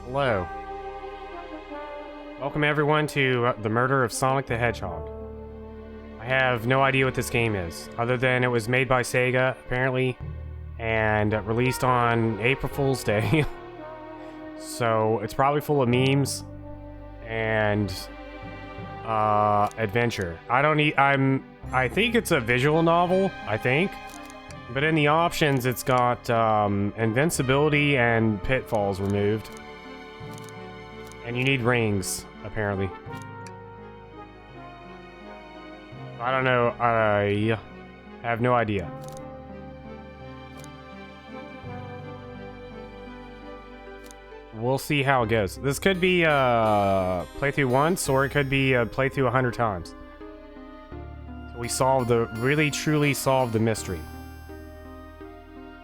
Hello. Welcome everyone to the murder of Sonic the Hedgehog. I have no idea what this game is, other than it was made by Sega, apparently, and released on April Fool's Day. So it's probably full of memes and adventure. I think it's a visual novel, I think. But in the options, it's got invincibility and pitfalls removed. And you need rings, apparently. I don't know. I have no idea. We'll see how it goes. This could be playthrough once, or it could be a playthrough 100 times. So we really truly solve the mystery.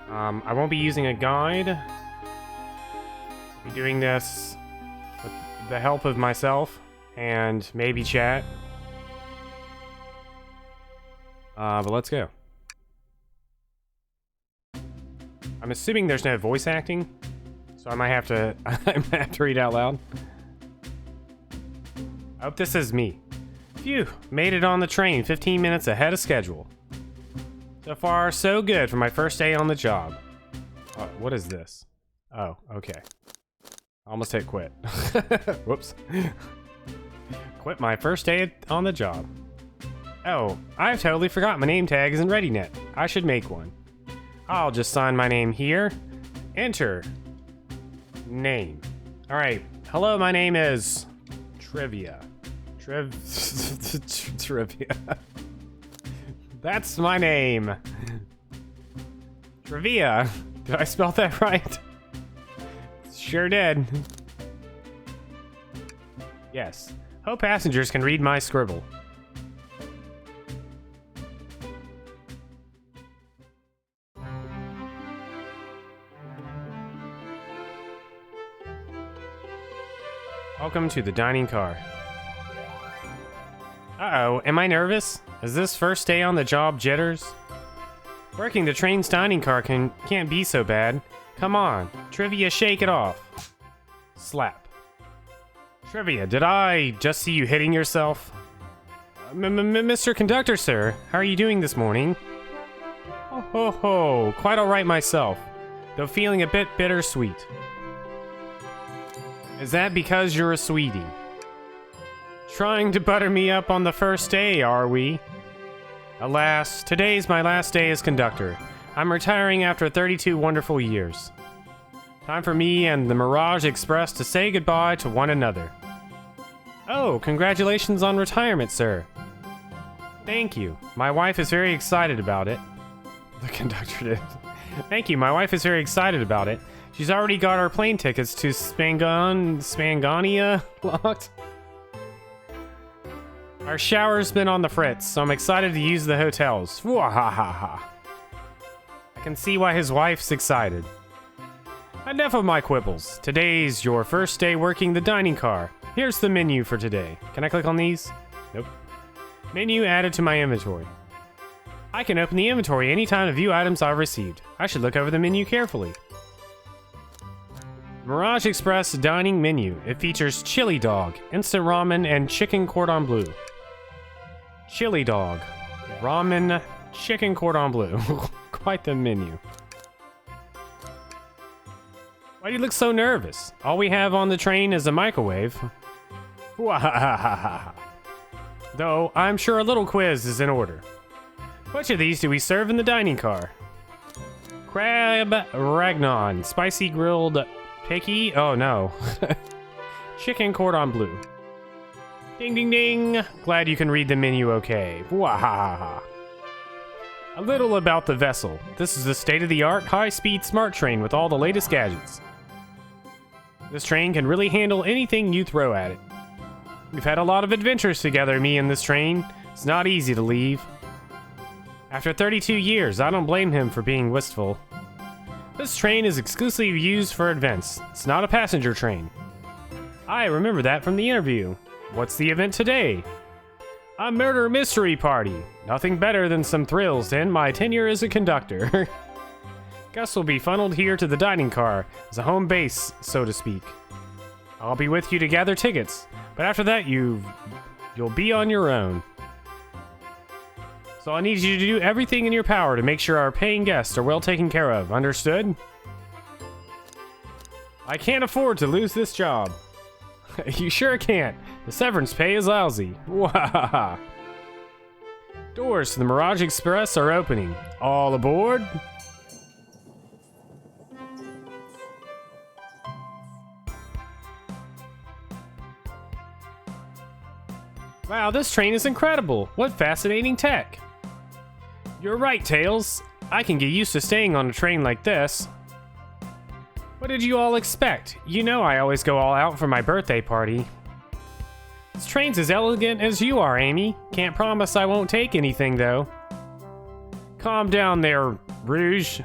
I won't be using a guide. I'll be doing this with the help of myself and maybe chat. But let's go. I'm assuming there's no voice acting, so I might have to read out loud. I hope this is me. Phew, made it on the train 15 minutes ahead of schedule. So far, so good for my first day on the job. What is this? Oh, okay. Almost hit quit. Whoops. Quit my first day on the job. Oh, I've totally forgot my name tag isn't ready yet. I should make one. I'll just sign my name here. Enter. Name. Alright. Hello, my name is... Trivia. Trivia. That's my name. Trivia. Did I spell that right? Sure did. Yes. Hope passengers can read my scribble. Welcome to the dining car. Uh-oh, am I nervous? Is this first day on the job jitters? Working the train's dining car can't be so bad. Come on, Trivia, shake it off. Slap. Trivia, did I just see you hitting yourself? Mr. Conductor, sir, how are you doing this morning? Oh ho ho, quite alright myself, though feeling a bit bittersweet. Is that because you're a sweetie? Trying to butter me up on the first day, are we? Alas, today's my last day as conductor. I'm retiring after 32 wonderful years. Time for me and the Mirage Express to say goodbye to one another. Oh, congratulations on retirement, sir. Thank you. My wife is very excited about it. The conductor did. Thank you, my wife is very excited about it. She's already got our plane tickets to Spangania locked. Our shower's been on the fritz, so I'm excited to use the hotels. Wahahaha. I can see why his wife's excited. Enough of my quibbles. Today's your first day working the dining car. Here's the menu for today. Can I click on these? Nope. Menu added to my inventory. I can open the inventory anytime to view items I've received. I should look over the menu carefully. Mirage Express dining menu. It features chili dog, instant ramen, and chicken cordon bleu. Chili dog, ramen, chicken cordon bleu. Quite the menu. Why do you look so nervous? All we have on the train is a microwave. Though, I'm sure a little quiz is in order. Which of these do we serve in the dining car? Crab ragnon, spicy grilled picky? Oh no. Chicken cordon bleu. Ding ding ding. Glad you can read the menu okay. Wahahaha. A little about the vessel. This is a state-of-the-art, high-speed smart train with all the latest gadgets. This train can really handle anything you throw at it. We've had a lot of adventures together, me and this train. It's not easy to leave. After 32 years, I don't blame him for being wistful. This train is exclusively used for events. It's not a passenger train. I remember that from the interview. What's the event today? A murder mystery party. Nothing better than some thrills to end my tenure as a conductor. Gus will be funneled here to the dining car as a home base, so to speak. I'll be with you to gather tickets, but after that, you'll be on your own. So I need you to do everything in your power to make sure our paying guests are well taken care of. Understood? I can't afford to lose this job. You sure can't. The severance pay is lousy. Wahaha. Doors to the Mirage Express are opening. All aboard? Wow, this train is incredible. What fascinating tech. You're right, Tails. I can get used to staying on a train like this. What did you all expect? You know I always go all out for my birthday party. This train's as elegant as you are, Amy. Can't promise I won't take anything, though. Calm down there, Rouge.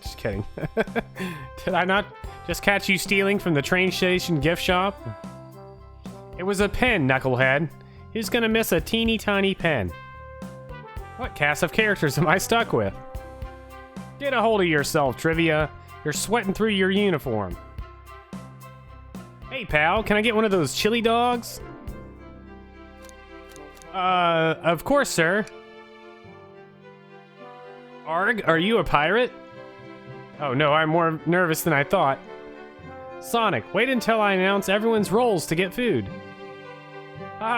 Just kidding. Did I not just catch you stealing from the train station gift shop? It was a pen, knucklehead. Who's gonna miss a teeny tiny pen? What cast of characters am I stuck with? Get a hold of yourself, Trivia. You're sweating through your uniform. Hey, pal, can I get one of those chili dogs? Of course, sir. Arg, are you a pirate? Oh no, I'm more nervous than I thought. Sonic, wait until I announce everyone's roles to get food.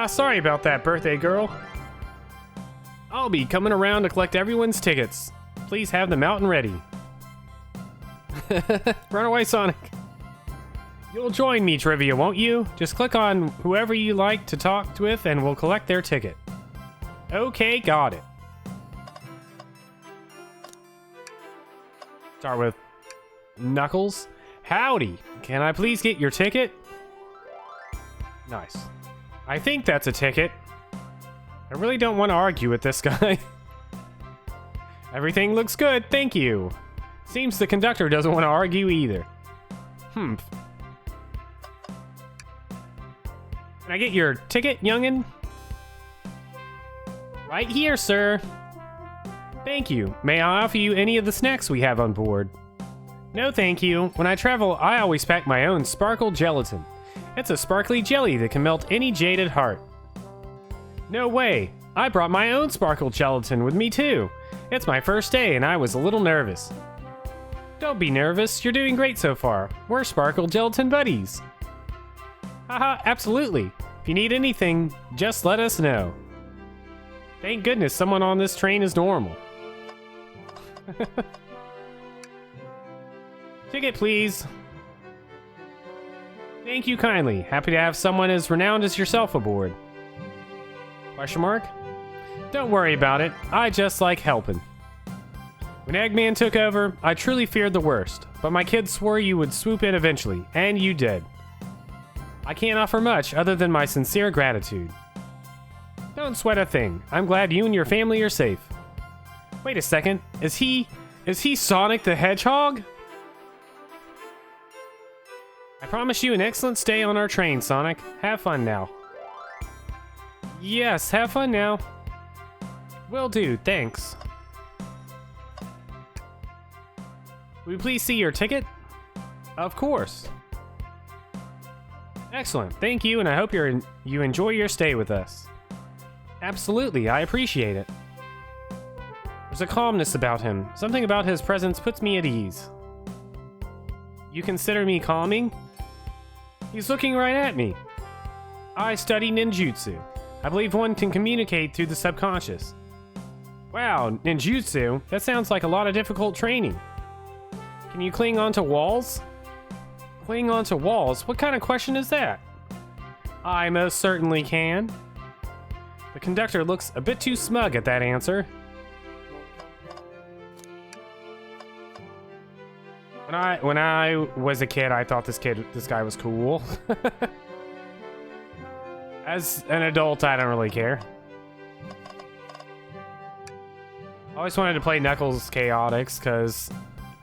Sorry about that, birthday girl. I'll be coming around to collect everyone's tickets. Please have them out and ready. Run away, Sonic. You'll join me, Trivia, won't you? Just click on whoever you like to talk with and we'll collect their ticket. Okay, got it. Start with Knuckles. Howdy, can I please get your ticket? Nice. I think that's a ticket. I really don't want to argue with this guy. Everything looks good, thank you. Seems the conductor doesn't want to argue either. Can I get your ticket, youngin? Right here, sir. Thank you. May I offer you any of the snacks we have on board? No, thank you. When I travel, I always pack my own sparkle gelatin. It's a sparkly jelly that can melt any jaded heart. No way. I brought my own sparkle gelatin with me too. It's my first day and I was a little nervous. Don't be nervous. You're doing great so far. We're sparkle gelatin buddies. Haha, absolutely. If you need anything, just let us know. Thank goodness someone on this train is normal. Ticket, please. Thank you kindly. Happy to have someone as renowned as yourself aboard. Question mark? Don't worry about it. I just like helping. When Eggman took over, I truly feared the worst, but my kids swore you would swoop in eventually, and you did. I can't offer much other than my sincere gratitude. Don't sweat a thing. I'm glad you and your family are safe. Wait a second. Is he Sonic the Hedgehog? I promise you an excellent stay on our train, Sonic. Have fun now. Yes, have fun now. Will do, thanks. Will you please see your ticket? Of course. Excellent, thank you, and I hope you enjoy your stay with us. Absolutely, I appreciate it. There's a calmness about him. Something about his presence puts me at ease. You consider me calming? He's looking right at me. I study ninjutsu. I believe one can communicate through the subconscious. Wow, ninjutsu? That sounds like a lot of difficult training. Can you cling onto walls? Cling onto walls? What kind of question is that? I most certainly can. The conductor looks a bit too smug at that answer. When I was a kid, I thought this guy was cool. As an adult, I don't really care. I always wanted to play Knuckles Chaotix because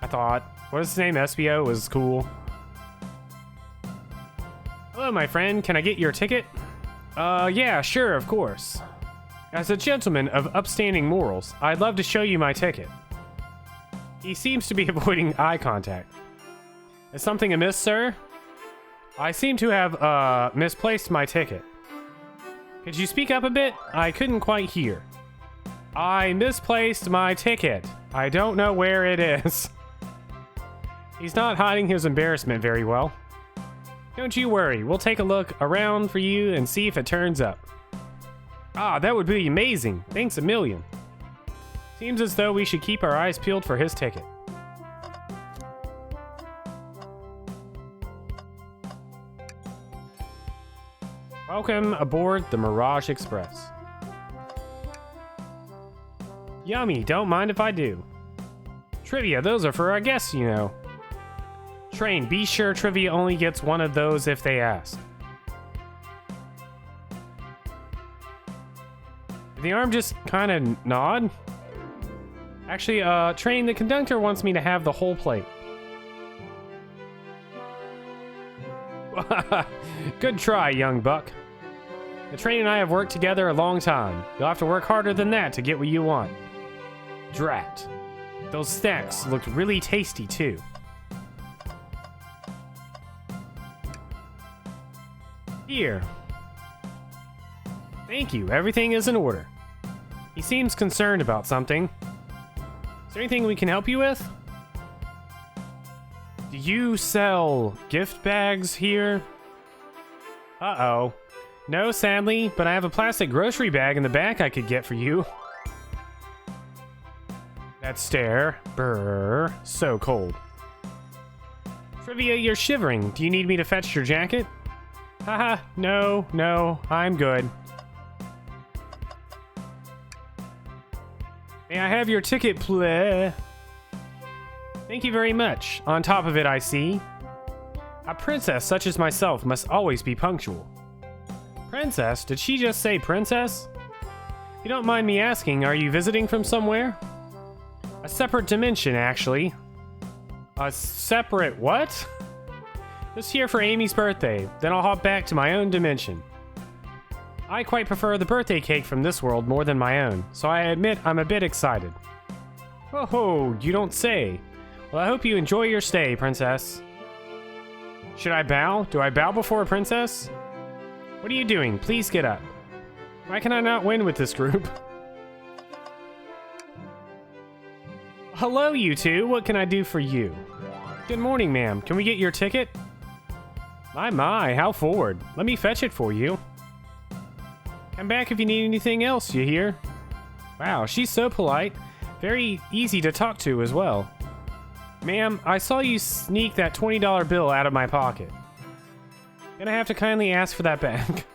I thought, what is his name? SBO was cool. Hello, my friend. Can I get your ticket? Yeah, sure, of course. As a gentleman of upstanding morals, I'd love to show you my ticket. He seems to be avoiding eye contact. Is something amiss, sir? I seem to have, misplaced my ticket. Could you speak up a bit? I couldn't quite hear. I misplaced my ticket. I don't know where it is. He's not hiding his embarrassment very well. Don't you worry, we'll take a look around for you and see if it turns up. Ah, that would be amazing. Thanks a million. Seems as though we should keep our eyes peeled for his ticket. Welcome aboard the Mirage Express. Yummy, don't mind if I do. Trivia, those are for our guests, you know. Train, be sure Trivia only gets one of those if they ask. Did the arm just kind of nod? Actually, Train, the conductor wants me to have the whole plate. Good try, young buck. The Train and I have worked together a long time. You'll have to work harder than that to get what you want. Drat. Those snacks looked really tasty, too. Here. Thank you. Everything is in order. He seems concerned about something. Is there anything we can help you with? Do you sell gift bags here? Uh-oh. No, sadly, but I have a plastic grocery bag in the back I could get for you. That stare. Brrr. So cold. Trivia, you're shivering. Do you need me to fetch your jacket? Haha, no, I'm good. May I have your ticket, please? Thank you very much. On top of it, I see. A princess such as myself must always be punctual. Princess? Did she just say princess? If you don't mind me asking, are you visiting from somewhere? A separate dimension, actually. A separate what? Just here for Amy's birthday, then I'll hop back to my own dimension. I quite prefer the birthday cake from this world more than my own, so I admit I'm a bit excited. Oh, you don't say. Well, I hope you enjoy your stay, princess. Should I bow? Do I bow before a princess? What are you doing? Please get up. Why can I not win with this group? Hello, you two. What can I do for you? Good morning, ma'am. Can we get your ticket? My, how forward. Let me fetch it for you. Come back if you need anything else, you hear? Wow, she's so polite. Very easy to talk to as well. Ma'am, I saw you sneak that $20 bill out of my pocket. Gonna have to kindly ask for that back.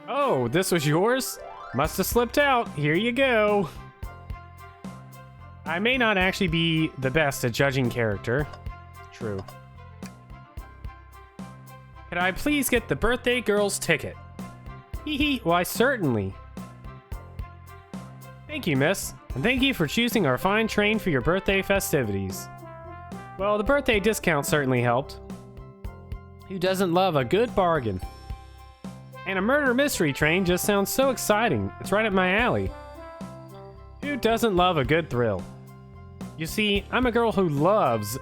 Oh, this was yours? Must have slipped out. Here you go. I may not actually be the best at judging character. True. Could I please get the birthday girl's ticket? Hee, why certainly. Thank you, miss. And thank you for choosing our fine train for your birthday festivities. Well, the birthday discount certainly helped. Who doesn't love a good bargain? And a murder mystery train just sounds so exciting. It's right up my alley. Who doesn't love a good thrill? You see, I'm a girl who loves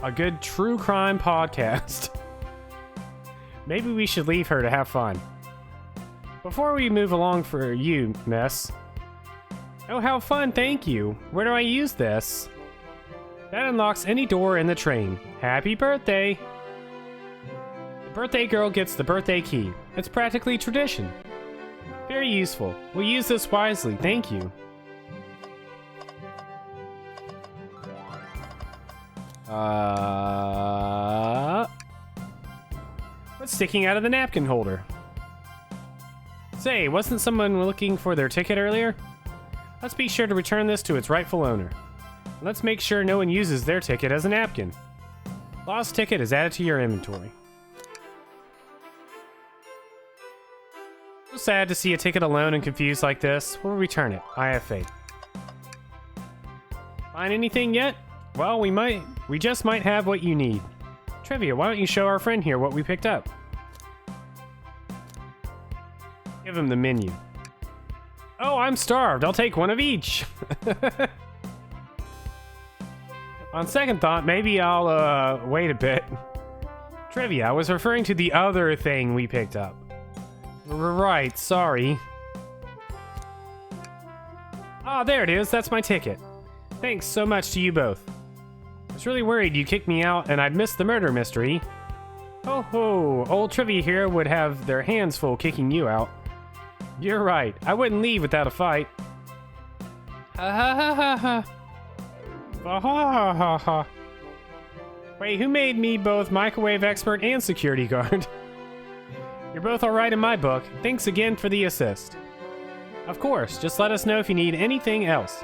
a good true crime podcast. Maybe we should leave her to have fun. Before we move along for you, miss. Oh, how fun, thank you. Where do I use this? That unlocks any door in the train. Happy birthday! The birthday girl gets the birthday key. It's practically tradition. Very useful. We'll use this wisely, thank you. What's sticking out of the napkin holder? Say, wasn't someone looking for their ticket earlier? Let's be sure to return this to its rightful owner. Let's make sure no one uses their ticket as a napkin. Lost ticket is added to your inventory. So sad to see a ticket alone and confused like this. We'll return it. I have faith. Find anything yet? Well, we just might have what you need. Trivia, why don't you show our friend here what we picked up? Give him the menu. Oh, I'm starved. I'll take one of each. On second thought, maybe I'll, wait a bit. Trivia, I was referring to the other thing we picked up. Right, sorry. Ah, there it is. That's my ticket. Thanks so much to you both. I was really worried you kicked me out and I'd missed the murder mystery. Ho ho, old Trivia here would have their hands full kicking you out. You're right. I wouldn't leave without a fight. Ha ha ha ha ha. Ha ha ha ha. Wait, who made me both microwave expert and security guard? You're both alright in my book. Thanks again for the assist. Of course, just let us know if you need anything else.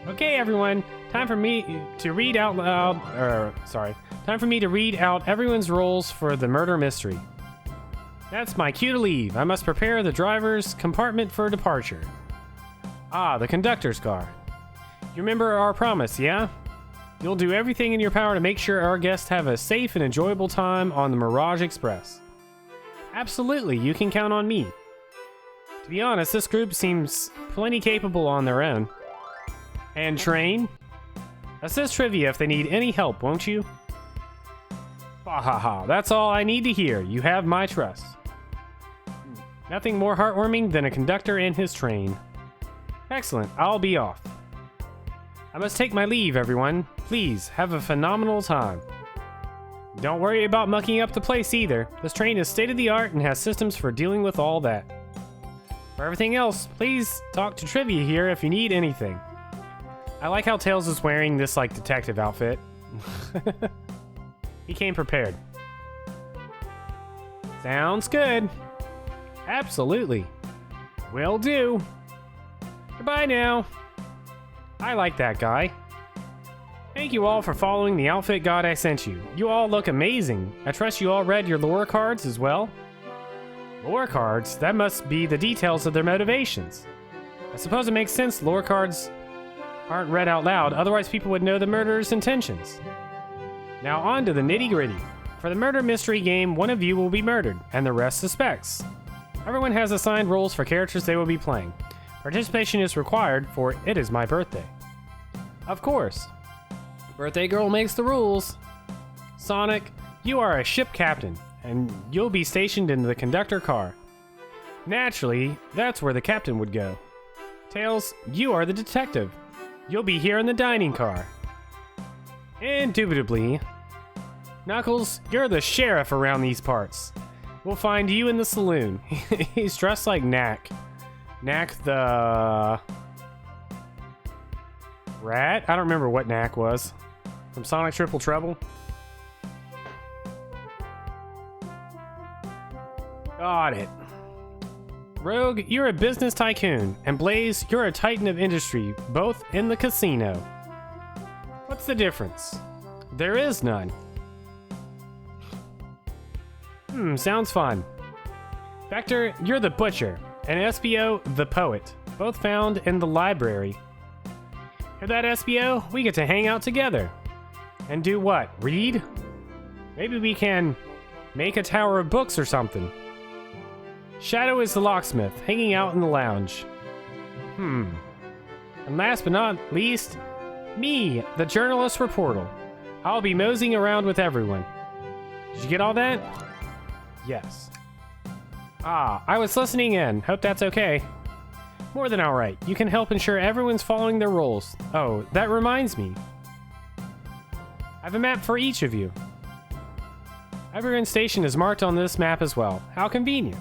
Okay, everyone. Time for me to read out loud. Time for me to read out everyone's roles for the murder mystery. That's my cue to leave. I must prepare the driver's compartment for departure. Ah, the conductor's car. You remember our promise, yeah? You'll do everything in your power to make sure our guests have a safe and enjoyable time on the Mirage Express. Absolutely, you can count on me. To be honest, this group seems plenty capable on their own. And train? Assist Trivia if they need any help, won't you? Ha ha ha, that's all I need to hear. You have my trust. Nothing more heartwarming than a conductor and his train. Excellent, I'll be off. I must take my leave, everyone. Please, have a phenomenal time. Don't worry about mucking up the place either. This train is state-of-the-art and has systems for dealing with all that. For everything else, please talk to Trivia here if you need anything. I like how Tails is wearing this, like, detective outfit. He came prepared. Sounds good. Absolutely. Will do. Goodbye now. I like that guy. Thank you all for following the outfit guide I sent you. You all look amazing. I trust you all read your lore cards as well. Lore cards? That must be the details of their motivations. I suppose it makes sense lore cards aren't read out loud, otherwise people would know the murderer's intentions. Now on to the nitty-gritty. For the murder mystery game, one of you will be murdered, and the rest suspects. Everyone has assigned roles for characters they will be playing. Participation is required, for it is my birthday. Of course. Birthday girl makes the rules. Sonic, you are a ship captain, and you'll be stationed in the conductor car. Naturally, that's where the captain would go. Tails, you are the detective. You'll be here in the dining car. Indubitably. Knuckles, you're the sheriff around these parts. We'll find you in the saloon. He's dressed like Knack. Knack the... rat? I don't remember what Knack was. From Sonic Triple Trouble? Got it. Rogue, you're a business tycoon. And Blaze, you're a titan of industry, both in the casino. What's the difference? There is none. Sounds fun. Vector, you're the butcher. And SBO, the poet. Both found in the library. Hear that, SBO? We get to hang out together. And do what? Read? Maybe we can make a tower of books or something. Shadow is the locksmith, hanging out in the lounge. And last but not least, me, the journalist reporter. I'll be moseying around with everyone. Did you get all that? Yes. Ah, I was listening in. Hope that's okay. More than alright. You can help ensure everyone's following their roles. Oh, that reminds me. I have a map for each of you. Everyone's station is marked on this map as well. How convenient.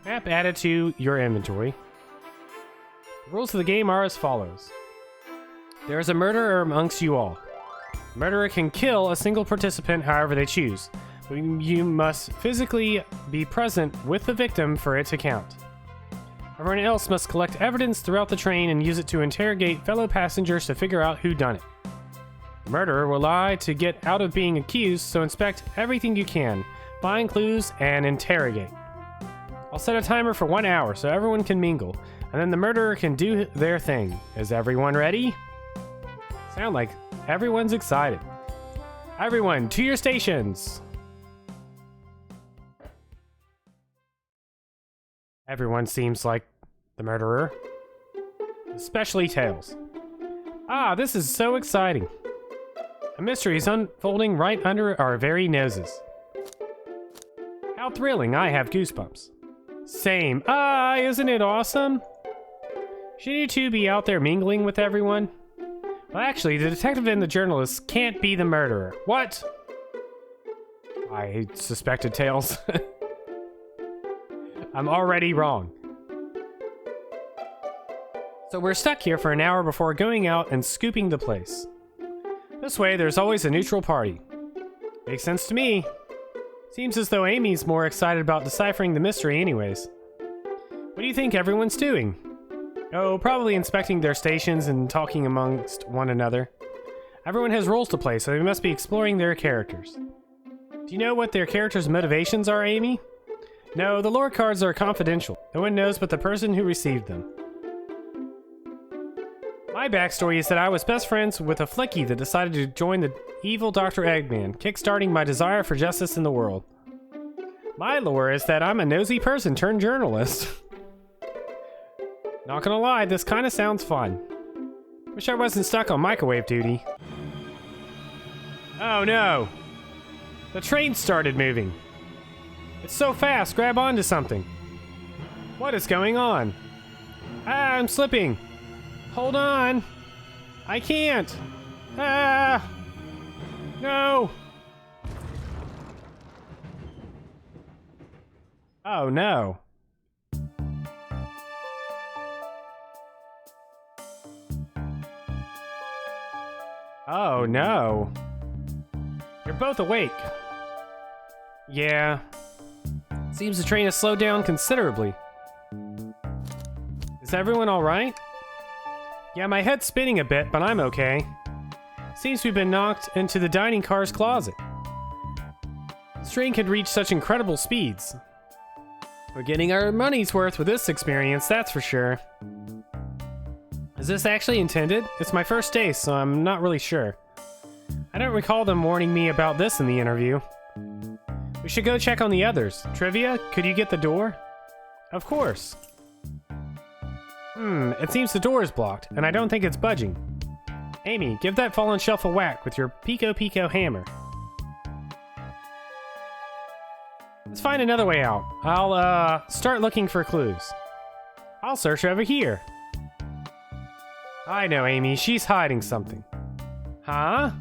Map added to your inventory. The rules of the game are as follows. There is a murderer amongst you all. The murderer can kill a single participant however they choose, but you must physically be present with the victim for it to count. Everyone else must collect evidence throughout the train and use it to interrogate fellow passengers to figure out who done it. The murderer will lie to get out of being accused, so inspect everything you can, find clues, and interrogate. I'll set a timer for 1 hour so everyone can mingle, and then the murderer can do their thing. Is everyone ready? Sound like everyone's excited. Everyone, to your stations! Everyone seems like the murderer. Especially Tails. Ah, this is so exciting. A mystery is unfolding right under our very noses. How thrilling, I have goosebumps. Same. Ah, isn't it awesome? Should you two be out there mingling with everyone? Well, actually, the detective and the journalist can't be the murderer. What? I suspected Tails. I'm already wrong. So we're stuck here for an hour before going out and scooping the place. This way, there's always a neutral party. Makes sense to me. Seems as though Amy's more excited about deciphering the mystery anyways. What do you think everyone's doing? Oh, probably inspecting their stations and talking amongst one another. Everyone has roles to play, so they must be exploring their characters. Do you know what their characters' motivations are, Amy? No, the lore cards are confidential. No one knows but the person who received them. My backstory is that I was best friends with a flickie that decided to join the evil Dr. Eggman, kickstarting my desire for justice in the world. My lore is that I'm a nosy person turned journalist. Not gonna lie, this kinda sounds fun. Wish I wasn't stuck on microwave duty. Oh no! The train started moving. It's so fast, grab onto something. What is going on? Ah, I'm slipping. Hold on. I can't. Ah! No! Oh no. Oh no. You're both awake. Yeah. Seems the train has slowed down considerably. Is everyone alright? Yeah, my head's spinning a bit, but I'm okay. Seems we've been knocked into the dining car's closet. This train could reach such incredible speeds. We're getting our money's worth with this experience, that's for sure. Is this actually intended? It's my first day, so I'm not really sure. I don't recall them warning me about this in the interview. We should go check on the others. Trivia, could you get the door? Of course. It seems the door is blocked, and I don't think it's budging. Amy, give that fallen shelf a whack with your Pico Pico hammer. Let's find another way out. I'll, start looking for clues. I'll search over here. I know, Amy. She's hiding something. Huh?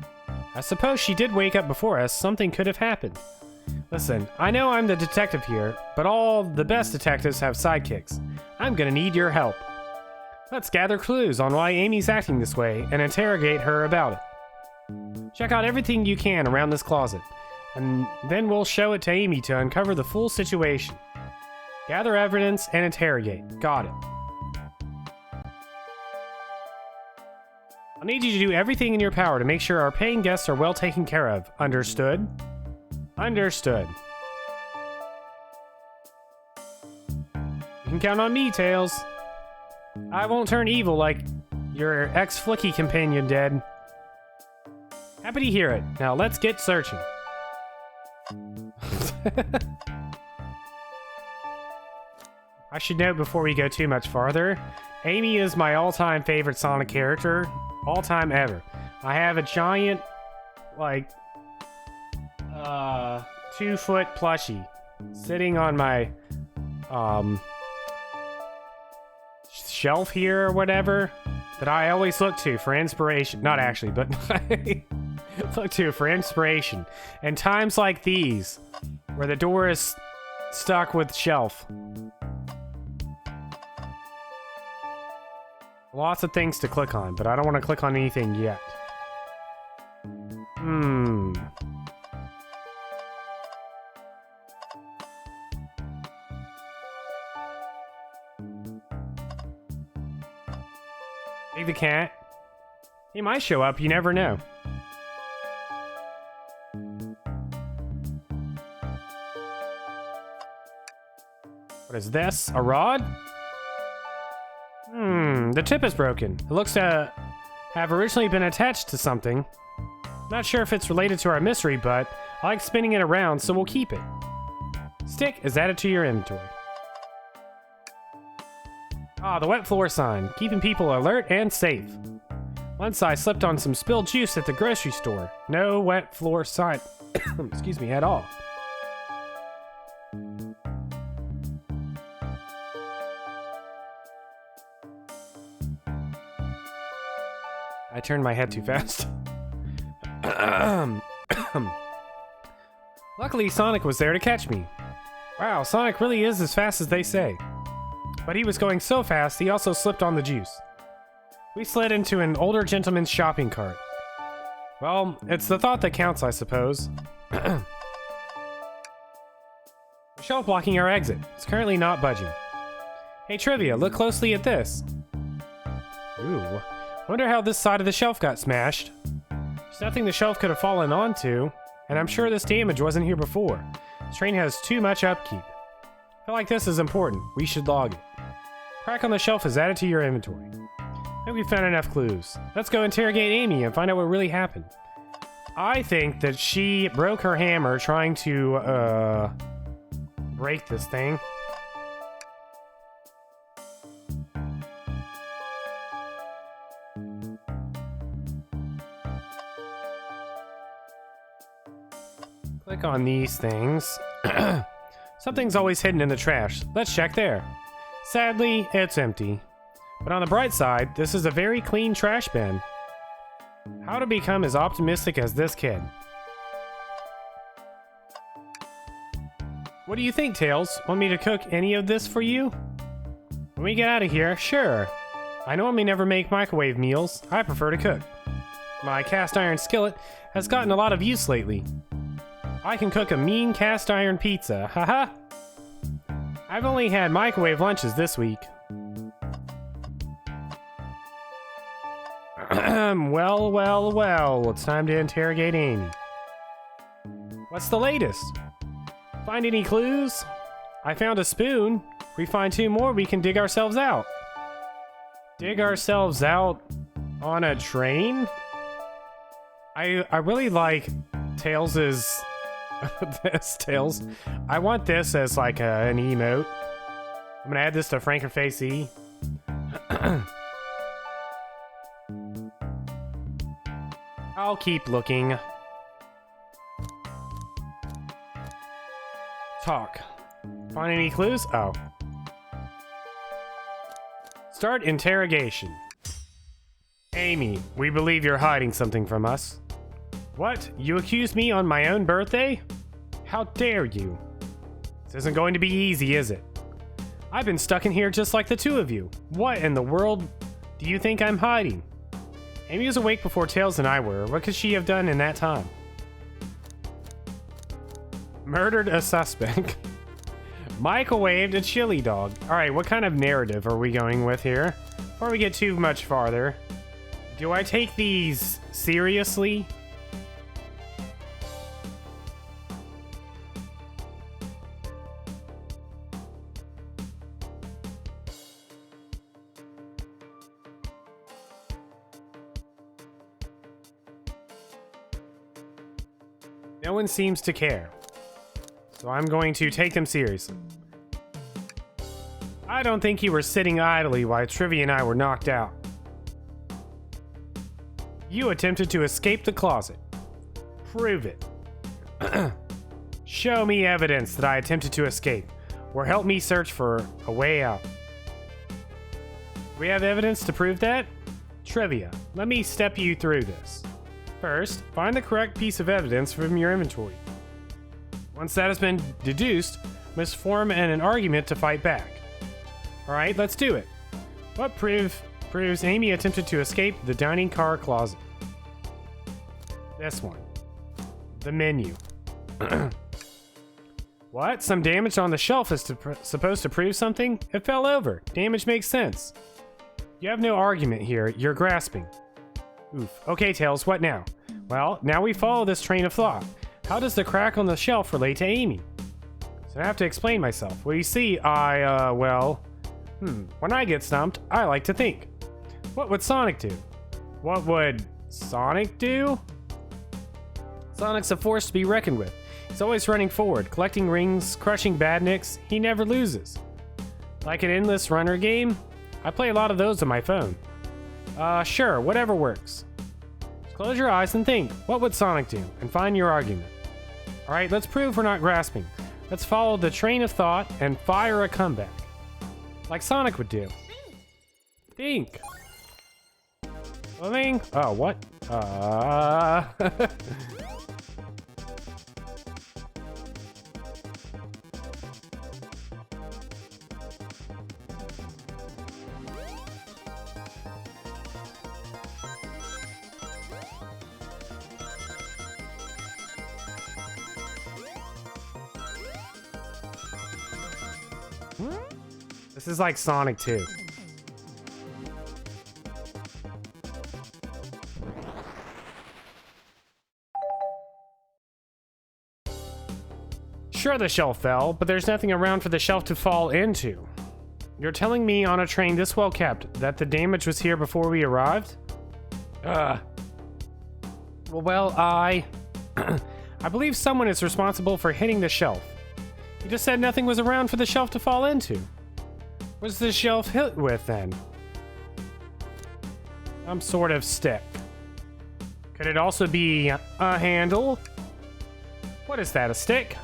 I suppose she did wake up before us. Something could have happened. Listen, I know I'm the detective here, but all the best detectives have sidekicks. I'm gonna need your help. Let's gather clues on why Amy's acting this way and interrogate her about it. Check out everything you can around this closet, and then we'll show it to Amy to uncover the full situation. Gather evidence and interrogate. Got it. I'll need you to do everything in your power to make sure our paying guests are well taken care of. Understood? Understood. You can count on me, Tails. I won't turn evil like your ex-flicky companion did. Happy to hear it. Now let's get searching. I should note before we go too much farther, Amy is my all-time favorite Sonic character. All-time ever. I have a giant, like, 2-foot plushie sitting on my, shelf here or whatever that I always look to for inspiration. Not actually, but I look to for inspiration. And times like these, where the door is stuck with shelf. Lots of things to click on, but I don't want to click on anything yet. Take the cat. He might show up, you never know. What is this? A rod? The tip is broken. It looks to have originally been attached to something. Not sure if it's related to our mystery, but I like spinning it around, so we'll keep it. Stick is added to your inventory. Ah, the wet floor sign, keeping people alert and safe. Once I slipped on some spilled juice at the grocery store. No wet floor sign. Excuse me, at all. I turned my head too fast. Luckily, Sonic was there to catch me. Wow, Sonic really is as fast as they say. But he was going so fast, he also slipped on the juice. We slid into an older gentleman's shopping cart. Well, it's the thought that counts, I suppose. The shelf blocking our exit. It's currently not budging. Hey, Trivia, look closely at this. Ooh. Wonder how this side of the shelf got smashed. There's nothing the shelf could have fallen onto, and I'm sure this damage wasn't here before. This train has too much upkeep. I feel like this is important. We should log it. Crack on the shelf is added to your inventory. I think we found enough clues. Let's go interrogate Amy and find out what really happened. I think that she broke her hammer trying to, break this thing. Click on these things. Something's always hidden in the trash. Let's check there. Sadly, it's empty. But on the bright side, this is a very clean trash bin. How to become as optimistic as this kid? What do you think, Tails? Want me to cook any of this for you? When we get out of here, sure. I normally never make microwave meals. I prefer to cook. My cast iron skillet has gotten a lot of use lately. I can cook a mean cast iron pizza, haha. I've only had microwave lunches this week. Well, it's time to interrogate Amy. What's the latest? Find any clues? I found a spoon. If we find 2 more, we can dig ourselves out. Dig ourselves out on a train? I really like Tails's... this, Tails. I want this as like an emote. I'm gonna add this to Frankenface. I'll keep looking. Talk. Find any clues? Oh. Start interrogation. Amy, we believe you're hiding something from us. What? You accuse me on my own birthday? How dare you? This isn't going to be easy, is it? I've been stuck in here just like the 2 of you. What in the world do you think I'm hiding? Amy was awake before Tails and I were. What could she have done in that time? Murdered a suspect. Microwaved a chili dog. Alright, what kind of narrative are we going with here? Before we get too much farther. Do I take these seriously? No one seems to care. So I'm going to take them seriously. I don't think you were sitting idly while Trivia and I were knocked out. You attempted to escape the closet. Prove it. Show me evidence that I attempted to escape, or help me search for a way out. We have evidence to prove that? Trivia, let me step you through this. First, find the correct piece of evidence from your inventory. Once that has been deduced, must form an argument to fight back. Alright, let's do it. What proves Amy attempted to escape the dining car closet? This one. The menu. What? Some damage on the shelf is supposed to prove something? It fell over. Damage makes sense. You have no argument here. You're grasping. Oof. Okay, Tails, what now? Well, now we follow this train of thought. How does the crack on the shelf relate to Amy? So I have to explain myself. Well, you see, when I get stumped, I like to think. What would Sonic do? What would Sonic do? Sonic's a force to be reckoned with. He's always running forward, collecting rings, crushing badniks. He never loses. Like an endless runner game? I play a lot of those on my phone. Sure, whatever works. Just close your eyes and think. What would Sonic do? And find your argument. Alright, let's prove we're not grasping. Let's follow the train of thought and fire a comeback. Like Sonic would do. Think. Swimming? Oh, what? This is like Sonic 2. Sure, the shelf fell, but there's nothing around for the shelf to fall into. You're telling me on a train this well kept that the damage was here before we arrived? Well, I believe someone is responsible for hitting the shelf. You just said nothing was around for the shelf to fall into. What's the shelf hit with then? Some sort of stick. Could it also be a handle? What is that, a stick?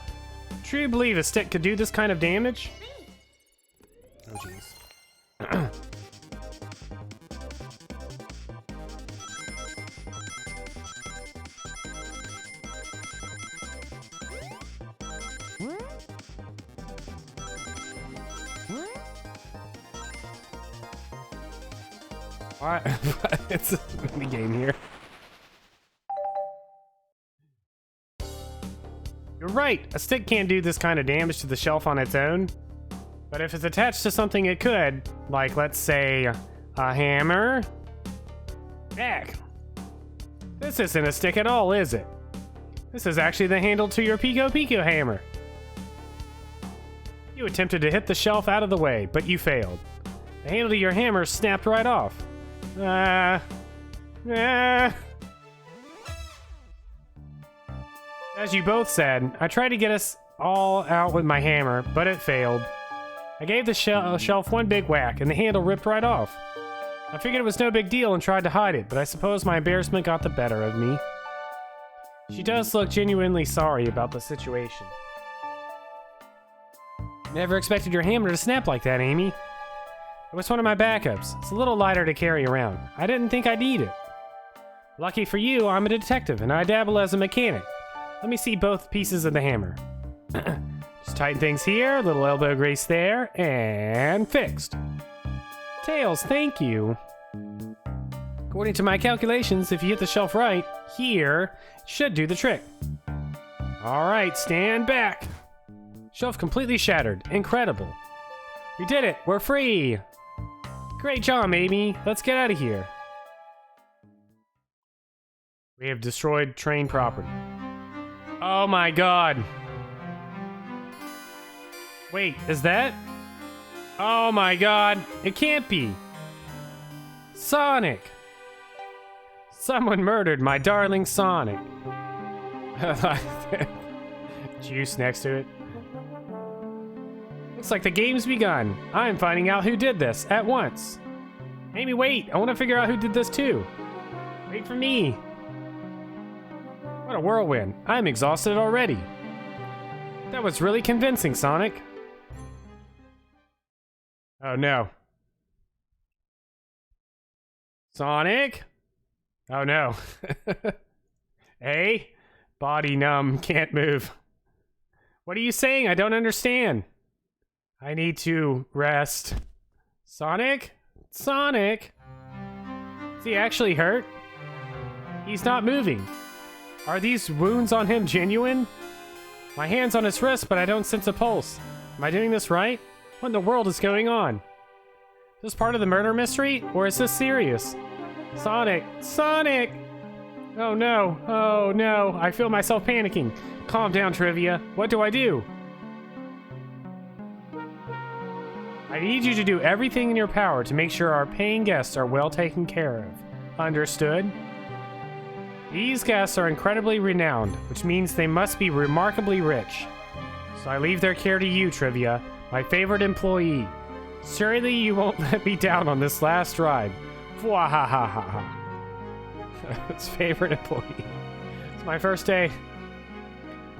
Truly believe a stick could do this kind of damage? Oh, jeez. What? It's a mini game here. You're right. A stick can't do this kind of damage to the shelf on its own. But if it's attached to something, it could. Like, let's say, a hammer. Heck. This isn't a stick at all, is it? This is actually the handle to your Pico Pico hammer. You attempted to hit the shelf out of the way, but you failed. The handle to your hammer snapped right off. As you both said, I tried to get us all out with my hammer, but it failed. I gave the shelf one big whack, and the handle ripped right off. I figured it was no big deal and tried to hide it, but I suppose my embarrassment got the better of me. She does look genuinely sorry about the situation. Never expected your hammer to snap like that, Amy. It was one of my backups. It's a little lighter to carry around. I didn't think I'd need it. Lucky for you, I'm a detective, and I dabble as a mechanic. Let me see both pieces of the hammer. Just tighten things here, little elbow grease there, and fixed. Tails, thank you. According to my calculations, if you hit the shelf right, here, should do the trick. Alright, stand back. Shelf completely shattered. Incredible. We did it! We're free! Great job, Amy. Let's get out of here. We have destroyed train property. Oh my god. Wait, is that? Oh my god. It can't be. Sonic. Someone murdered my darling Sonic. Juice next to it. Looks like the game's begun. I'm finding out who did this at once. Amy, wait. I want to figure out who did this too. Wait for me. What a whirlwind. I'm exhausted already. That was really convincing, Sonic. Oh no. Sonic? Oh no. Hey? Body numb, can't move. What are you saying? I don't understand. I need to rest. Sonic? Sonic? Is he actually hurt? He's not moving. Are these wounds on him genuine? My hand's on his wrist, but I don't sense a pulse. Am I doing this right? What in the world is going on? Is this part of the murder mystery, or is this serious? Sonic! Sonic! Oh no, oh no, I feel myself panicking. Calm down, Trivia. What do I do? I need you to do everything in your power to make sure our paying guests are well taken care of. Understood? These guests are incredibly renowned, which means they must be remarkably rich. So I leave their care to you, Trivia, my favorite employee. Surely you won't let me down on this last ride. Wahahaha. Its favorite employee. It's my first day.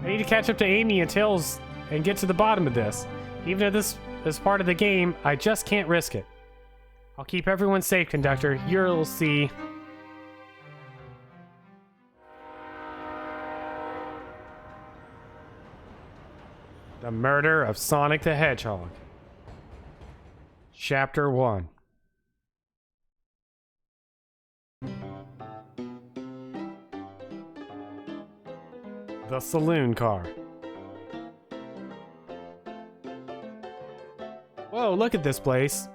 I need to catch up to Amy and Tails and get to the bottom of this. Even if this is part of the game, I just can't risk it. I'll keep everyone safe, conductor. You'll see. The Murder of Sonic the Hedgehog. Chapter 1. The saloon car. Whoa, look at this place.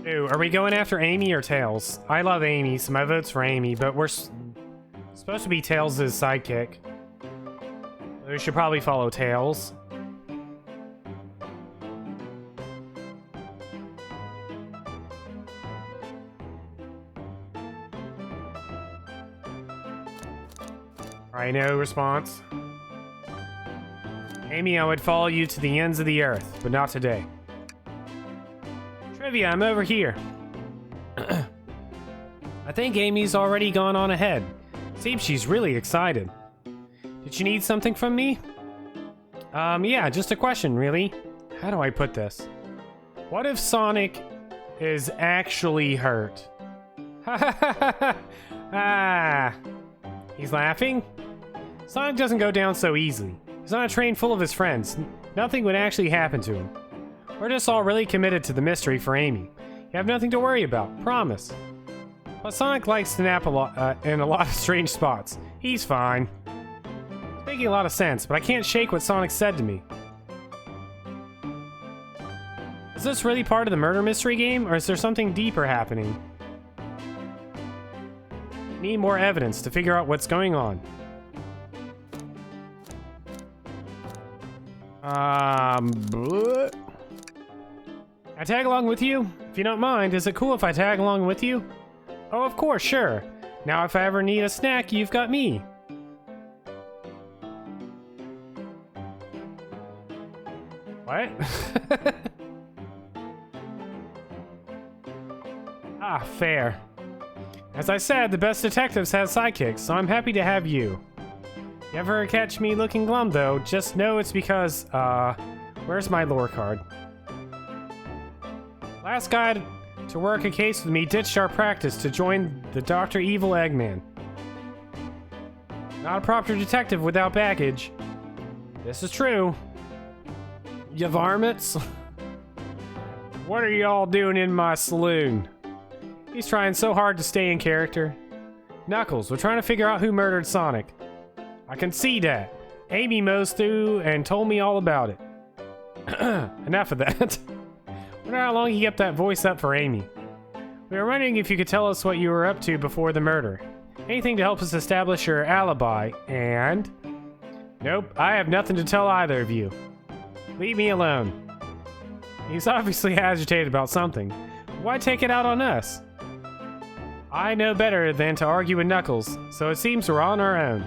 Ooh, are we going after Amy or Tails? I love Amy, so my vote's for Amy, but we're supposed to be Tails' sidekick. We should probably follow Tails. Alright, no response. Amy, I would follow you to the ends of the earth, but not today. Trivia, I'm over here. I think Amy's already gone on ahead. Seems she's really excited. Did you need something from me? Yeah, just a question, really. How do I put this? What if Sonic is actually hurt? Ah. He's laughing? Sonic doesn't go down so easily. He's on a train full of his friends. Nothing would actually happen to him. We're just all really committed to the mystery for Amy. You have nothing to worry about, promise. But Sonic likes to nap a lot in a lot of strange spots. He's fine. It's making a lot of sense, but I can't shake what Sonic said to me. Is this really part of the murder mystery game, or is there something deeper happening? Need more evidence to figure out what's going on. Bleh. I tag along with you? If you don't mind, is it cool if I tag along with you? Oh, of course, sure. Now if I ever need a snack, you've got me. What? Ah, fair. As I said, the best detectives have sidekicks, so I'm happy to have you. You ever catch me looking glum, though, just know it's because, where's my lore card? Last guy to work a case with me ditched our practice to join the Dr. Evil Eggman. Not a proper detective without baggage. This is true. You varmints. What are y'all doing in my saloon? He's trying so hard to stay in character. Knuckles, we're trying to figure out who murdered Sonic. I can see that. Amy mosed through and told me all about it. Enough of that. Wonder how long you kept that voice up for Amy. We were wondering if you could tell us what you were up to before the murder. Anything to help us establish your alibi, and... Nope, I have nothing to tell either of you. Leave me alone. He's obviously agitated about something. Why take it out on us? I know better than to argue with Knuckles, so it seems we're on our own.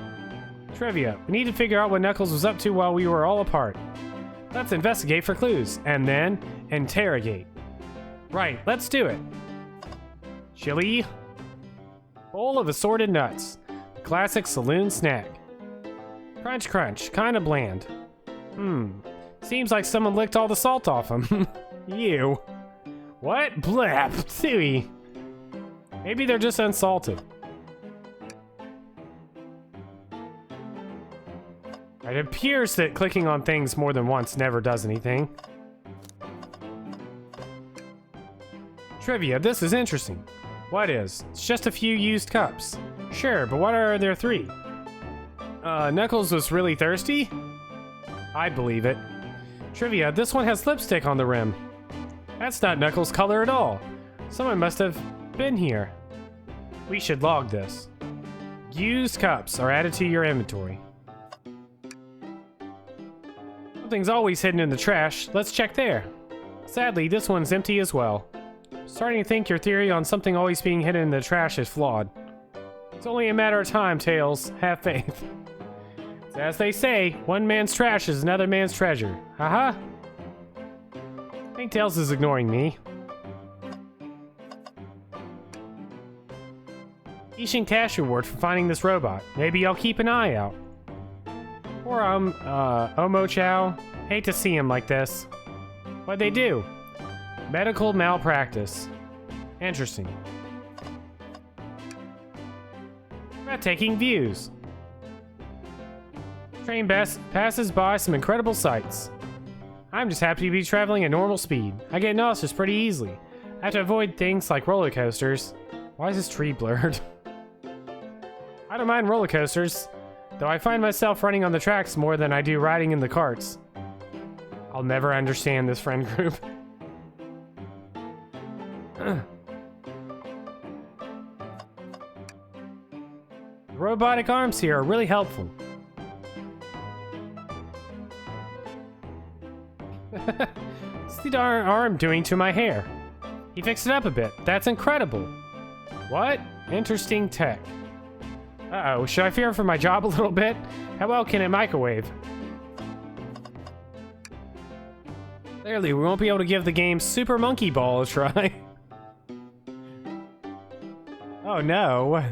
Trivia, we need to figure out what Knuckles was up to while we were all apart. Let's investigate for clues, and then interrogate. Right, let's do it. Chili. Bowl of assorted nuts. Classic saloon snack. Crunch crunch, kinda bland. Seems like someone licked all the salt off him. Ew. What? Blap. Suey. Maybe they're just unsalted. It appears that clicking on things more than once never does anything. Trivia, this is interesting. What is? It's just a few used cups. Sure, but what are there three? Knuckles was really thirsty? I believe it. Trivia, this one has lipstick on the rim. That's not Knuckles' color at all. Someone must have been here. We should log this. Used cups are added to your inventory. Something's always hidden in the trash. Let's check there. Sadly, this one's empty as well. Starting to think your theory on something always being hidden in the trash is flawed. It's only a matter of time, Tails. Have faith. As they say, one man's trash is another man's treasure. Haha. I think Tails is ignoring me. Decent cash reward for finding this robot. Maybe I'll keep an eye out. Poor, Omo Chow. Hate to see him like this. What'd they do? Medical malpractice. Interesting. Breathtaking views. Train passes by some incredible sights. I'm just happy to be traveling at normal speed. I get nauseous pretty easily. I have to avoid things like roller coasters. Why is this tree blurred? I don't mind roller coasters, though I find myself running on the tracks more than I do riding in the carts. I'll never understand this friend group. The robotic arms here are really helpful. What's the darn arm doing to my hair? He fixed it up a bit. That's incredible. What? Interesting tech. Uh-oh, should I fear for my job a little bit? How well can it microwave? Clearly, we won't be able to give the game Super Monkey Ball a try. Oh no.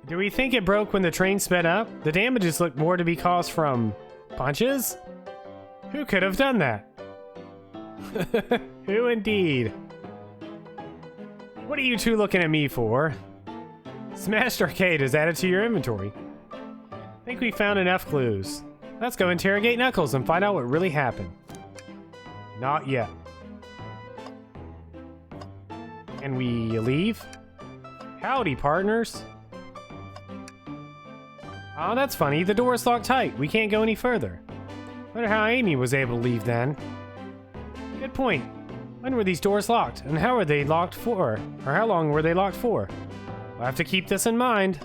Do we think it broke when the train sped up? The damages look more to be caused from punches? Who could have done that? Who indeed? What are you two looking at me for? Smashed Arcade is added to your inventory. Think we found enough clues. Let's go interrogate Knuckles and find out what really happened. Not yet. Can we leave? Howdy, partners. Oh, that's funny. The door is locked tight. We can't go any further. Wonder how Amy was able to leave then. Good point. When were these doors locked? And how were they locked for? Or how long were they locked for? We'll have to keep this in mind.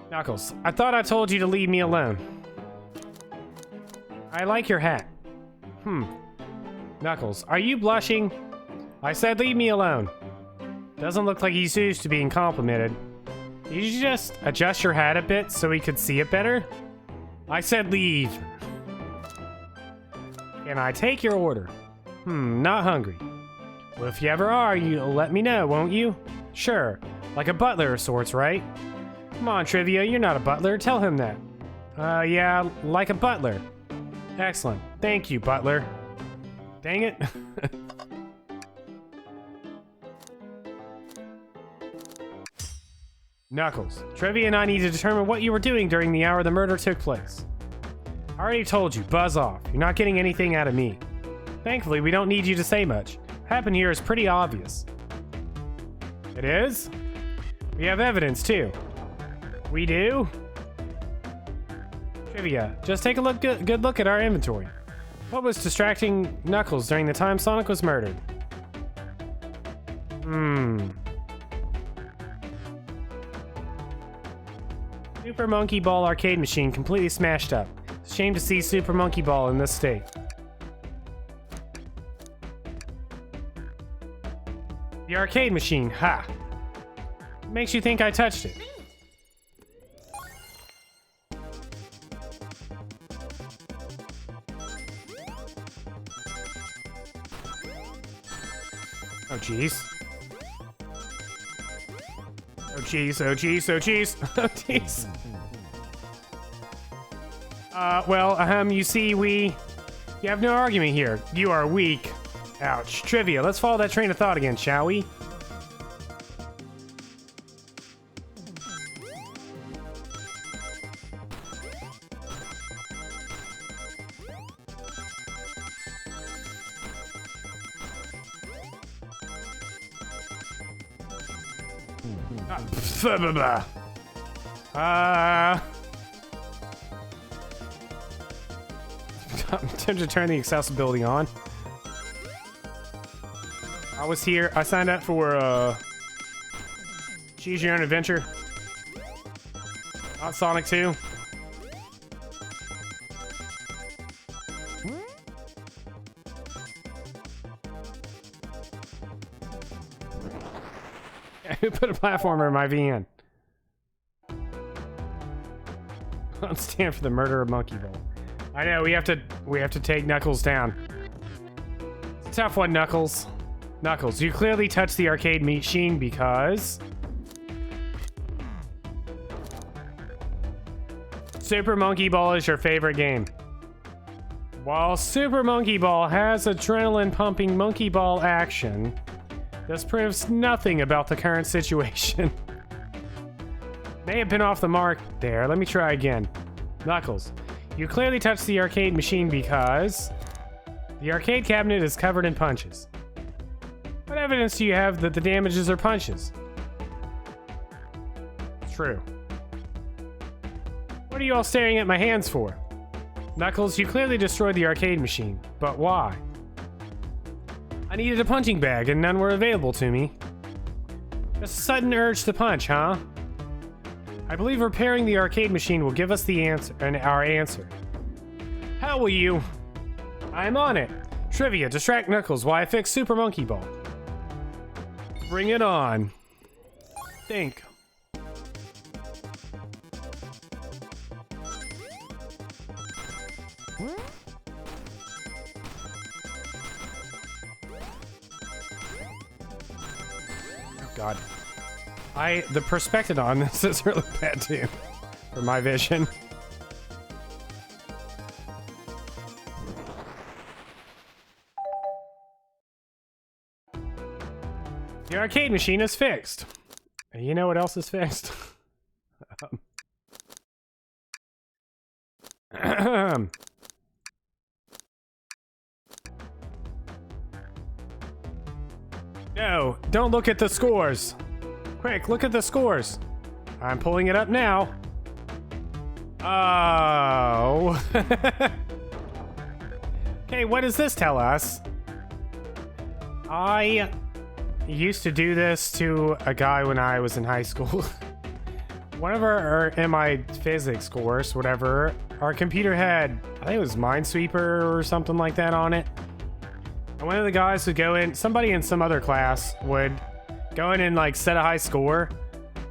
Knuckles, I thought I told you to leave me alone. I like your hat. Knuckles, are you blushing? I said leave me alone. Doesn't look like he's used to being complimented. Did you just adjust your hat a bit so we could see it better? I said leave. Can I take your order? Not hungry. Well, if you ever are, you'll let me know, won't you? Sure. Like a butler of sorts, right? Come on, Trivia, you're not a butler. Tell him that. Yeah, like a butler. Excellent. Thank you, butler. Dang it. Knuckles, Trivia and I need to determine what you were doing during the hour the murder took place. I already told you, buzz off. You're not getting anything out of me. Thankfully, we don't need you to say much. What happened here is pretty obvious. It is? We have evidence, too. We do? Trivia, just take a good look at our inventory. What was distracting Knuckles during the time Sonic was murdered? Super Monkey Ball arcade machine completely smashed up. Shame to see Super Monkey Ball in this state. The arcade machine, ha! What makes you think I touched it? Oh jeez. Oh jeez, oh jeez, oh jeez, oh jeez. You see, you have no argument here. You are weak. Ouch. Trivia, let's follow that train of thought again, shall we? I'm tempted to turn the accessibility on. I was here. I signed up for Choose Your Own Adventure. Not Sonic 2. Who put a platformer in my VN? Don't stand for the murder of Monkey Ball. I know, we have to take Knuckles down. It's a tough one, Knuckles. Knuckles, you clearly touched the arcade machine because... Super Monkey Ball is your favorite game. While Super Monkey Ball has adrenaline-pumping Monkey Ball action, this proves nothing about the current situation. May have been off the mark there. Let me try again. Knuckles, you clearly touched the arcade machine because the arcade cabinet is covered in punches. What evidence do you have that the damages are punches? True. What are you all staring at my hands for? Knuckles, you clearly destroyed the arcade machine, but why? I needed a punching bag and none were available to me. Just a sudden urge to punch, huh? I believe repairing the arcade machine will give us the answer and our answer. How will you? I'm on it. Trivia, distract Knuckles while I fix Super Monkey Ball. Bring it on. Think. God. The perspective on this is really bad too, for my vision. The arcade machine is fixed. You know what else is fixed? No, don't look at the scores. Quick, look at the scores. I'm pulling it up now. Oh. Okay, what does this tell us? I used to do this to a guy when I was in high school. One of in my physics course, whatever, our computer had, I think it was Minesweeper or something like that on it. And one of the guys would go in, somebody in some other class would go in and like set a high score.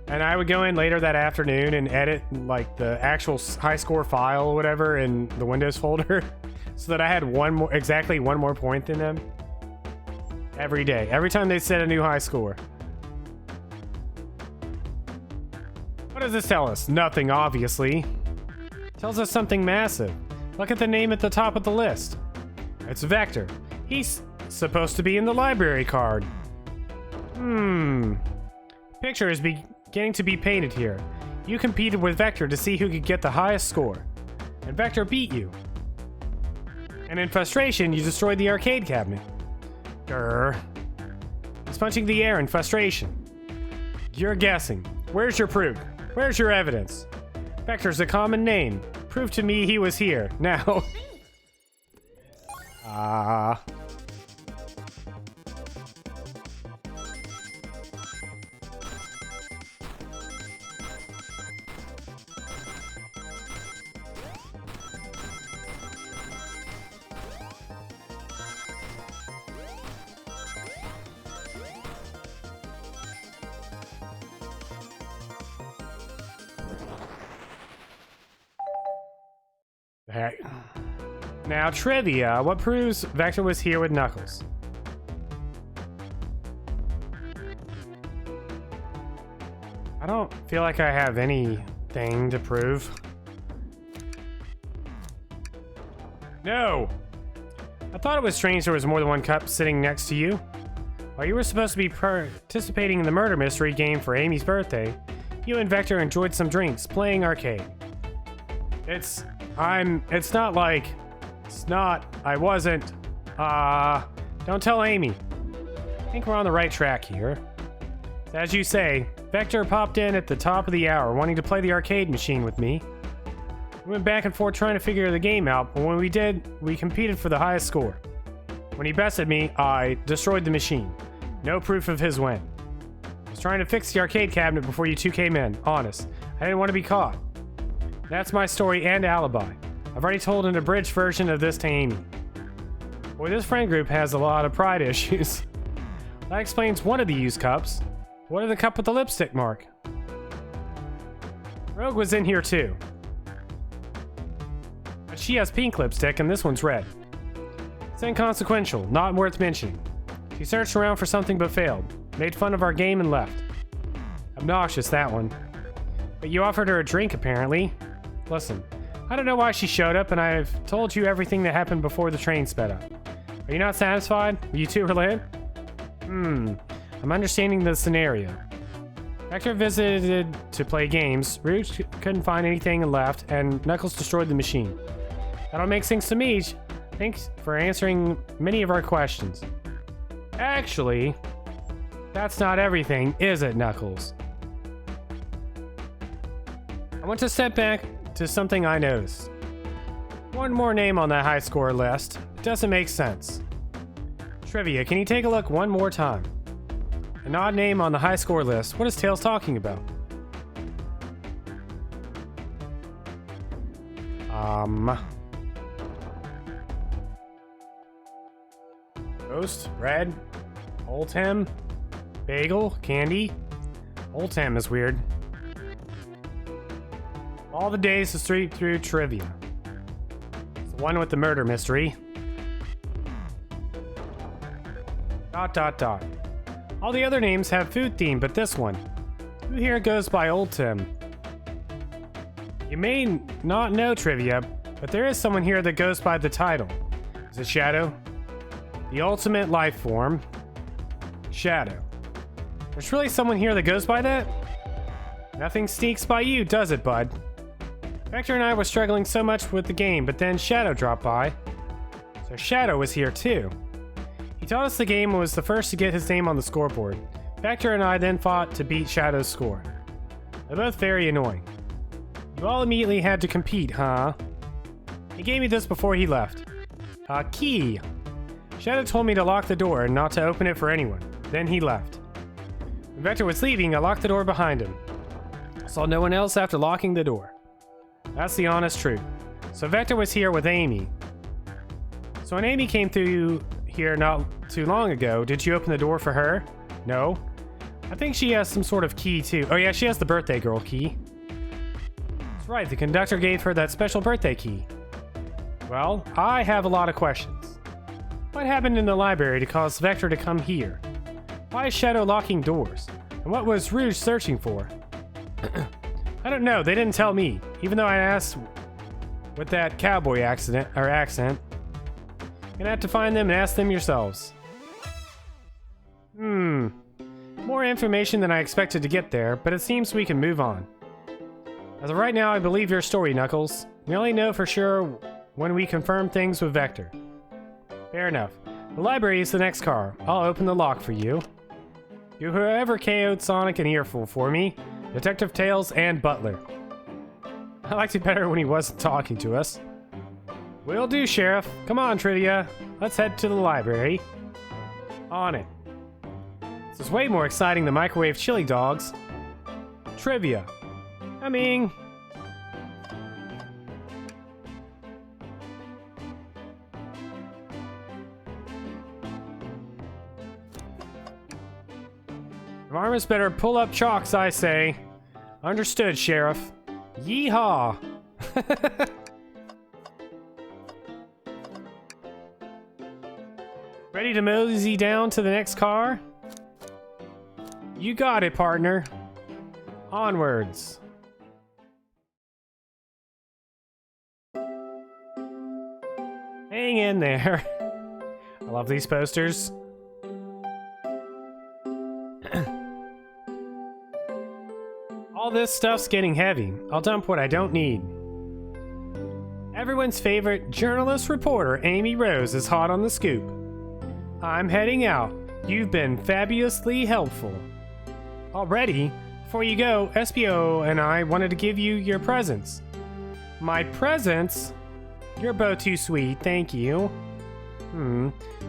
And I would go in later that afternoon and edit like the actual high score file or whatever in the Windows folder. So that I had exactly one more point than them. Every day. Every time they set a new high score. What does this tell us? Nothing, obviously. It tells us something massive. Look at the name at the top of the list. It's Vector. He's supposed to be in the library card. Picture is beginning to be painted here. You competed with Vector to see who could get the highest score. And Vector beat you. And in frustration, you destroyed the arcade cabinet. Grr. He's punching the air in frustration. You're guessing. Where's your proof? Where's your evidence? Vector's a common name. Prove to me he was here. Now. Now, trivia. What proves Vector was here with Knuckles? I don't feel like I have anything to prove. No! I thought it was strange there was more than one cup sitting next to you. While you were supposed to be participating in the murder mystery game for Amy's birthday, you and Vector enjoyed some drinks, playing arcade. I wasn't. Don't tell Amy. I think we're on the right track here. As you say, Vector popped in at the top of the hour, wanting to play the arcade machine with me. We went back and forth trying to figure the game out, but when we did, we competed for the highest score. When he bested me, I destroyed the machine. No proof of his win. I was trying to fix the arcade cabinet before you two came in, honest. I didn't want to be caught. That's my story and alibi. I've already told an abridged version of this to Amy. Boy, this friend group has a lot of pride issues. That explains one of the used cups. What of the cup with the lipstick mark? Rogue was in here too. But she has pink lipstick and this one's red. It's inconsequential, not worth mentioning. She searched around for something but failed. Made fun of our game and left. Obnoxious, that one. But you offered her a drink, apparently. Listen, I don't know why she showed up, and I've told you everything that happened before the train sped up. Are you not satisfied? Will you two relent? I'm understanding the scenario. Vector visited to play games, Rouge couldn't find anything and left, and Knuckles destroyed the machine. That all makes sense to me. Thanks for answering many of our questions. Actually, that's not everything, is it, Knuckles? I want to step back to something I noticed. One more name on that high score list. It doesn't make sense. Trivia, can you take a look one more time? An odd name on the high score list. What is Tails talking about? Ghost, Red, Oldham, Bagel, Candy. Oldham is weird. All the days to street through trivia. It's the one with the murder mystery. ... All the other names have food theme, but this one. Who here goes by Old Tim? You may not know trivia, but there is someone here that goes by the title. Is it Shadow? The ultimate life form. Shadow. There's really someone here that goes by that? Nothing sneaks by you, does it, bud? Vector and I were struggling so much with the game, but then Shadow dropped by. So Shadow was here too. He taught us the game and was the first to get his name on the scoreboard. Vector and I then fought to beat Shadow's score. They're both very annoying. You all immediately had to compete, huh? He gave me this before he left. A key. Shadow told me to lock the door and not to open it for anyone. Then he left. When Vector was leaving, I locked the door behind him. Saw no one else after locking the door. That's the honest truth. So Vector was here with Amy. So when Amy came through here not too long ago, did you open the door for her? No. I think she has some sort of key too. Oh yeah, she has the birthday girl key. That's right, the conductor gave her that special birthday key. Well, I have a lot of questions. What happened in the library to cause Vector to come here? Why is Shadow locking doors? And what was Rouge searching for? I don't know, they didn't tell me, even though I asked with that cowboy accent. You're gonna have to find them and ask them yourselves. More information than I expected to get there, but it seems we can move on. As of right now, I believe your story, Knuckles. We only know for sure when we confirm things with Vector. Fair enough. The library is the next car. I'll open the lock for you. You whoever KO'd Sonic and Earful for me, Detective Tails, and Butler. I liked it better when he wasn't talking to us. Will do, Sheriff. Come on, Trivia. Let's head to the library. On it. This is way more exciting than microwave chili dogs. Trivia. Coming. Varmus better pull up chalks, I say. Understood, Sheriff. Yeehaw! Ready to mosey down to the next car? You got it, partner. Onwards. Hang in there. I love these posters. All this stuff's getting heavy. I'll dump what I don't need. Everyone's favorite journalist reporter, Amy Rose, is hot on the scoop. I'm heading out. You've been fabulously helpful. Already? Before you go, SPO and I wanted to give you your presents. My presents? You're both too sweet, thank you.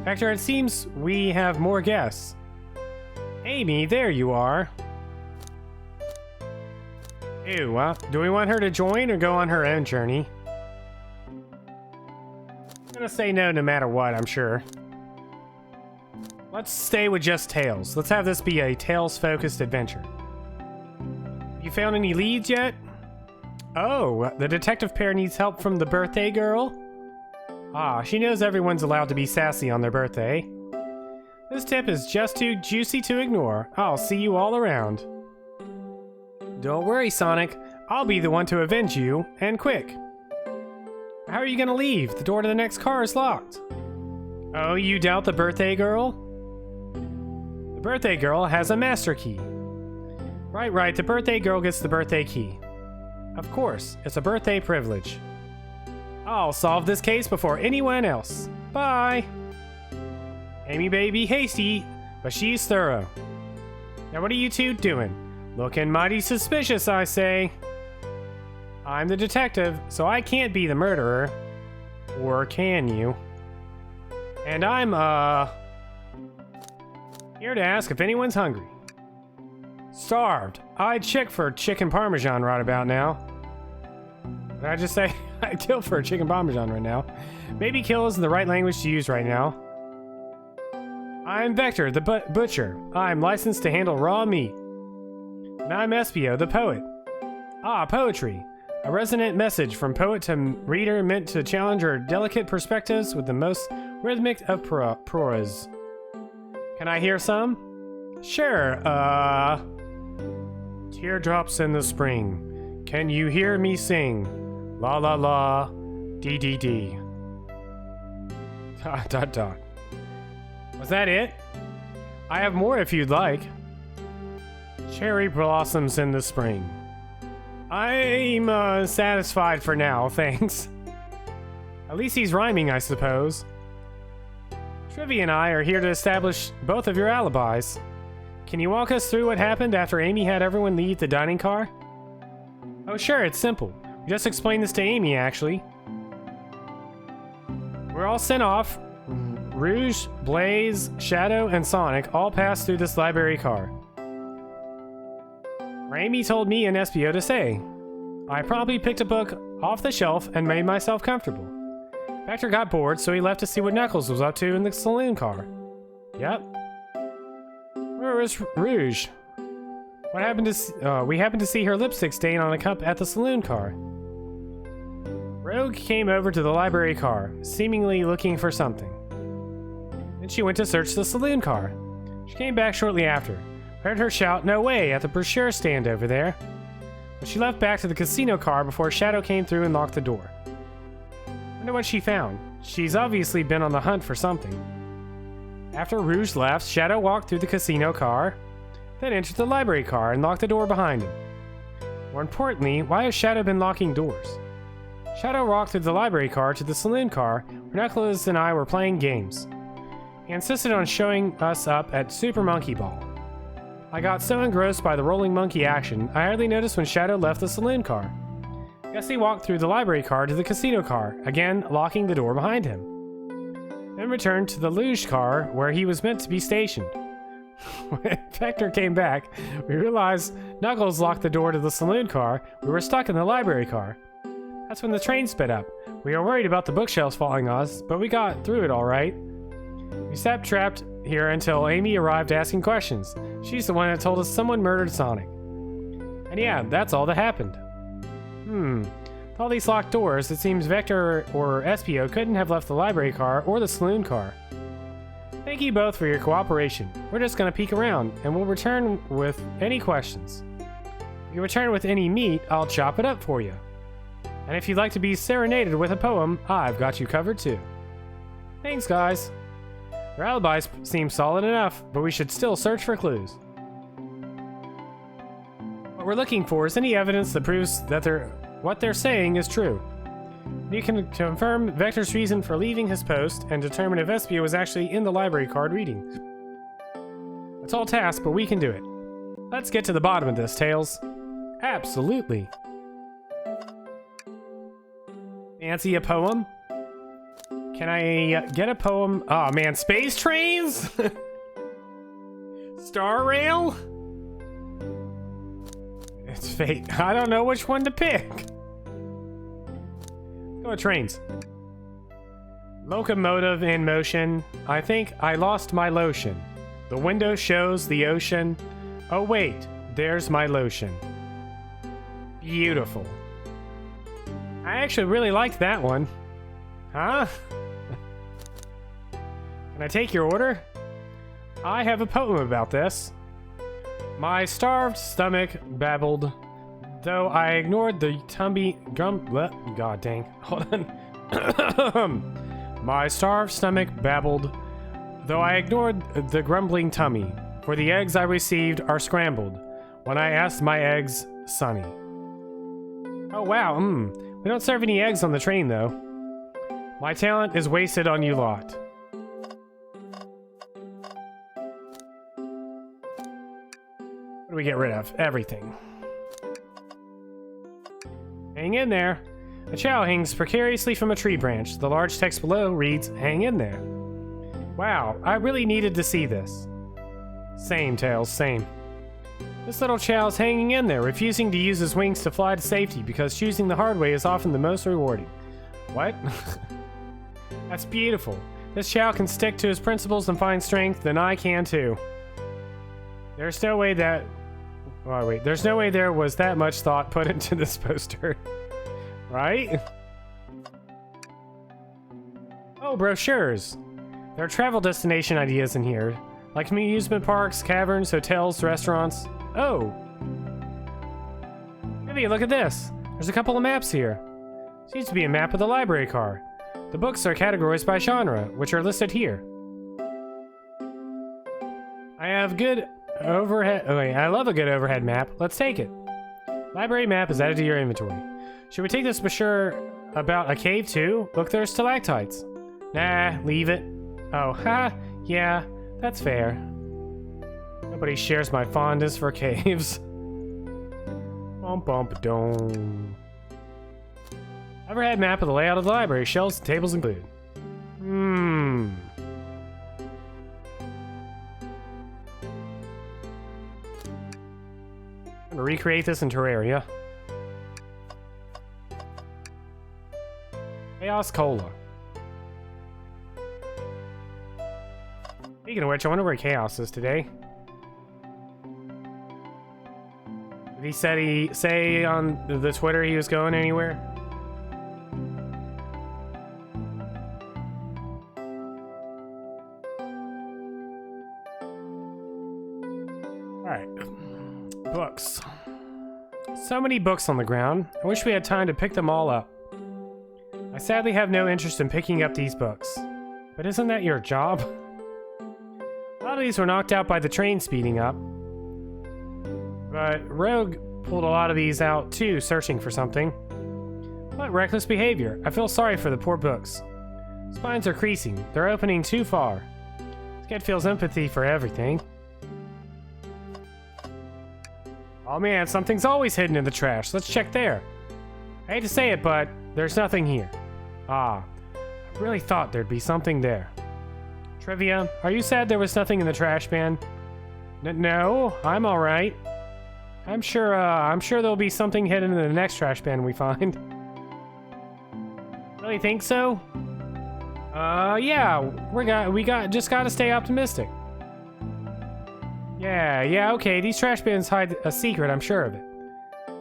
Vector, it seems we have more guests. Amy, there you are. Ew, do we want her to join or go on her own journey? I'm gonna say no matter what, I'm sure. Let's stay with just Tails. Let's have this be a Tails-focused adventure. You found any leads yet? Oh, the detective pair needs help from the birthday girl? Ah, she knows everyone's allowed to be sassy on their birthday. This tip is just too juicy to ignore. I'll see you all around. Don't worry, Sonic. I'll be the one to avenge you, and quick. How are you gonna leave? The door to the next car is locked. Oh, you doubt the birthday girl? The birthday girl has a master key. Right, the birthday girl gets the birthday key. Of course, it's a birthday privilege. I'll solve this case before anyone else. Bye! Amy may be hasty, but she's thorough. Now what are you two doing? Looking mighty suspicious, I say. I'm the detective, so I can't be the murderer. Or can you? And I'm, here to ask if anyone's hungry. Starved. I'd chick for chicken parmesan right about now. Did I just say I'd kill for a chicken parmesan right now? Maybe kill isn't the right language to use right now. I'm Vector, the butcher. I'm licensed to handle raw meat. And I'm Espio, the poet. Ah, poetry. A resonant message from poet to reader meant to challenge our delicate perspectives with the most rhythmic of prose. Can I hear some? Sure, Teardrops in the spring. Can you hear me sing? La la la, dee dee dee. Dot dot dot. Was that it? I have more if you'd like. Cherry blossoms in the spring. I'm satisfied for now, thanks. At least he's rhyming, I suppose. Trivia and I are here to establish both of your alibis. Can you walk us through what happened after Amy had everyone leave the dining car? Oh sure, it's simple. We just explained this to Amy, actually. We're all sent off. Rouge, Blaze, Shadow, and Sonic all passed through this library car. Amy told me and Espio to say. I promptly picked a book off the shelf and made myself comfortable. Vector got bored, so he left to see what Knuckles was up to in the saloon car. Yep. Where was Rouge? What happened to? We happened to see her lipstick stain on a cup at the saloon car. Rogue came over to the library car, seemingly looking for something. Then she went to search the saloon car. She came back shortly after. Heard her shout, "No way," at the brochure stand over there. But she left back to the casino car before Shadow came through and locked the door. Wonder what she found. She's obviously been on the hunt for something. After Rouge left, Shadow walked through the casino car, then entered the library car and locked the door behind him. More importantly, why has Shadow been locking doors? Shadow walked through the library car to the saloon car where Knuckles and I were playing games. He insisted on showing us up at Super Monkey Ball. I got so engrossed by the rolling monkey action, I hardly noticed when Shadow left the saloon car. Guess he walked through the library car to the casino car, again locking the door behind him. Then returned to the luge car where he was meant to be stationed. When Vector came back, we realized Knuckles locked the door to the saloon car. We were stuck in the library car. That's when the train sped up. We were worried about the bookshelves falling on us, but we got through it all right. We sat trapped here until Amy arrived asking questions. She's the one that told us someone murdered Sonic. And yeah, that's all that happened. With all these locked doors, it seems Vector or Espio couldn't have left the library car or the saloon car. Thank you both for your cooperation. We're just gonna peek around, and we'll return with any questions. If you return with any meat, I'll chop it up for you. And if you'd like to be serenaded with a poem, I've got you covered too. Thanks, guys. Their alibis seem solid enough, but we should still search for clues. What we're looking for is any evidence that proves that what they're saying is true. You can confirm Vector's reason for leaving his post and determine if Espio was actually in the library card reading. A tall task, but we can do it. Let's get to the bottom of this, Tails. Absolutely. Fancy a poem? Can I get a poem? Oh man, space trains? Star Rail? It's fate. I don't know which one to pick. Go with trains. Locomotive in motion. I think I lost my lotion. The window shows the ocean. Oh wait, there's my lotion. Beautiful. I actually really liked that one. Huh? Can I take your order? I have a poem about this. My starved stomach babbled, though I ignored the God dang. Hold on. My starved stomach babbled, though I ignored the grumbling tummy, for the eggs I received are scrambled when I asked my eggs, Sonny. Oh wow, we don't serve any eggs on the train though. My talent is wasted on you lot. What do we get rid of? Everything. Hang in there. A chow hangs precariously from a tree branch. The large text below reads, hang in there. Wow, I really needed to see this. Same, Tails, same. This little chow's hanging in there, refusing to use his wings to fly to safety because choosing the hard way is often the most rewarding. What? That's beautiful. This chow can stick to his principles and find strength, then I can too. There's no way that... Oh, wait. There's no way there was that much thought put into this poster. Right? Oh, brochures. There are travel destination ideas in here, like amusement parks, caverns, hotels, restaurants. Oh! Maybe look at this. There's a couple of maps here. Seems to be a map of the library car. The books are categorized by genre, which are listed here. I have good overhead... Oh wait, I love a good overhead map. Let's take it. Library map is added to your inventory. Should we take this brochure about a cave too? Look, there's stalactites. Nah, leave it. Oh, ha, yeah, that's fair. Nobody shares my fondness for caves. Bump bump dome. Overhead map of the layout of the library, shelves and tables included. I'm gonna recreate this in Terraria. Chaos Cola. Speaking of which, I wonder where Chaos is today. Did he say on the Twitter he was going anywhere? Alright. Books. So many books on the ground. I wish we had time to pick them all up. I sadly have no interest in picking up these books. But isn't that your job? A lot of these were knocked out by the train speeding up. But Rogue pulled a lot of these out too, searching for something. What reckless behavior. I feel sorry for the poor books. Spines are creasing. They're opening too far. This kid feels empathy for everything. Oh man, something's always hidden in the trash. Let's check there. I hate to say it, but there's nothing here. Ah, I really thought there'd be something there. Trivia, are you sad there was nothing in the trash man? No, I'm alright. I'm sure there'll be something hidden in the next trash bin we find. Really think so? Yeah, we just gotta stay optimistic. Yeah, okay, these trash bins hide a secret, I'm sure of it.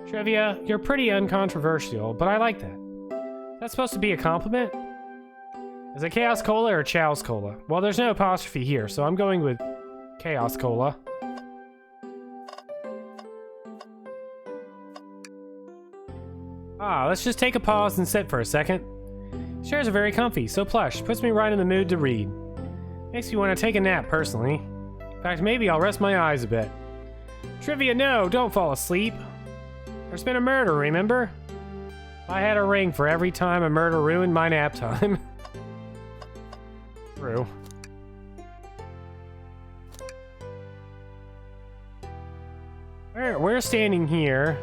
Trivia, you're pretty uncontroversial, but I like that. That's supposed to be a compliment? Is it Chaos Cola or Chow's Cola? Well, there's no apostrophe here, so I'm going with Chaos Cola. Let's just take a pause and sit for a second. These chairs are very comfy, so plush, puts me right in the mood to read. Makes me want to take a nap, personally. In fact, maybe I'll rest my eyes a bit. Trivia, no, don't fall asleep. There's been a murder, remember? I had a ring for every time a murder ruined my nap time. True. We're standing here.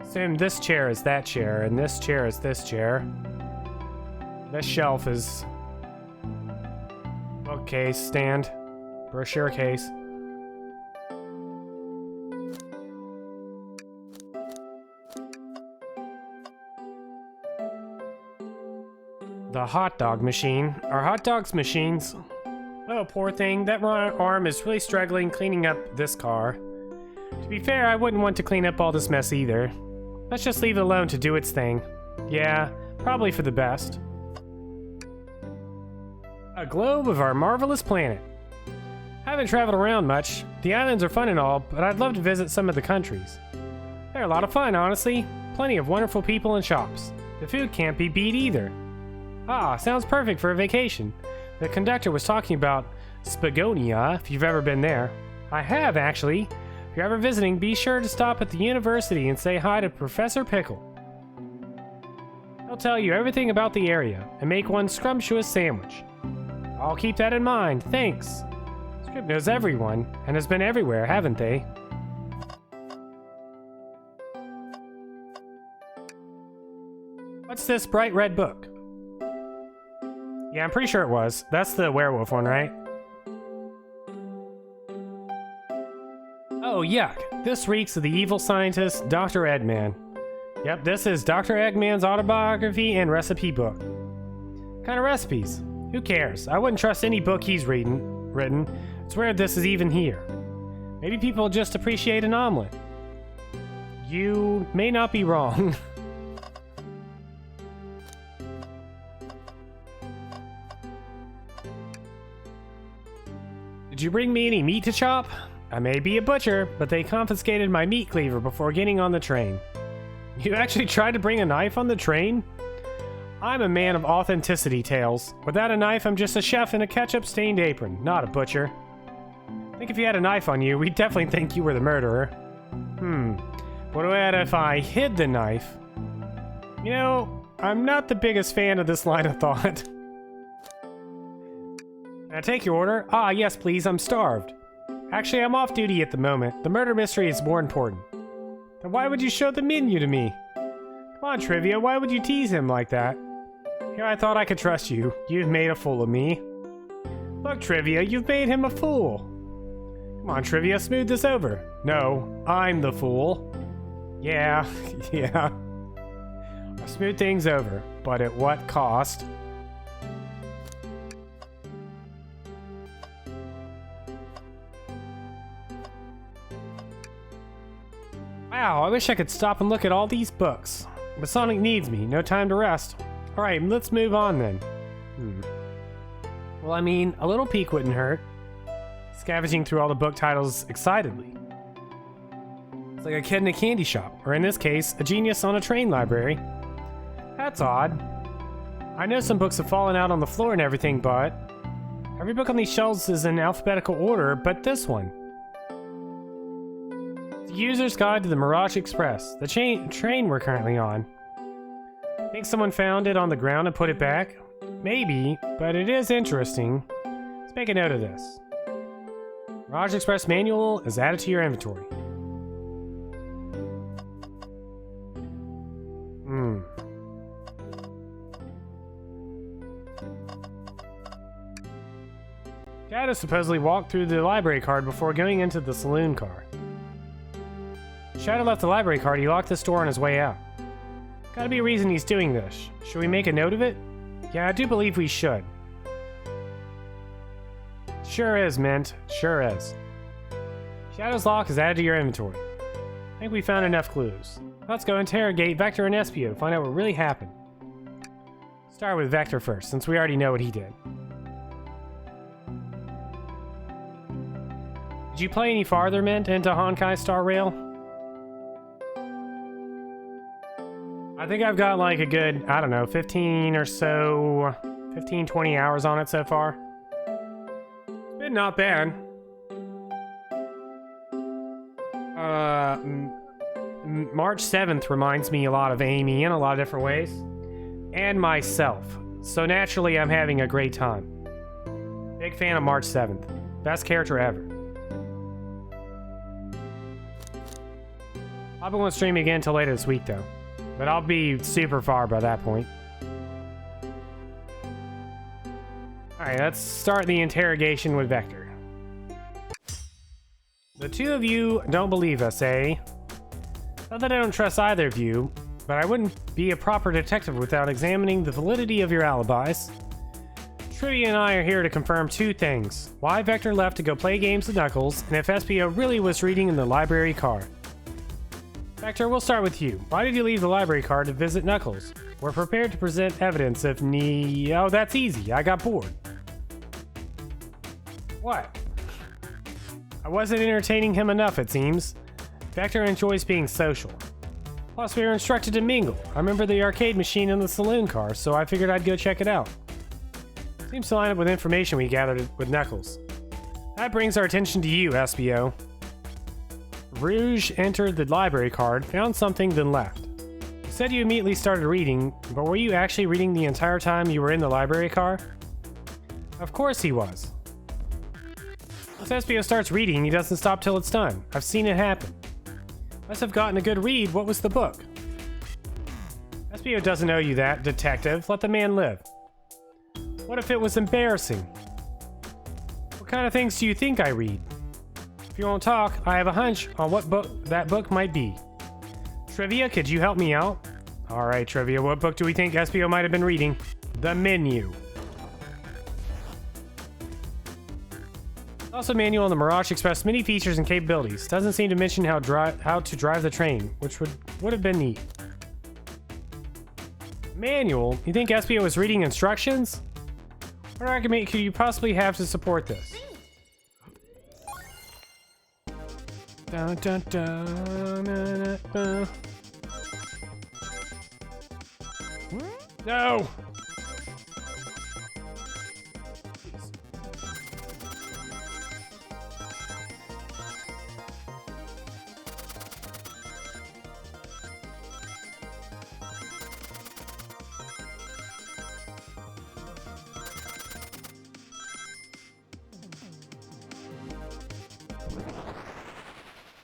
Assume this chair is that chair, and this chair is this chair. This shelf is bookcase, stand, brochure case. The hot dog machine. Are hot dogs machines? Oh, poor thing. That arm is really struggling cleaning up this car. To be fair, I wouldn't want to clean up all this mess either. Let's just leave it alone to do its thing. Yeah, probably for the best. A globe of our marvelous planet. I haven't traveled around much. The islands are fun and all, but I'd love to visit some of the countries. They're a lot of fun, honestly. Plenty of wonderful people and shops. The food can't be beat either. Ah, sounds perfect for a vacation. The conductor was talking about Spagonia, if you've ever been there. I have, actually. If you're ever visiting, be sure to stop at the university and say hi to Professor Pickle. He'll tell you everything about the area and make one scrumptious sandwich. I'll keep that in mind, thanks. Script knows everyone, and has been everywhere, haven't they? What's this bright red book? Yeah, I'm pretty sure it was. That's the werewolf one, right? Oh, yuck. This reeks of the evil scientist, Dr. Eggman. Yep, this is Dr. Eggman's autobiography and recipe book. Kind of recipes? Who cares? I wouldn't trust any book he's written. It's weird this is even here. Maybe people just appreciate an omelet. You may not be wrong. Did you bring me any meat to chop? I may be a butcher, but they confiscated my meat cleaver before getting on the train. You actually tried to bring a knife on the train? I'm a man of authenticity, Tails. Without a knife, I'm just a chef in a ketchup-stained apron, not a butcher. I think if you had a knife on you, we'd definitely think you were the murderer. What about if I hid the knife? You know, I'm not the biggest fan of this line of thought. Can I take your order? Ah, yes, please, I'm starved. Actually, I'm off duty at the moment. The murder mystery is more important. Then why would you show the menu to me? Come on, Trivia, why would you tease him like that? Here, I thought I could trust you. You've made a fool of me. Look, Trivia, you've made him a fool. Come on, Trivia, smooth this over. No, I'm the fool. Yeah, yeah. I'll smooth things over, but at what cost? Wow, I wish I could stop and look at all these books. But Sonic needs me, no time to rest. Alright, let's move on then. Well, I mean, a little peek wouldn't hurt. Scavenging through all the book titles excitedly. It's like a kid in a candy shop, or in this case, a genius on a train library. That's odd. I know some books have fallen out on the floor and everything, but every book on these shelves is in alphabetical order, but this one. The User's Guide to the Mirage Express, the train we're currently on. Think someone found it on the ground and put it back? Maybe, but it is interesting. Let's make a note of this. Mirage Express manual is added to your inventory. Shadow supposedly walked through the library card before going into the saloon car. Shadow left the library card, he locked this door on his way out. Gotta be a reason he's doing this. Should we make a note of it? Yeah, I do believe we should. Sure is, Mint. Sure is. Shadow's lock is added to your inventory. I think we found enough clues. Let's go interrogate Vector and Espio to find out what really happened. Start with Vector first, since we already know what he did. Did you play any farther, Mint, into Honkai Star Rail? I think I've got like a good, I don't know, 15 or so, 15, 20 hours on it so far. It's been not bad. March 7th reminds me a lot of Amy in a lot of different ways. And myself. So naturally, I'm having a great time. Big fan of March 7th. Best character ever. I won't stream again until later this week, though. But I'll be super far by that point. Alright, let's start the interrogation with Vector. The two of you don't believe us, eh? Not that I don't trust either of you, but I wouldn't be a proper detective without examining the validity of your alibis. Trivia and I are here to confirm two things. Why Vector left to go play games with Knuckles, and if SPO really was reading in the library car. Vector, we'll start with you. Why did you leave the library car to visit Knuckles? We're prepared to present evidence if Oh, that's easy. I got bored. What? I wasn't entertaining him enough, it seems. Vector enjoys being social. Plus, we were instructed to mingle. I remember the arcade machine in the saloon car, so I figured I'd go check it out. Seems to line up with information we gathered with Knuckles. That brings our attention to you, SPO. Rouge entered the library card, found something, then left. You said you immediately started reading, but were you actually reading the entire time you were in the library car? Of course he was. Once SPO starts reading, he doesn't stop till it's done. I've seen it happen. Must have gotten a good read. What was the book? SPO doesn't owe you that, detective. Let the man live. What if it was embarrassing? What kind of things do you think I read? If you won't talk, I have a hunch on what book that book might be. Trivia, could you help me out? Alright, Trivia, what book do we think SPO might have been reading? The Menu. Also manual on the Mirage Express many features and capabilities. Doesn't seem to mention how to drive the train, which would have been neat. Manual? You think SPO was reading instructions? What argument could you possibly have to support this? Dun, dun, dun, dun, dun. No!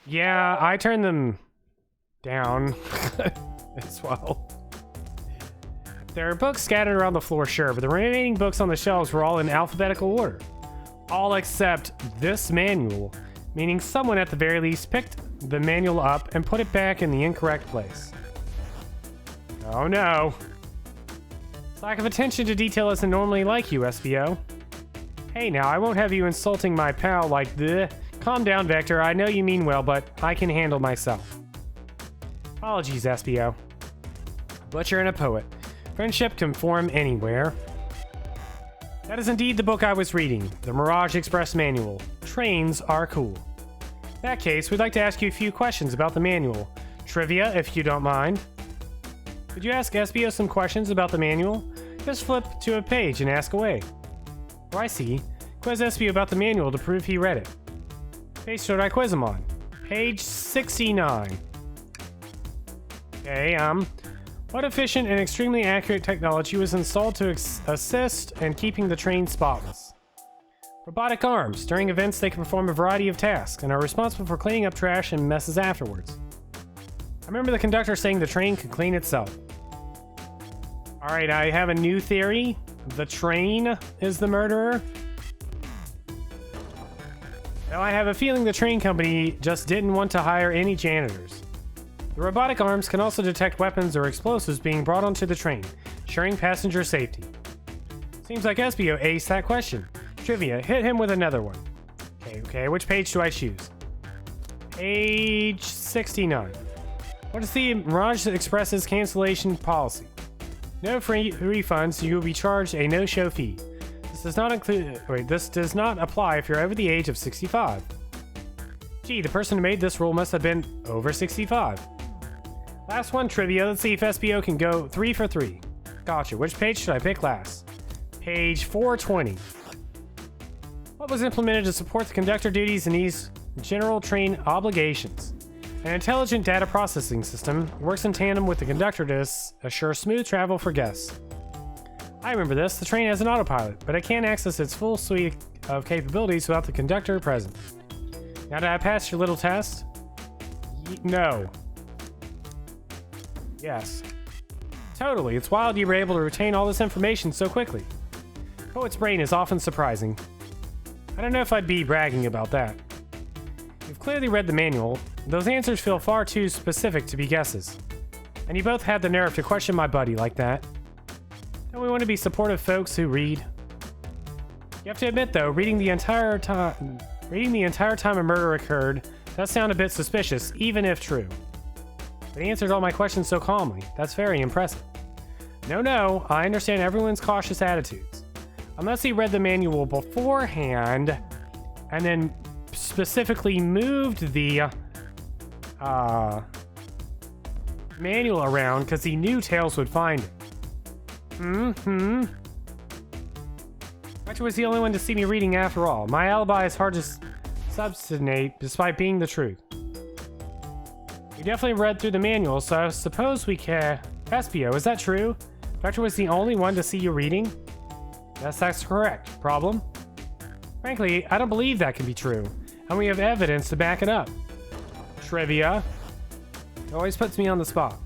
Yeah, I turned them down as well. There are books scattered around the floor, sure, but the remaining books on the shelves were all in alphabetical order. All except this manual, meaning someone at the very least picked the manual up and put it back in the incorrect place. Oh no. This lack of attention to detail isn't normally like you, SPO. Hey now, I won't have you insulting my pal like the. Calm down, Vector. I know you mean well, but I can handle myself. Apologies, SPO. Butcher and a poet. Friendship can form anywhere. That is indeed the book I was reading. The Mirage Express Manual. Trains are cool. In that case, we'd like to ask you a few questions about the manual. Trivia, if you don't mind. Could you ask SPO some questions about the manual? Just flip to a page and ask away. Oh, I see. Quiz SPO about the manual to prove he read it. Page should I quiz him on? Page 69. Okay, what efficient and extremely accurate technology was installed to assist in keeping the train spotless? Robotic arms. During events, they can perform a variety of tasks and are responsible for cleaning up trash and messes afterwards. I remember the conductor saying the train could clean itself. Alright, I have a new theory. The train is the murderer. Now, I have a feeling the train company just didn't want to hire any janitors. The robotic arms can also detect weapons or explosives being brought onto the train, ensuring passenger safety. Seems like SPO aced that question. Trivia, hit him with another one. Okay, which page do I choose? Page 69. What is the Mirage Express's cancellation policy? No free refunds, you will be charged a no-show fee. This does not apply if you're over the age of 65. Gee, the person who made this rule must have been over 65. Last one, Trivia. Let's see if SPO can go 3 for 3. Gotcha. Which page should I pick last? Page 420. What was implemented to support the conductor duties and these general train obligations? An intelligent data processing system works in tandem with the conductor to assure smooth travel for guests. I remember this. The train has an autopilot, but it can't access its full suite of capabilities without the conductor present. Now, did I pass your little test? No. Yes. Totally. It's wild you were able to retain all this information so quickly. Poet's brain is often surprising. I don't know if I'd be bragging about that. You've clearly read the manual. Those answers feel far too specific to be guesses. And you both had the nerve to question my buddy like that. Don't we want to be supportive folks who read? You have to admit, though, reading the entire time a murder occurred does sound a bit suspicious, even if true. But he answered all my questions so calmly. That's very impressive. No, I understand everyone's cautious attitudes. Unless he read the manual beforehand, and then specifically moved the manual around because he knew Tails would find it. Archie was the only one to see me reading after all. My alibi is hard to substantiate despite being the truth. You definitely read through the manual, so I suppose we can... Espio, is that true? Vector was the only one to see you reading? Yes, that's correct. Problem? Frankly, I don't believe that can be true, and we have evidence to back it up. Trivia. It always puts me on the spot.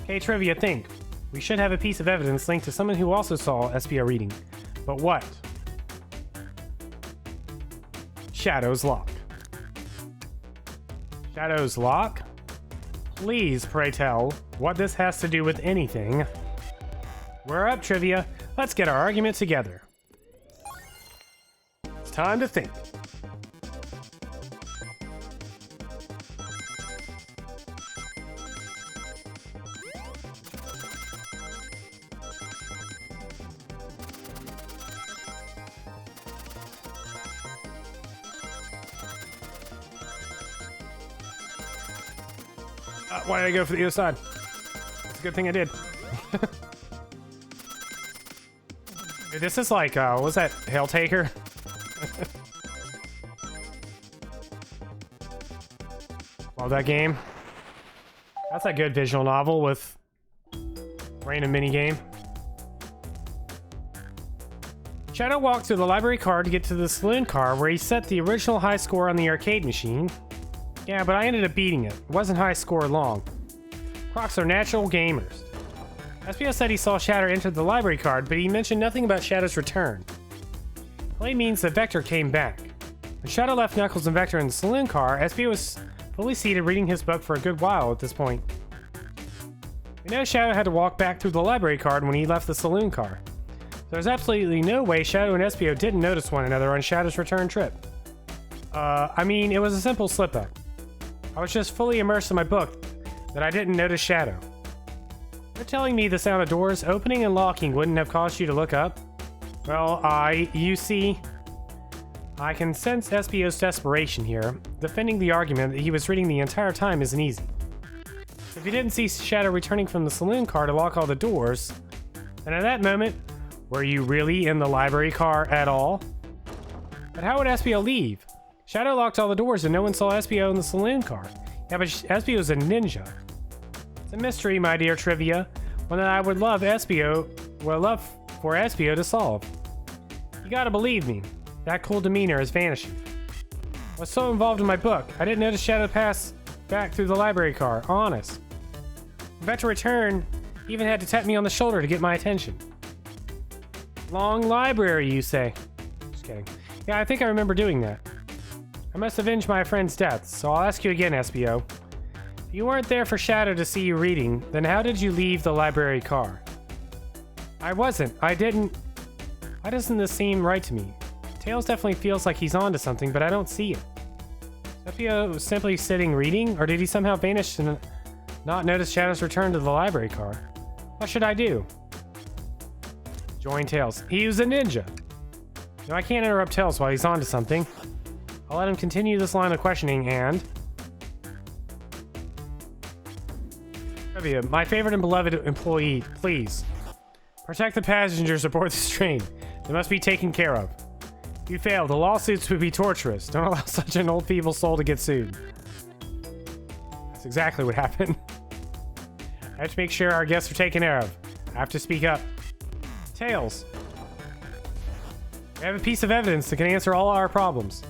Okay, Trivia, think. We should have a piece of evidence linked to someone who also saw Espio reading. But what? Shadow's lock. Shadow's lock? Please, pray tell, what this has to do with anything. We're up, Trivia. Let's get our argument together. It's time to think. Why did I go for the other side? It's a good thing I did. Dude, this is like, what was that? Helltaker? Love that game. That's a good visual novel with random minigame. Shadow walked to the library car to get to the saloon car where he set the original high score on the arcade machine. Yeah, but I ended up beating it. It wasn't high score long. Crocs are natural gamers. Espio said he saw Shadow enter the library card, but he mentioned nothing about Shadow's return. Play means that Vector came back. When Shadow left Knuckles and Vector in the saloon car, Espio was fully seated reading his book for a good while at this point. We know Shadow had to walk back through the library card when he left the saloon car. There's absolutely no way Shadow and Espio didn't notice one another on Shadow's return trip. I mean, it was a simple slip-up. I was just fully immersed in my book that I didn't notice Shadow. You're telling me the sound of doors opening and locking wouldn't have caused you to look up? Well, you see, I can sense Espio's desperation here. Defending the argument that he was reading the entire time isn't easy. If you didn't see Shadow returning from the saloon car to lock all the doors, then at that moment, were you really in the library car at all? But how would Espio leave? Shadow locked all the doors and no one saw Espio in the saloon car. Yeah, but Espio's a ninja. It's a mystery, my dear Trivia. One that I would love for Espio to solve. You gotta believe me. That cool demeanor is vanishing. I was so involved in my book, I didn't notice Shadow pass back through the library car. Honest. Vector return even had to tap me on the shoulder to get my attention. Long library, you say? Just kidding. Yeah, I think I remember doing that. I must avenge my friend's death, so I'll ask you again, Espio. If you weren't there for Shadow to see you reading, then how did you leave the library car? I wasn't. I didn't. Why doesn't this seem right to me? Tails definitely feels like he's onto something, but I don't see it. Espio was simply sitting reading, or did he somehow vanish and not notice Shadow's return to the library car? What should I do? Join Tails. He was a ninja. No, I can't interrupt Tails while he's onto something. I'll let him continue this line of questioning and... Trivia, my favorite and beloved employee, please. Protect the passengers aboard this train. They must be taken care of. If you fail, the lawsuits would be torturous. Don't allow such an old feeble soul to get sued. That's exactly what happened. I have to make sure our guests are taken care of. I have to speak up. Tails. We have a piece of evidence that can answer all our problems.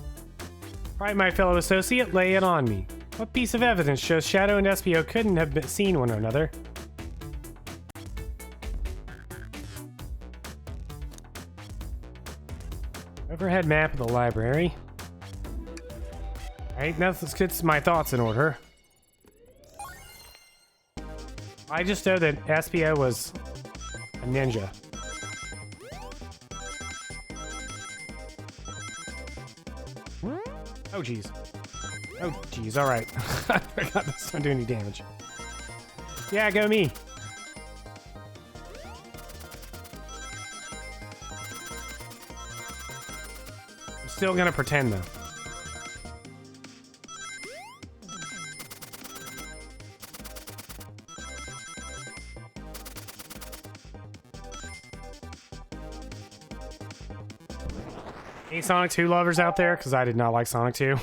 Right, my fellow associate, lay it on me. What piece of evidence shows Shadow and Espio couldn't have seen one another? Overhead map of the library. Alright, now let's get my thoughts in order. I just know that Espio was a ninja. Oh, jeez. Oh, jeez. All right. I forgot this don't do any damage. Yeah, go me. I'm still gonna pretend, though. Any Sonic 2 lovers out there? Because I did not like Sonic 2.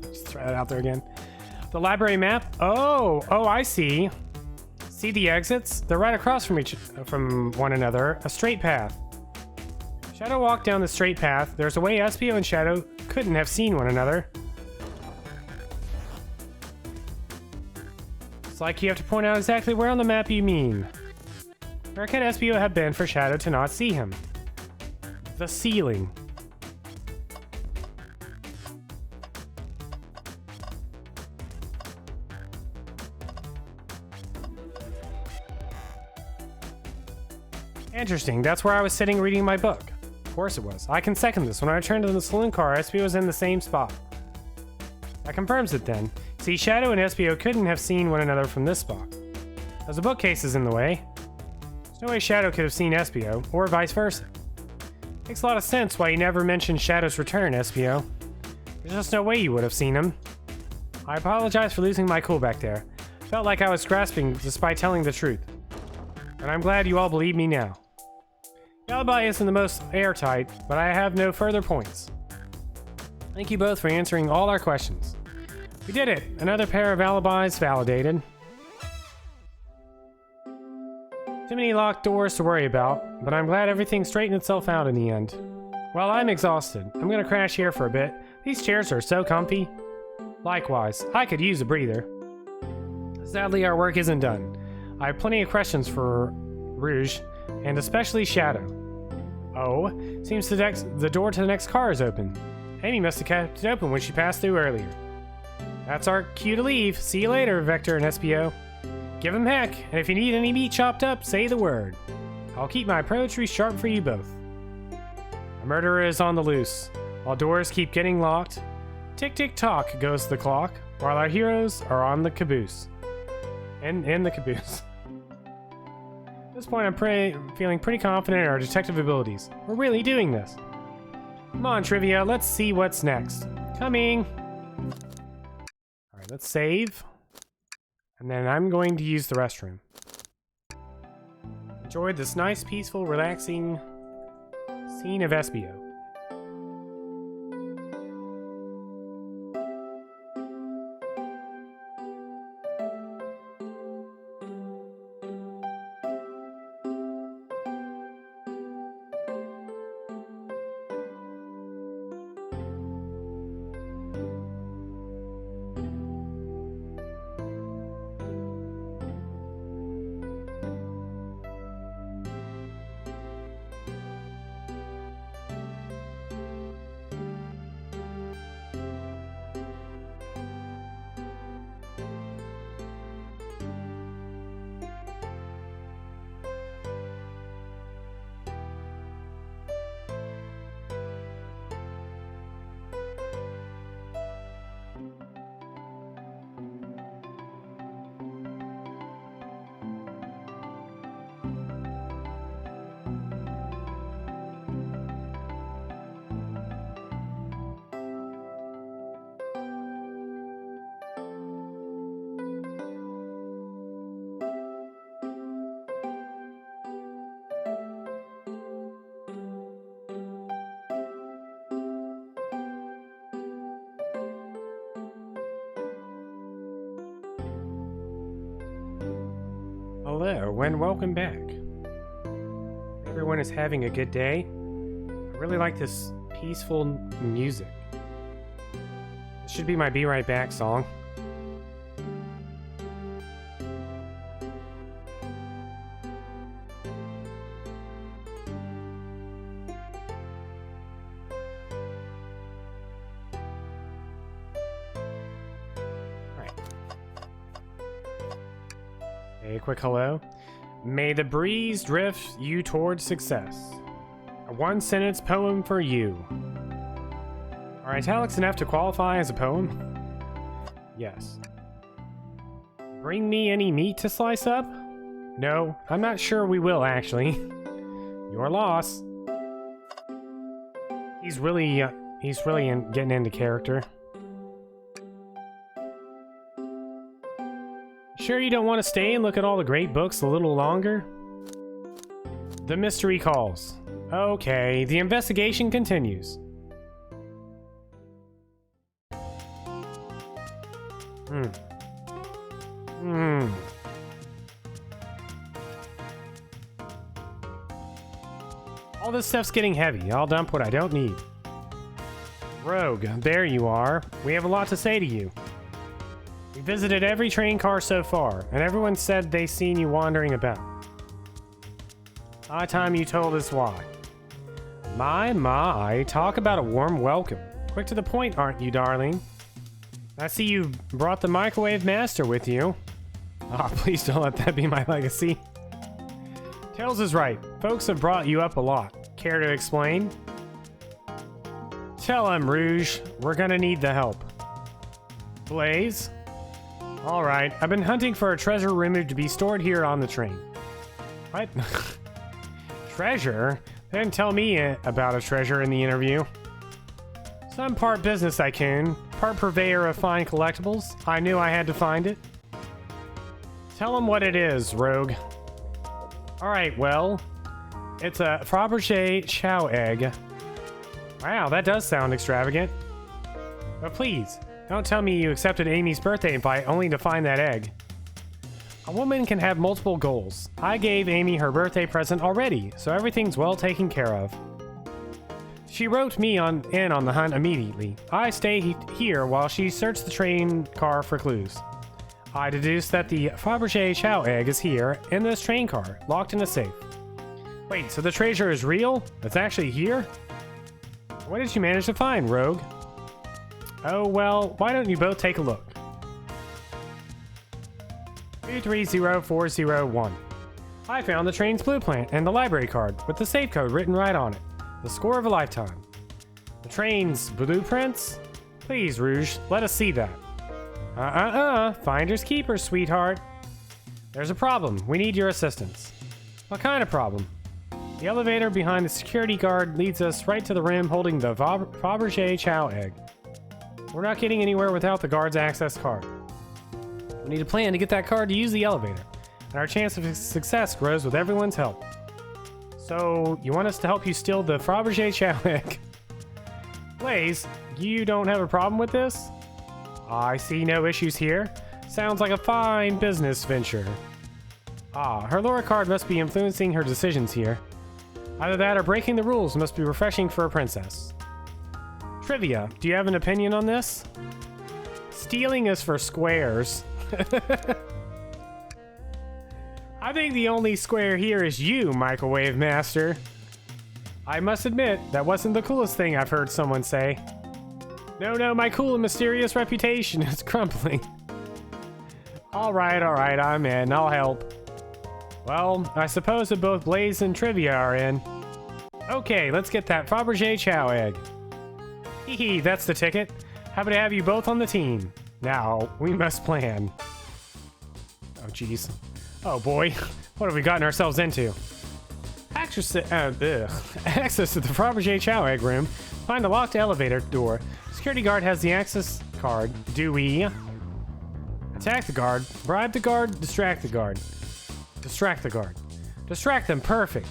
Just throw that out there again. The library map. Oh, I see. See the exits? They're right across from one another. A straight path. Shadow walked down the straight path. There's a way Espio and Shadow couldn't have seen one another. It's like you have to point out exactly where on the map you mean. Where could Espio have been for Shadow to not see him? The ceiling. Interesting. That's where I was sitting reading my book. Of course it was. I can second this. When I returned to the saloon car, Espio was in the same spot. That confirms it then. See, Shadow and Espio couldn't have seen one another from this spot. There's a bookcase is in the way. There's no way Shadow could have seen Espio, or vice versa. Makes a lot of sense why you never mentioned Shadow's return, Espio. There's just no way you would have seen him. I apologize for losing my cool back there. Felt like I was grasping despite telling the truth. And I'm glad you all believe me now. The alibi isn't the most airtight, but I have no further points. Thank you both for answering all our questions. We did it! Another pair of alibis validated. Too many locked doors to worry about, but I'm glad everything straightened itself out in the end. Well, I'm exhausted. I'm gonna crash here for a bit. These chairs are so comfy. Likewise, I could use a breather. Sadly, our work isn't done. I have plenty of questions for Rouge, and especially Shadow. Oh, seems the door to the next car is open. Amy must have kept it open when she passed through earlier. That's our cue to leave. See you later, Vector and Espio. Give 'em heck, and if you need any meat chopped up, say the word. I'll keep my poetry sharp for you both. A murderer is on the loose. While doors keep getting locked, tick-tick-tock goes the clock, while our heroes are on the caboose. In the caboose. At this point, I'm feeling pretty confident in our detective abilities. We're really doing this. Come on, Trivia, let's see what's next. Coming! Alright, let's save. And then I'm going to use the restroom. Enjoyed this nice, peaceful, relaxing scene of Espio. Hello, and welcome back. Everyone is having a good day. I really like this peaceful music. This should be my Be Right Back song. A quick hello. May the breeze drift you towards success. A one-sentence poem for you. Are italics enough to qualify as a poem? Yes. Bring me any meat to slice up? No, I'm not sure we will, actually. Your loss. He's really getting into character. Sure you don't want to stay and look at all the great books a little longer? The mystery calls. Okay, the investigation continues. All this stuff's getting heavy. I'll dump what I don't need. Rogue, there you are. We have a lot to say to you. We visited every train car so far, and everyone said they seen you wandering about. High time you told us why. My, talk about a warm welcome. Quick to the point, aren't you, darling? I see you brought the microwave master with you. Ah, please don't let that be my legacy. Tails is right. Folks have brought you up a lot. Care to explain? Tell him, Rouge. We're gonna need the help. Blaze? Alright, I've been hunting for a treasure rumored to be stored here on the train. What? Treasure? They didn't tell me about a treasure in the interview. Some part business tycoon, part purveyor of fine collectibles. I knew I had to find it. Tell him what it is, Rogue. Alright, well, it's a Fabergé chow egg. Wow, that does sound extravagant. But please, don't tell me you accepted Amy's birthday invite only to find that egg. A woman can have multiple goals. I gave Amy her birthday present already, so everything's well taken care of. She roped me in on the hunt immediately. I stay here while she searched the train car for clues. I deduced that the Fabergé chow egg is here in this train car, locked in a safe. Wait, so the treasure is real? It's actually here? What did you manage to find, Rogue? Oh, well, why don't you both take a look? 230401. I found the train's blueprint and the library card with the safe code written right on it. The score of a lifetime. The train's blueprints? Please, Rouge, let us see that. Finders keepers, sweetheart. There's a problem. We need your assistance. What kind of problem? The elevator behind the security guard leads us right to the room holding the Fabergé chow egg. We're not getting anywhere without the guard's access card. We need a plan to get that card to use the elevator, and our chance of success grows with everyone's help. So, you want us to help you steal the Fabergé chow egg? Blaze, you don't have a problem with this? I see no issues here. Sounds like a fine business venture. Ah, her lore card must be influencing her decisions here. Either that or breaking the rules must be refreshing for a princess. Trivia, do you have an opinion on this? Stealing is for squares. I think the only square here is you, Microwave Master. I must admit, that wasn't the coolest thing I've heard someone say. No, my cool and mysterious reputation is crumbling. Alright, I'm in. I'll help. Well, I suppose that both Blaze and Trivia are in. Okay, let's get that Fabergé chow egg. Hee, that's the ticket. Happy to have you both on the team. Now, we must plan. Oh, jeez. Oh, boy. What have we gotten ourselves into? Access to the Fabergé chow egg room. Find a locked elevator door. Security guard has the access card. Do we? Attack the guard. Bribe the guard. Distract the guard. Distract the guard. Distract them. Perfect.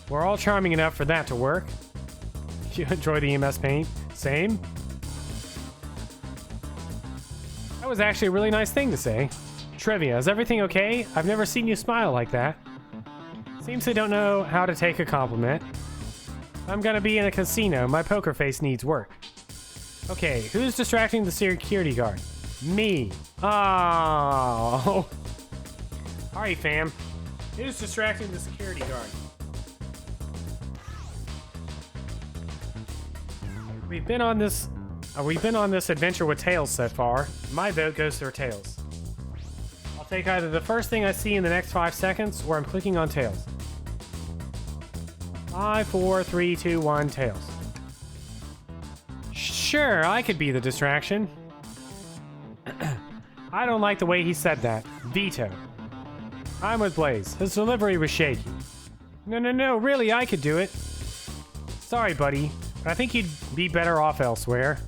We're all charming enough for that to work. You enjoy the EMS paint? Same? That was actually a really nice thing to say. Trivia, is everything okay? I've never seen you smile like that. Seems they don't know how to take a compliment. I'm gonna be in a casino. My poker face needs work. Okay, who's distracting the security guard? Me. Oh. Alright, fam. Who's distracting the security guard? We've been on this adventure with Tails so far. My vote goes for Tails. I'll take either the first thing I see in the next 5 seconds, or I'm clicking on Tails. 5, 4, 3, 2, 1, Tails. Shh. Sure, I could be the distraction. I don't like the way he said that. Veto. I'm with Blaze. His delivery was shaky. No, really, I could do it. Sorry, buddy, but I think you'd be better off elsewhere.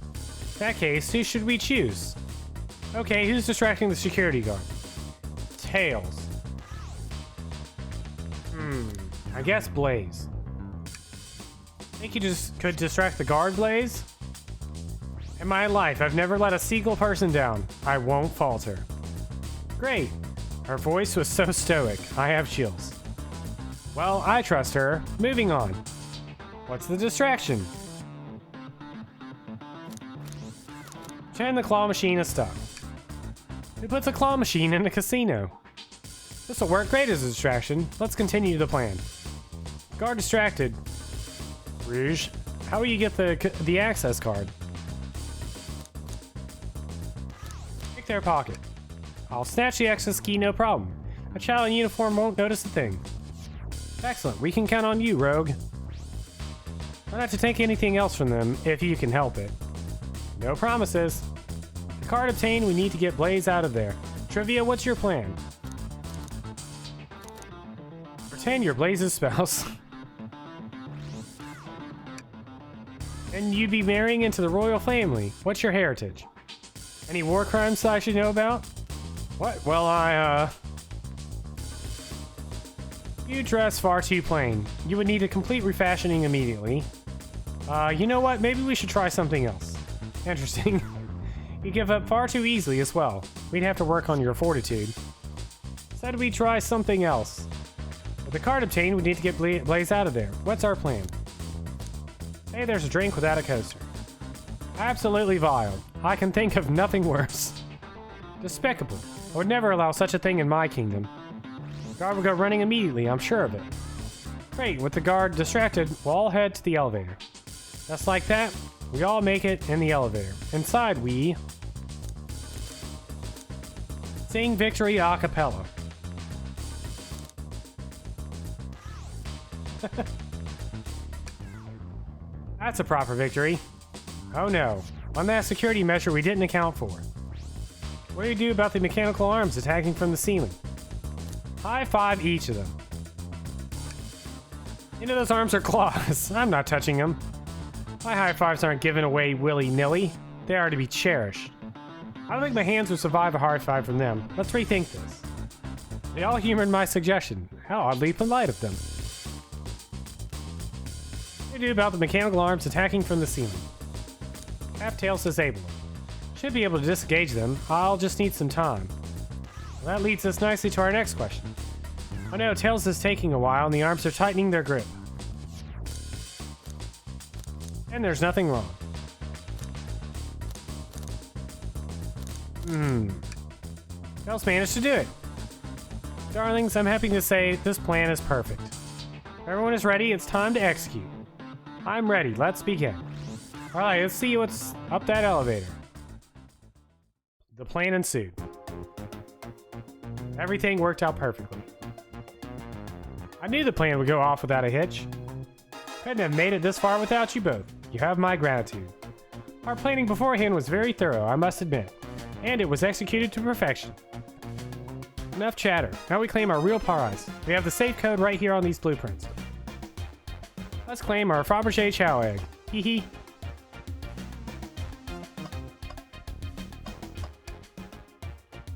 In that case, who should we choose? Okay, who's distracting the security guard? Tails. I guess Blaze. Think you just could distract the guard, Blaze? In my life, I've never let a single person down. I won't falter. Great. Her voice was so stoic. I have chills. Well, I trust her. Moving on. What's the distraction? Pretend the claw machine is stuck. Who puts a claw machine in a casino? This'll work great as a distraction. Let's continue the plan. Guard distracted. Rouge, how will you get the access card? Pick their pocket. I'll snatch the access key, no problem. A child in uniform won't notice a thing. Excellent, we can count on you, Rogue. Don't have to take anything else from them if you can help it. No promises. The card obtained, we need to get Blaze out of there. Trivia, what's your plan? Pretend you're Blaze's spouse. And you'd be marrying into the royal family. What's your heritage? Any war crimes I should know about? What? Well, you dress far too plain. You would need a complete refashioning immediately. You know what? Maybe we should try something else. Interesting. You give up far too easily as well. We'd have to work on your fortitude. Said we try something else. With the card obtained, we need to get Blaze out of there. What's our plan? Hey, there's a drink without a coaster. Absolutely vile. I can think of nothing worse. Despicable. I would never allow such a thing in my kingdom. Guard will go running immediately, I'm sure of it. Great, with the guard distracted, we'll all head to the elevator. Just like that, we all make it in the elevator. Inside, we sing victory a cappella. That's a proper victory. Oh no, on that security measure we didn't account for. What do you do about the mechanical arms attacking from the ceiling? High five each of them. You know those arms are claws. I'm not touching them. My high fives aren't given away willy-nilly. They are to be cherished. I don't think my hands would survive a high five from them. Let's rethink this. They all humored my suggestion. How oddly polite of them. What do you do about the mechanical arms attacking from the ceiling? Have Tails disable them. Should be able to disengage them. I'll just need some time. Well, that leads us nicely to our next question. Oh no, Tails is taking a while and the arms are tightening their grip. And there's nothing wrong. Tails managed to do it. Darlings, I'm happy to say this plan is perfect. If everyone is ready, it's time to execute. I'm ready, let's begin. Alright, let's see what's up that elevator. The plan ensued. Everything worked out perfectly. I knew the plan would go off without a hitch. Couldn't have made it this far without you both. You have my gratitude. Our planning beforehand was very thorough, I must admit. And it was executed to perfection. Enough chatter. Now we claim our real prize. We have the safe code right here on these blueprints. Let's claim our Fabergé Chow egg. Hee hee.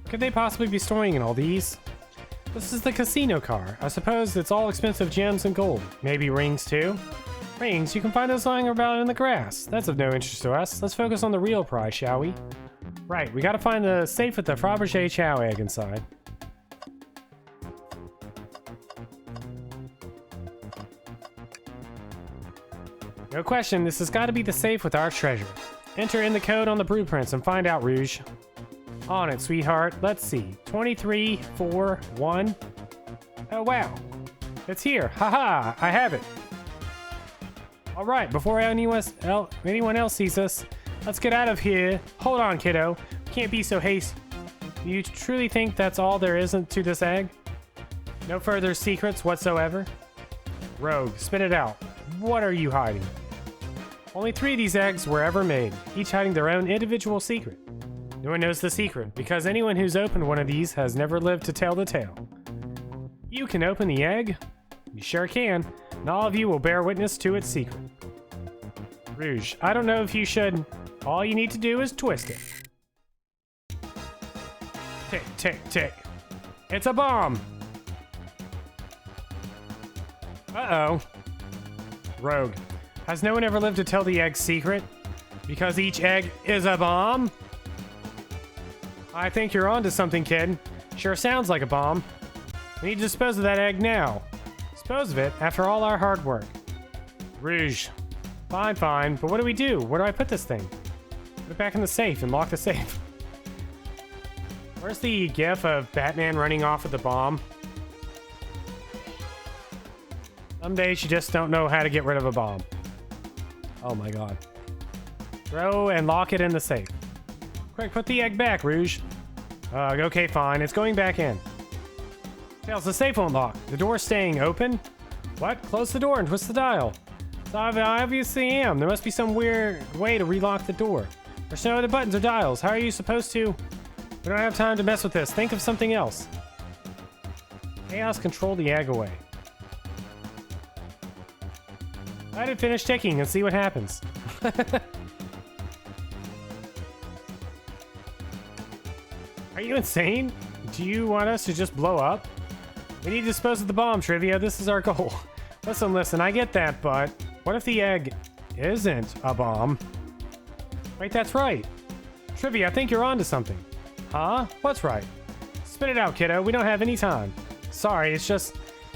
Could they possibly be storing in all these? This is the casino car. I suppose it's all expensive gems and gold. Maybe rings too? Rings? You can find those lying about in the grass. That's of no interest to us. Let's focus on the real prize, shall we? Right, we gotta find the safe with the Fabergé Chow egg inside. No question, this has got to be the safe with our treasure. Enter in the code on the blueprints and find out, Rouge. On it, sweetheart. Let's see. 2341. Oh, wow. It's here. Haha, I have it. All right, before anyone else sees us, let's get out of here. Hold on, kiddo. Can't be so hasty. Do you truly think that's all there isn't to this egg? No further secrets whatsoever? Rogue, spit it out. What are you hiding? Only 3 of these eggs were ever made, each hiding their own individual secret. No one knows the secret, because anyone who's opened one of these has never lived to tell the tale. You can open the egg. You sure can, and all of you will bear witness to its secret. Rouge, I don't know if you should. All you need to do is twist it. Tick, tick, tick. It's a bomb! Uh-oh. Rogue, has no one ever lived to tell the egg's secret? Because each egg is a bomb? I think you're onto something, kid. Sure sounds like a bomb. We need to dispose of that egg now. Dispose of it after all our hard work. Rouge. Fine, fine, but what do we do? Where do I put this thing? Put it back in the safe and lock the safe. Where's the gif of Batman running off with the bomb? Some days you just don't know how to get rid of a bomb. Oh my god. Throw and lock it in the safe. Quick, put the egg back, Rouge. Okay, fine. It's going back in. Tails, the safe won't lock. The door's staying open? What? Close the door and twist the dial. So I obviously am. There must be some weird way to relock the door. There's no other buttons or dials. How are you supposed to? We don't have time to mess with this. Think of something else. Chaos, control the egg away. Let it finish ticking and see what happens. Are you insane? Do you want us to just blow up? We need to dispose of the bomb, Trivia. This is our goal. Listen, I get that, but what if the egg isn't a bomb? Wait, that's right. Trivia, I think you're onto something. Huh? What's right? Spit it out, kiddo. We don't have any time. Sorry, it's just...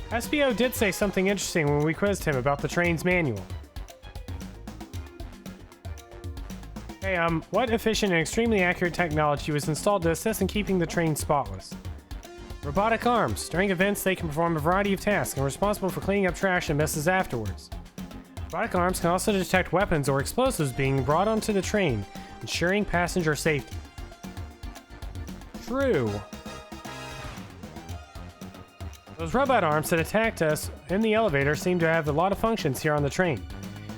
SBO did say something interesting when we quizzed him about the train's manual. Hey, what efficient and extremely accurate technology was installed to assist in keeping the train spotless? Robotic arms. During events, they can perform a variety of tasks and are responsible for cleaning up trash and messes afterwards. Robotic arms can also detect weapons or explosives being brought onto the train, ensuring passenger safety. True. Those robot arms that attacked us in the elevator seem to have a lot of functions here on the train.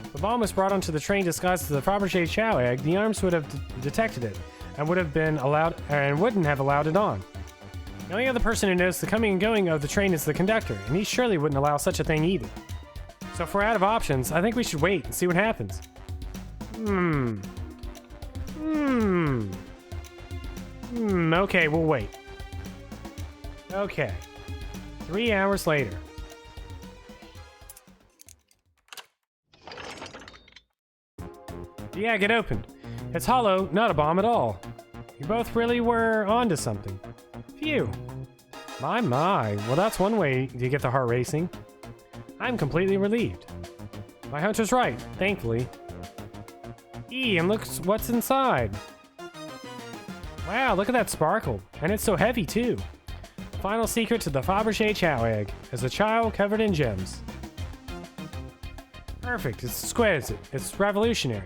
If the bomb was brought onto the train disguised as a Fabergé Chow egg, the arms would have detected it and wouldn't have allowed it on. The only other person who knows the coming and going of the train is the conductor, and he surely wouldn't allow such a thing either. So if we're out of options, I think we should wait and see what happens. Okay, we'll wait. Okay. 3 hours later. The egg, it opened. It's hollow, not a bomb at all. You both really were onto something. Phew. My. Well, that's one way to get the heart racing. I'm completely relieved. My hunch was right, thankfully. And look what's inside. Wow, look at that sparkle. And it's so heavy, too. Final secret to the Fabergé Chow egg is a child covered in gems. Perfect. It's exquisite. It's revolutionary.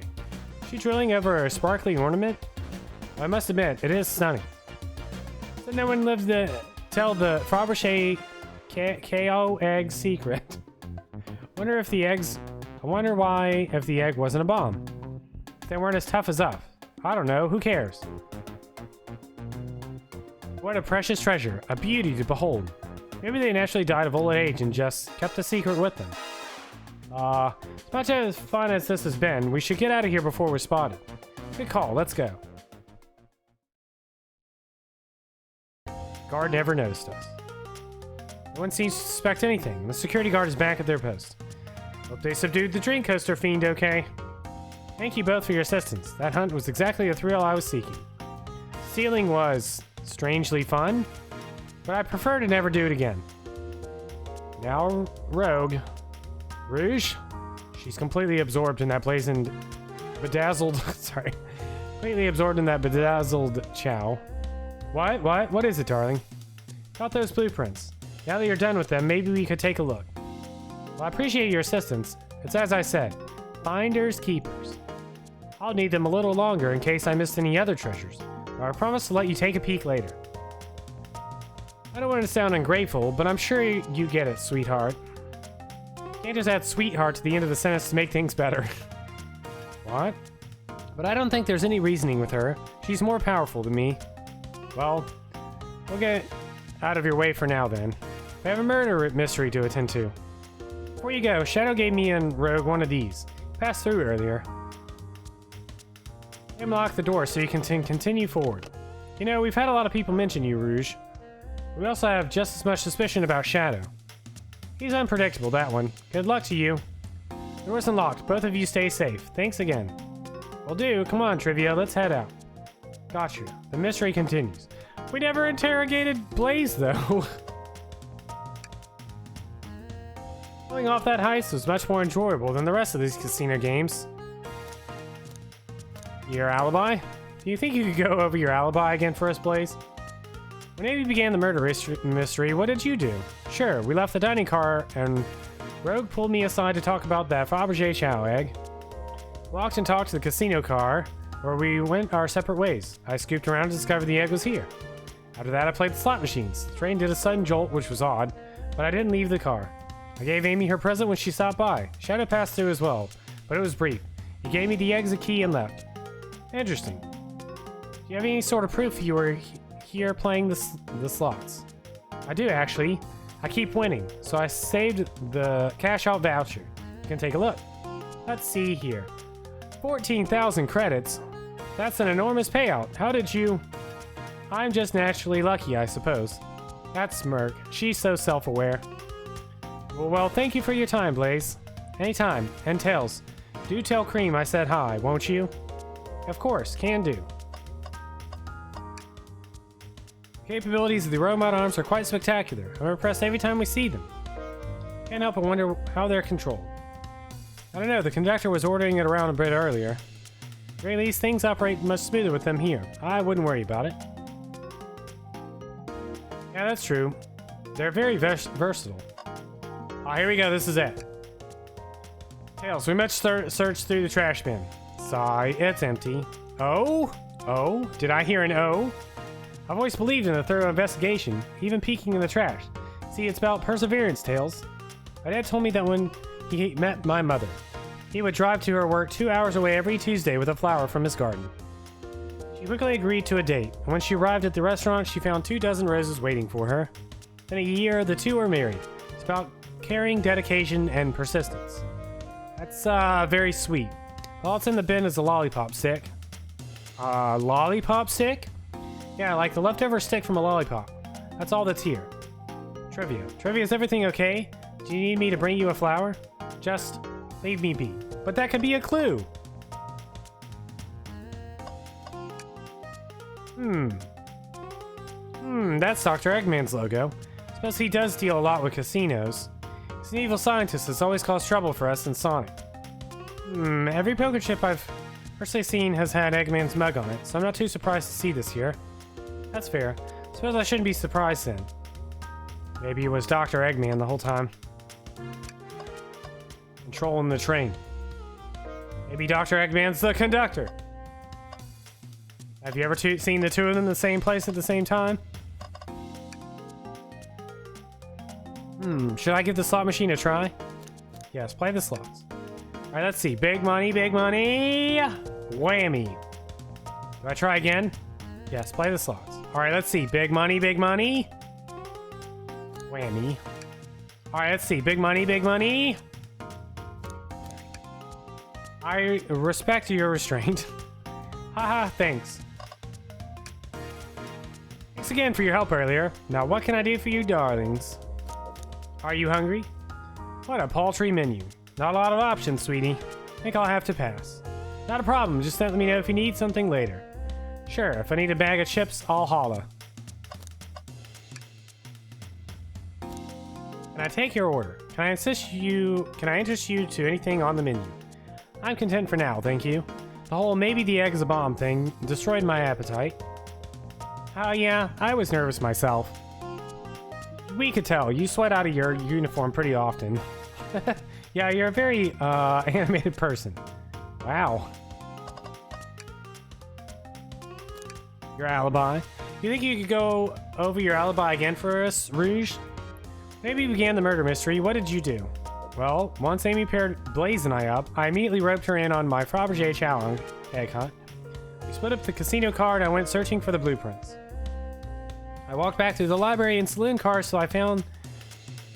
Is she drilling over a sparkly ornament? Well, I must admit, it is stunning. So no one lived to tell the Fabergé KO egg secret. I wonder why if the egg wasn't a bomb. If they weren't as tough as us. I don't know. Who cares? What a precious treasure. A beauty to behold. Maybe they naturally died of old age and just kept the secret with them. As much as fun as this has been, we should get out of here before we're spotted. Good call. Let's go. Guard never noticed us. No one seems to suspect anything. The security guard is back at their post. Hope they subdued the dream coaster fiend okay. Thank you both for your assistance. That hunt was exactly the thrill I was seeking. Stealing was strangely fun, but I prefer to never do it again. Now, Rogue. Rouge? She's completely absorbed in that blazoned, bedazzled, sorry. Completely absorbed in that bedazzled chow. What is it, darling? Got those blueprints. Now that you're done with them, maybe we could take a look. Well, I appreciate your assistance. It's as I said, finders keepers. I'll need them a little longer in case I missed any other treasures. But I promise to let you take a peek later. I don't want to sound ungrateful, but I'm sure you get it, sweetheart. Can't just add sweetheart to the end of the sentence to make things better. What? But I don't think there's any reasoning with her. She's more powerful than me. Well, we'll get out of your way for now then. We have a murder mystery to attend to. Before you go, Shadow gave me and Rogue one of these. Passed through earlier. Unlock the door so you can continue forward. You know, we've had a lot of people mention you, Rouge. We also have just as much suspicion about Shadow. He's unpredictable, that one. Good luck to you. The door's unlocked. Both of you stay safe. Thanks again. Will do. Come on, Trivia. Let's head out. Gotcha. The mystery continues. We never interrogated Blaze, though. Pulling off that heist was much more enjoyable than the rest of these casino games. Your alibi? Do you think you could go over your alibi again for us, Blaze? When Amy began the murder mystery, what did you do? Sure, we left the dining car and Rogue pulled me aside to talk about that Fabergé chow egg. Walked and talked to the casino car, where we went our separate ways. I scooped around to discover the egg was here. After that, I played the slot machines. The train did a sudden jolt, which was odd, but I didn't leave the car. I gave Amy her present when she stopped by. Shadow passed through as well, but it was brief. He gave me the eggs, a key, and left. Interesting. Do you have any sort of proof you were here playing the slots? I do, actually. I keep winning, so I saved the cash-out voucher. You can take a look. Let's see here. 14,000 credits. That's an enormous payout. How did you... I'm just naturally lucky, I suppose. That's Smirk. She's so self-aware. Well, thank you for your time, Blaze. Anytime. And Tails, do tell Cream I said hi, won't you? Of course, can do. Capabilities of the robot arms are quite spectacular. I'm impressed every time we see them. Can't help but wonder how they're controlled. I don't know, the conductor was ordering it around a bit earlier. At the very least, things operate much smoother with them here. I wouldn't worry about it. Yeah, that's true. They're very versatile. Oh, here we go, this is it. Tails, we must search through the trash bin. Sigh, it's empty. Oh? Oh? Did I hear an O? I've always believed in a thorough investigation, even peeking in the trash. See, it's about perseverance, Tails. My dad told me that when he met my mother, he would drive to her work 2 hours away every Tuesday with a flower from his garden. She quickly agreed to a date, and when she arrived at the restaurant, she found 24 roses waiting for her. In a year, the two were married. It's about caring, dedication, and persistence. That's, very sweet. All that's in the bin is a lollipop stick. Lollipop stick? Yeah, like the leftover stick from a lollipop. That's all that's here. Trivia. Trivia, is everything okay? Do you need me to bring you a flower? Just leave me be. But that could be a clue. That's Dr. Eggman's logo. Suppose he does deal a lot with casinos. He's an evil scientist that's always caused trouble for us in Sonic. Every poker chip I've personally seen has had Eggman's mug on it, so I'm not too surprised to see this here. That's fair. Suppose I shouldn't be surprised then. Maybe it was Dr. Eggman the whole time. Controlling the train. Maybe Dr. Eggman's the conductor. Have you ever seen the two of them in the same place at the same time? Should I give the slot machine a try? Yes, play the slots. Alright, let's see. Big money, big money! Whammy. Do I try again? Yes, play the slots. Alright, let's see. Big money, big money! Whammy. Alright, let's see. Big money, big money! I respect your restraint. Haha, thanks. Thanks again for your help earlier. Now what can I do for you darlings? Are you hungry? What a paltry menu. Not a lot of options, sweetie. Think I'll have to pass. Not a problem, just let me know if you need something later. Sure, if I need a bag of chips, I'll holla. Can I take your order? Can I interest you to anything on the menu? I'm content for now, thank you. The whole maybe the egg is a bomb thing destroyed my appetite. Oh yeah, I was nervous myself. We could tell, you sweat out of your uniform pretty often. Yeah, you're a very, animated person. Wow. Your alibi. You think you could go over your alibi again for us, Rouge? Maybe you began the murder mystery. What did you do? Well, once Amy paired Blaze and I up, I immediately roped her in on my Fabergé challenge egg hunt. We split up the casino card and I went searching for the blueprints. I walked back to the library and saloon cars till I found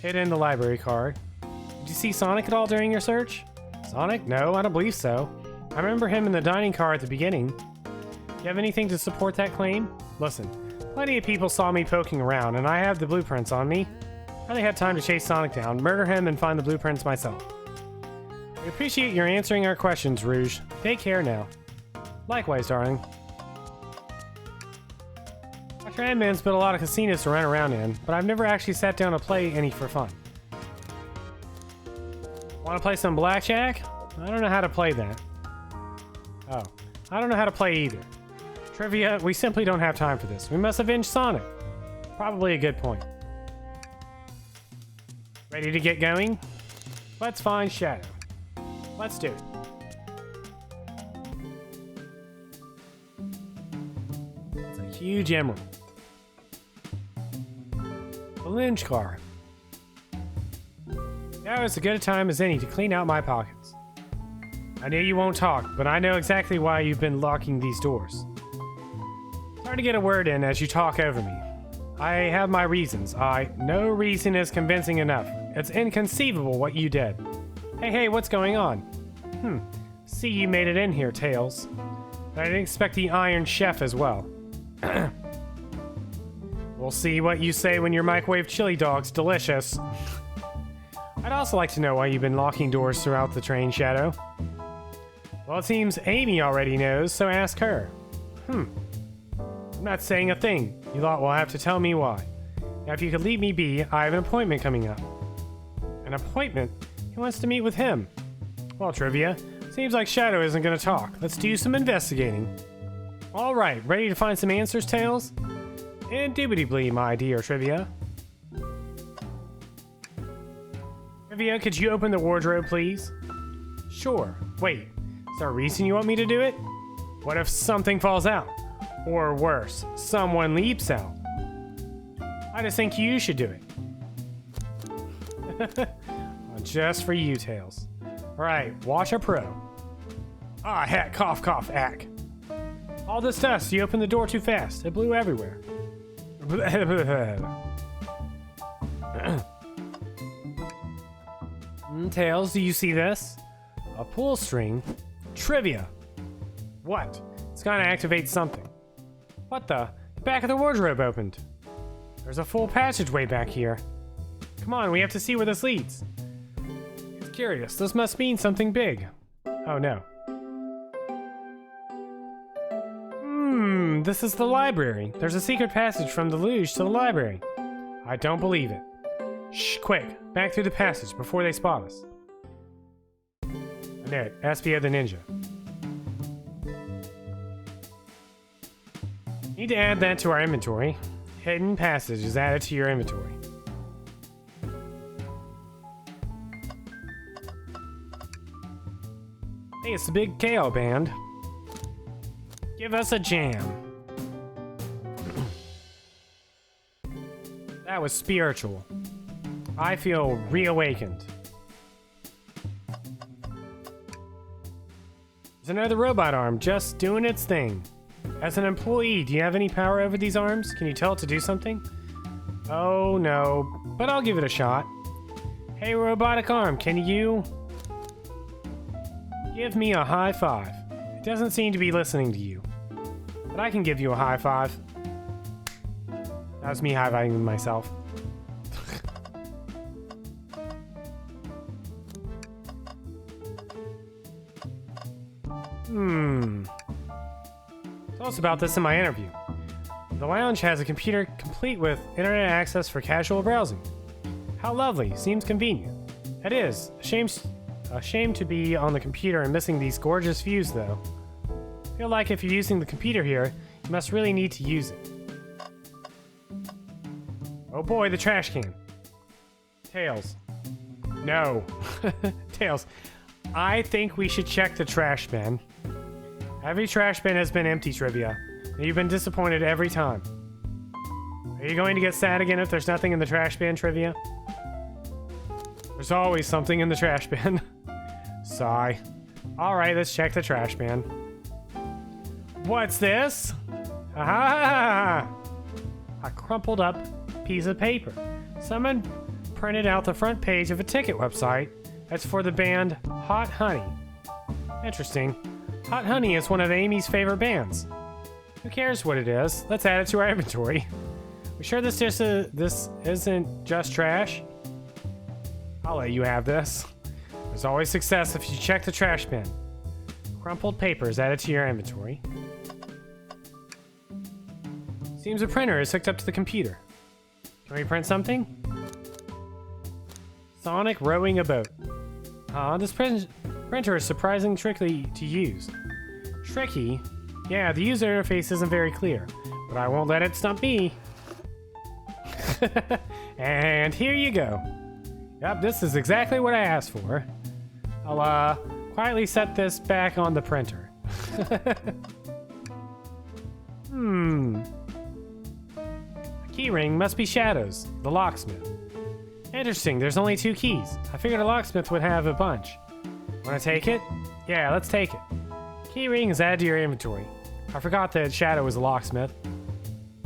it in the library card. Did you see Sonic at all during your search? Sonic? No, I don't believe so. I remember him in the dining car at the beginning. Do you have anything to support that claim? Listen, plenty of people saw me poking around, and I have the blueprints on me. I only had time to chase Sonic down, murder him, and find the blueprints myself. We appreciate your answering our questions, Rouge. Take care now. Likewise, darling. Dr. Ant-Man's built a lot of casinos to run around in, but I've never actually sat down to play any for fun. Want to play some blackjack? I don't know how to play that. Oh, I don't know how to play either. Trivia, we simply don't have time for this. We must avenge Sonic. Probably a good point. Ready to get going? Let's find Shadow. Let's do it. It's a huge emerald. The lynch car. Now is as good a time as any to clean out my pockets. I know you won't talk, but I know exactly why you've been locking these doors. It's hard to get a word in as you talk over me. I have my reasons. No reason is convincing enough. It's inconceivable what you did. Hey, what's going on? See, you made it in here, Tails. But I didn't expect the Iron Chef as well. We'll see what you say when your microwave chili dog's delicious. I'd also like to know why you've been locking doors throughout the train, Shadow. Well, it seems Amy already knows, so ask her. I'm not saying a thing. You lot will have to tell me why. Now, if you could leave me be, I have an appointment coming up. An appointment? He wants to meet with him. Well, Trivia, seems like Shadow isn't going to talk. Let's do some investigating. All right, ready to find some answers, Tails? Indubitably, my dear Trivia. Trivia, could you open the wardrobe, please? Sure. Wait, is there a reason you want me to do it? What if something falls out? Or worse, someone leaps out? I just think you should do it. Just for you, Tails. Alright, watch a pro. Ah, heck, cough, cough, ack. All this dust, you opened the door too fast. It blew everywhere. Tails, do you see this? A pull string? Trivia! What? It's gonna activate something. What the? The back of the wardrobe opened. There's a full passageway back here. Come on, we have to see where this leads. It's curious. This must mean something big. Oh no. This is the library. There's a secret passage from the luge to the library. I don't believe it. Shh, quick. Back through the passage before they spot us. I knew it. Espio the Ninja. Need to add that to our inventory. Hidden passage is added to your inventory. Hey, it's the big KO band. Give us a jam. That was spiritual. I feel reawakened. There's another robot arm just doing its thing. As an employee, do you have any power over these arms? Can you tell it to do something? Oh no, but I'll give it a shot. Hey, robotic arm, can you give me a high five? It doesn't seem to be listening to you, but I can give you a high five. That was me high-fiving myself. Tell us about this in my interview. The lounge has a computer complete with internet access for casual browsing. How lovely. Seems convenient. It is. A shame to be on the computer and missing these gorgeous views, though. I feel like if you're using the computer here, you must really need to use it. Oh boy, the trash can. Tails. No. Tails. I think we should check the trash bin. Every trash bin has been empty, Trivia. And you've been disappointed every time. Are you going to get sad again if there's nothing in the trash bin, Trivia? There's always something in the trash bin. Sigh. Alright, let's check the trash bin. What's this? Ah! A crumpled up piece of paper. Someone printed out the front page of a ticket website that's for the band Hot Honey. Interesting. Hot Honey is one of Amy's favorite bands. Who cares what it is? Let's add it to our inventory. We sure this isn't just trash? I'll let you have this. There's always success if you check the trash bin. Crumpled paper is added to your inventory. Seems a printer is hooked up to the computer. Can we print something? Sonic rowing a boat. This printer is surprisingly tricky to use. Tricky? Yeah, the user interface isn't very clear, but I won't let it stump me. And here you go. Yep, this is exactly what I asked for. I'll quietly set this back on the printer. A key ring must be Shadow's, the locksmith. Interesting, there's only 2 keys. I figured a locksmith would have a bunch. Wanna take it? Yeah, let's take it. Key ring is added to your inventory. I forgot that Shadow was a locksmith.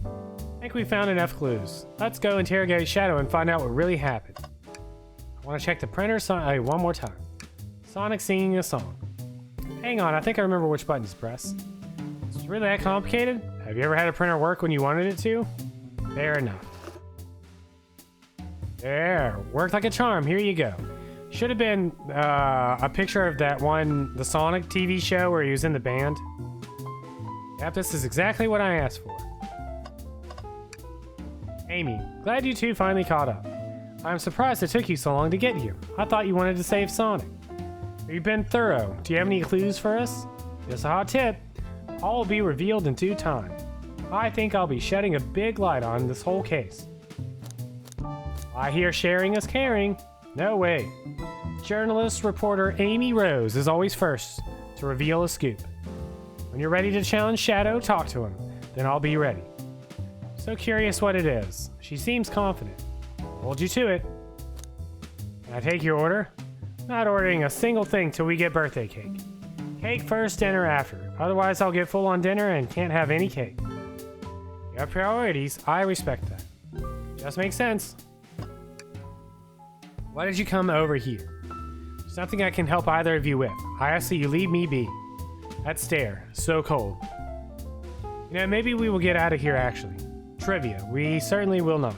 I think we found enough clues. Let's go interrogate Shadow and find out what really happened. I want to check the printer one more time. Sonic singing a song. Hang on, I think I remember which button to press. Is it really that complicated? Have you ever had a printer work when you wanted it to? Fair enough. There, worked like a charm. Here you go. Should have been a picture of the Sonic TV show where he was in the band. Yep, this is exactly what I asked for. Amy, glad you two finally caught up. I'm surprised it took you so long to get here. I thought you wanted to save Sonic. You've been thorough. Do you have any clues for us? Just a hot tip. All will be revealed in due time. I think I'll be shedding a big light on this whole case. I hear sharing is caring. No way. Journalist reporter Amy Rose is always first to reveal a scoop. When you're ready to challenge Shadow, talk to him. Then I'll be ready. So curious what it is. She seems confident. Hold you to it. Can I take your order? Not ordering a single thing till we get birthday cake. Cake first, dinner after. Otherwise, I'll get full on dinner and can't have any cake. You have priorities. I respect that. Just makes sense. Why did you come over here? There's nothing I can help either of you with. I ask that you leave me be. That stare, so cold. You know, maybe we will get out of here actually. Trivia, we certainly will not.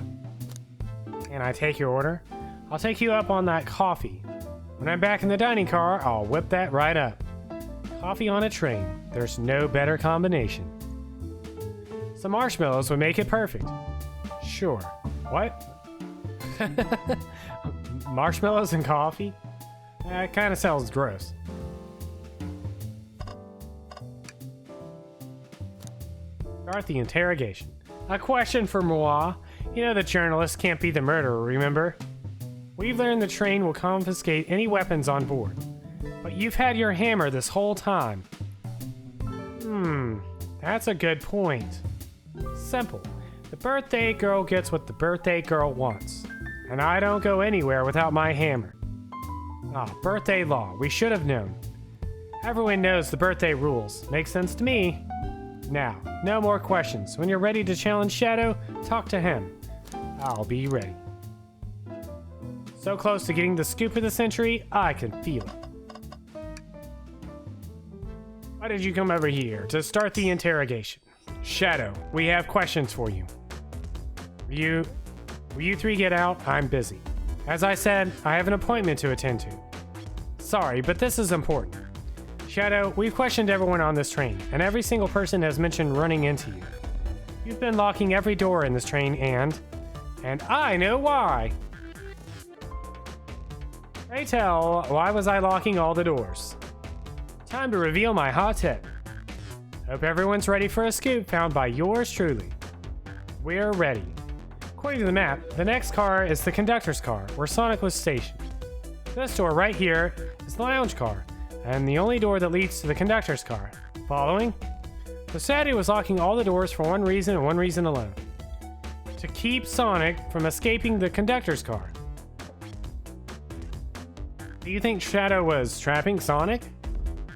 Can I take your order? I'll take you up on that coffee. When I'm back in the dining car, I'll whip that right up. Coffee on a train. There's no better combination. Some marshmallows would make it perfect. Sure. What? Marshmallows and coffee? That kind of sounds gross. Start the interrogation. A question for moi. You know the journalist can't be the murderer, remember? We've learned the train will confiscate any weapons on board. But you've had your hammer this whole time. That's a good point. Simple. The birthday girl gets what the birthday girl wants. And I don't go anywhere without my hammer. Birthday law. We should have known. Everyone knows the birthday rules. Makes sense to me. Now, no more questions. When you're ready to challenge Shadow, talk to him. I'll be ready. So close to getting the scoop of the century, I can feel it. Why did you come over here? To start the interrogation. Shadow, we have questions for you. Will you three get out? I'm busy. As I said, I have an appointment to attend to. Sorry, but this is important. Shadow, we've questioned everyone on this train, and every single person has mentioned running into you. You've been locking every door in this train and I know why. Pray tell, why was I locking all the doors? Time to reveal my hot tip. Hope everyone's ready for a scoop found by yours truly. We're ready. According to the map, the next car is the conductor's car, where Sonic was stationed. This door right here is the lounge car, and the only door that leads to the conductor's car. Following? The Saturday was locking all the doors for one reason and one reason alone. To keep Sonic from escaping the conductor's car. Do you think Shadow was trapping Sonic?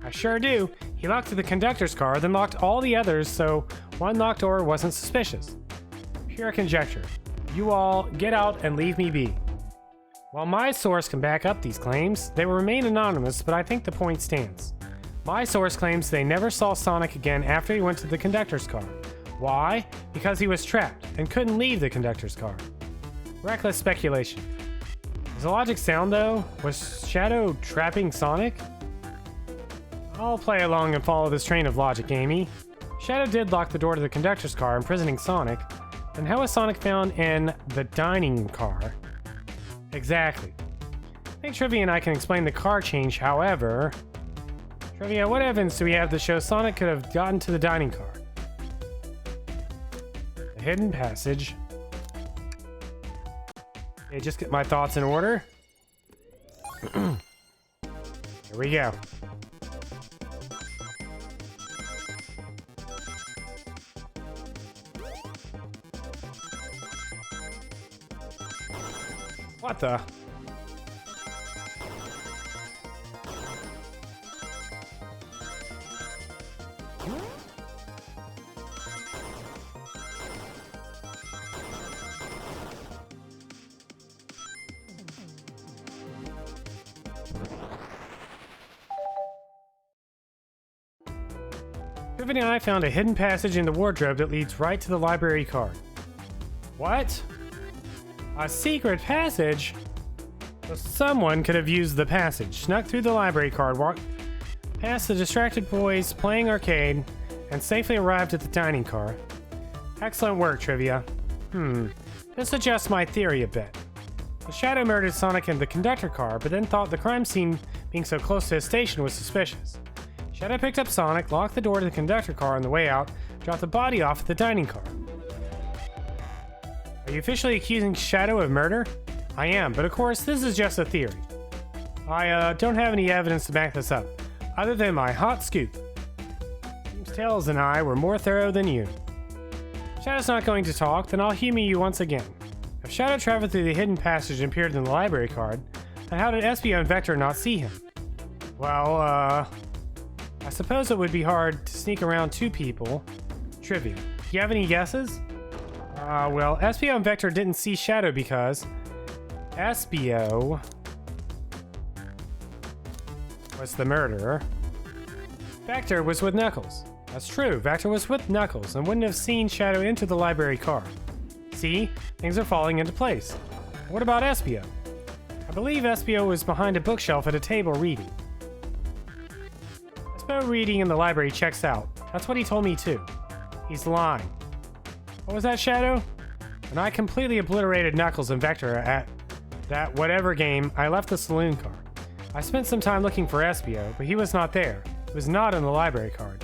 I sure do. He locked the conductor's car, then locked all the others, so one locked door wasn't suspicious. Pure conjecture. You all get out and leave me be. While my source can back up these claims, they will remain anonymous, but I think the point stands. My source claims they never saw Sonic again after he went to the conductor's car. Why? Because he was trapped and couldn't leave the conductor's car. Reckless speculation. Is the logic sound though? Was Shadow trapping Sonic? I'll play along and follow this train of logic, Amy. Shadow did lock the door to the conductor's car, imprisoning Sonic. Then how was Sonic found in the dining car? Exactly. I think Trivia and I can explain the car change, however... Trivia, what evidence do we have that shows Sonic could have gotten to the dining car? The hidden passage. Okay, just get my thoughts in order. Here we go. What the? Tiffany and I found a hidden passage in the wardrobe that leads right to the library card. What? A secret passage? So someone could have used the passage, snuck through the library card, walked past the distracted boys playing arcade, and safely arrived at the dining car. Excellent work, Trivia. This adjusts my theory a bit. The Shadow murdered Sonic in the conductor car, but then thought the crime scene being so close to his station was suspicious. Shadow picked up Sonic, locked the door to the conductor car on the way out, dropped the body off at the dining car. Are you officially accusing Shadow of murder? I am, but of course, this is just a theory. I don't have any evidence to back this up, other than my hot scoop. James Tails and I were more thorough than you. Shadow's not going to talk, then I'll humor you once again. If Shadow traveled through the hidden passage and appeared in the library card, then how did Espio and Vector not see him? Well, I suppose it would be hard to sneak around two people. Trivia. Do you have any guesses? Well, Espio and Vector didn't see Shadow because Espio was the murderer. Vector was with Knuckles. That's true, Vector was with Knuckles and wouldn't have seen Shadow enter the library car. See? Things are falling into place. What about Espio? I believe Espio was behind a bookshelf at a table reading. Espio reading in the library checks out. That's what he told me too. He's lying. What was that, Shadow? When I completely obliterated Knuckles and Vector at that whatever game, I left the saloon car. I spent some time looking for Espio, but he was not there. He was not in the library card.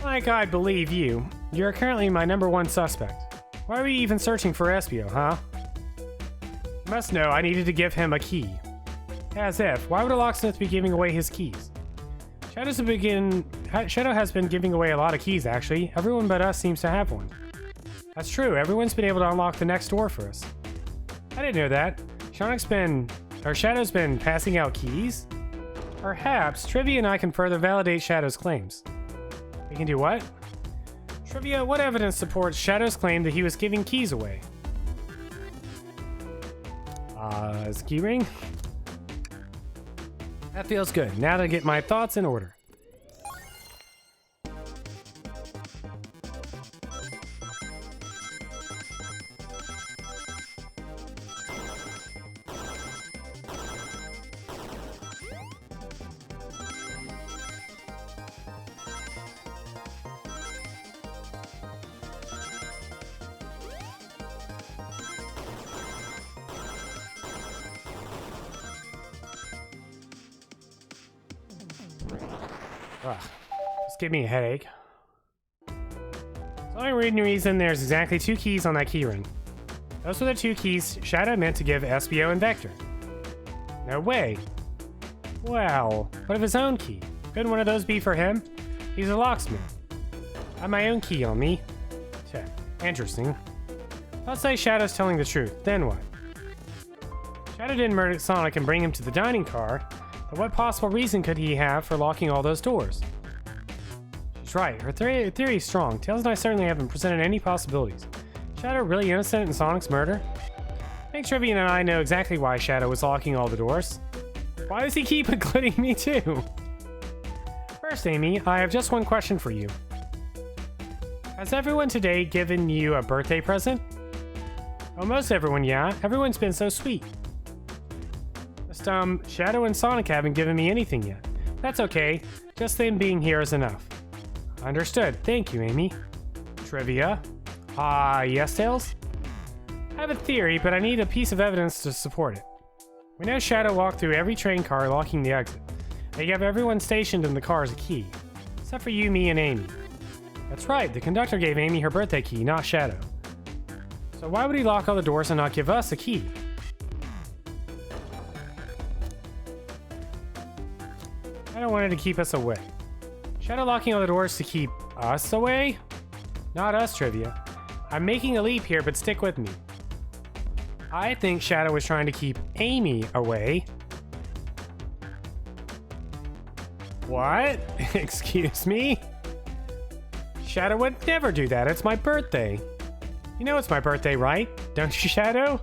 Like I believe you, you're currently my #1 suspect. Why are we even searching for Espio, huh? You must know I needed to give him a key. As if. Why would a locksmith be giving away his keys? Shadow has been giving away a lot of keys, actually. Everyone but us seems to have one. That's true, everyone's been able to unlock the next door for us. I didn't know that. Shadow's been passing out keys? Perhaps Trivia and I can further validate Shadow's claims. We can do what? Trivia, what evidence supports Shadow's claim that he was giving keys away? Is key ring? That feels good. Now to get my thoughts in order. Ugh, just give me a headache. So the only reason there's exactly 2 keys on that keyring. Those were the 2 keys Shadow meant to give Espio and Vector. No way. Well, what of his own key? Couldn't one of those be for him? He's a locksmith. I have my own key on me. Interesting. Let's say Shadow's telling the truth, then what? Shadow didn't murder Sonic and bring him to the dining car, but what possible reason could he have for locking all those doors? She's right. Her theory is strong. Tails and I certainly haven't presented any possibilities. Shadow really innocent in Sonic's murder? I think Trivian and I know exactly why Shadow was locking all the doors. Why does he keep including me too? First, Amy, I have just one question for you. Has everyone today given you a birthday present? Almost everyone, yeah. Everyone's been so sweet. Just, Shadow and Sonic haven't given me anything yet. That's okay. Just them being here is enough. Understood. Thank you, Amy. Trivia? Yes, Tails? I have a theory, but I need a piece of evidence to support it. We know Shadow walked through every train car locking the exit. They gave everyone stationed in the cars a key. Except for you, me, and Amy. That's right, the conductor gave Amy her birthday key, not Shadow. So why would he lock all the doors and not give us a key? Shadow wanted to keep us away. Shadow locking all the doors to keep us away? Not us, Trivia. I'm making a leap here, but stick with me. I think Shadow was trying to keep Amy away. What? Excuse me? Shadow would never do that. It's my birthday. You know it's my birthday, right? Don't you, Shadow?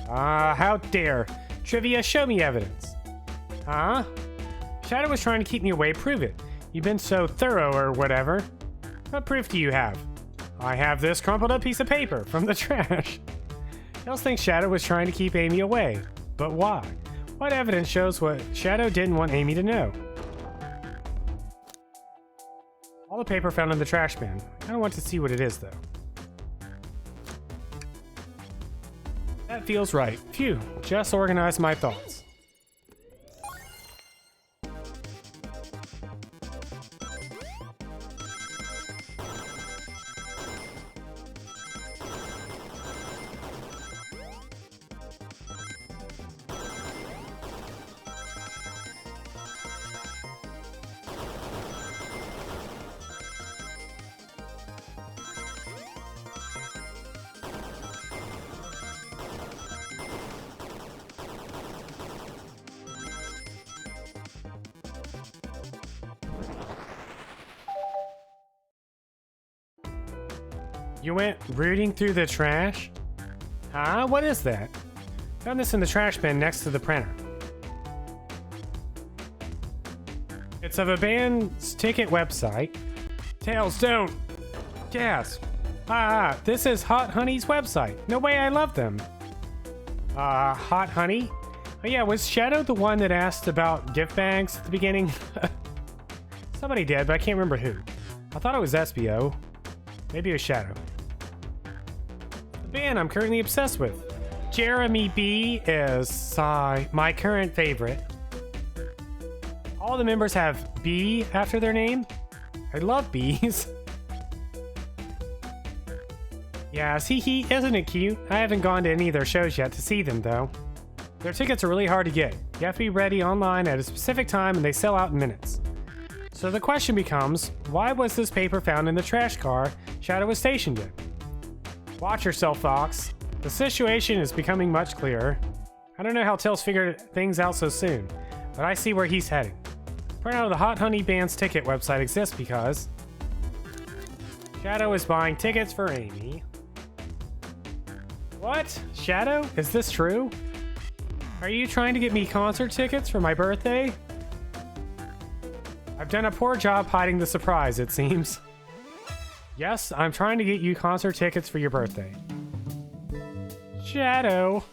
How dare. Trivia, show me evidence. Huh? Shadow was trying to keep me away. Prove it. You've been so thorough or whatever. What proof do you have? I have this crumpled up piece of paper from the trash. Tails thinks Shadow was trying to keep Amy away. But why? What evidence shows what Shadow didn't want Amy to know? All the paper found in the trash bin. I don't want to see what it is, though. That feels right. Phew, just organized my thoughts. You went rooting through the trash? Huh? What is that? Found this in the trash bin next to the printer. It's of a band's ticket website. Tails, don't! Gasp! This is Hot Honey's website. No way, I love them. Hot Honey? Oh yeah, was Shadow the one that asked about gift bags at the beginning? Somebody did, but I can't remember who. I thought it was SBO. Maybe it was Shadow. The band I'm currently obsessed with. Jeremy B is my current favorite. All the members have B after their name. I love bees. Yeah, see, isn't it cute? I haven't gone to any of their shows yet to see them, though. Their tickets are really hard to get. You have to be ready online at a specific time, and they sell out in minutes. So the question becomes, why was this paper found in the trash car Shadow was stationed in? Watch yourself, Fox. The situation is becoming much clearer. I don't know how Tails figured things out so soon, but I see where he's heading. Printout of the Hot Honey Band's ticket website exists because Shadow is buying tickets for Amy. What? Shadow? Is this true? Are you trying to get me concert tickets for my birthday? I've done a poor job hiding the surprise, it seems. Yes, I'm trying to get you concert tickets for your birthday. Shadow.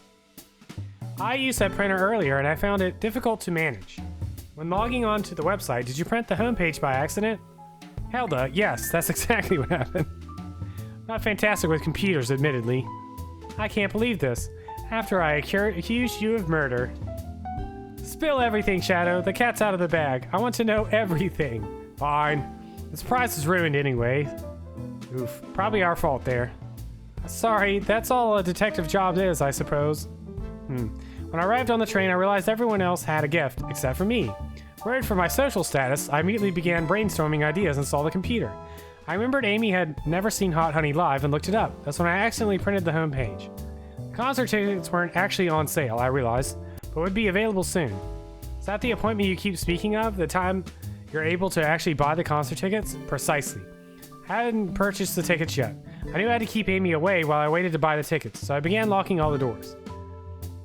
I used that printer earlier and I found it difficult to manage. When logging on to the website, did you print the homepage by accident? Helda, yes, that's exactly what happened. Not fantastic with computers, admittedly. I can't believe this. After I accused you of murder. Spill everything, Shadow. The cat's out of the bag. I want to know everything. Fine. The surprise is ruined anyway. Oof. Probably our fault there. Sorry, that's all a detective job is, I suppose. When I arrived on the train, I realized everyone else had a gift, except for me. Worried for my social status, I immediately began brainstorming ideas and saw the computer. I remembered Amy had never seen Hot Honey live and looked it up. That's when I accidentally printed the homepage. Concert tickets weren't actually on sale, I realized, but would be available soon. Is that the appointment you keep speaking of? The time you're able to actually buy the concert tickets? Precisely. I hadn't purchased the tickets yet. I knew I had to keep Amy away while I waited to buy the tickets, so I began locking all the doors.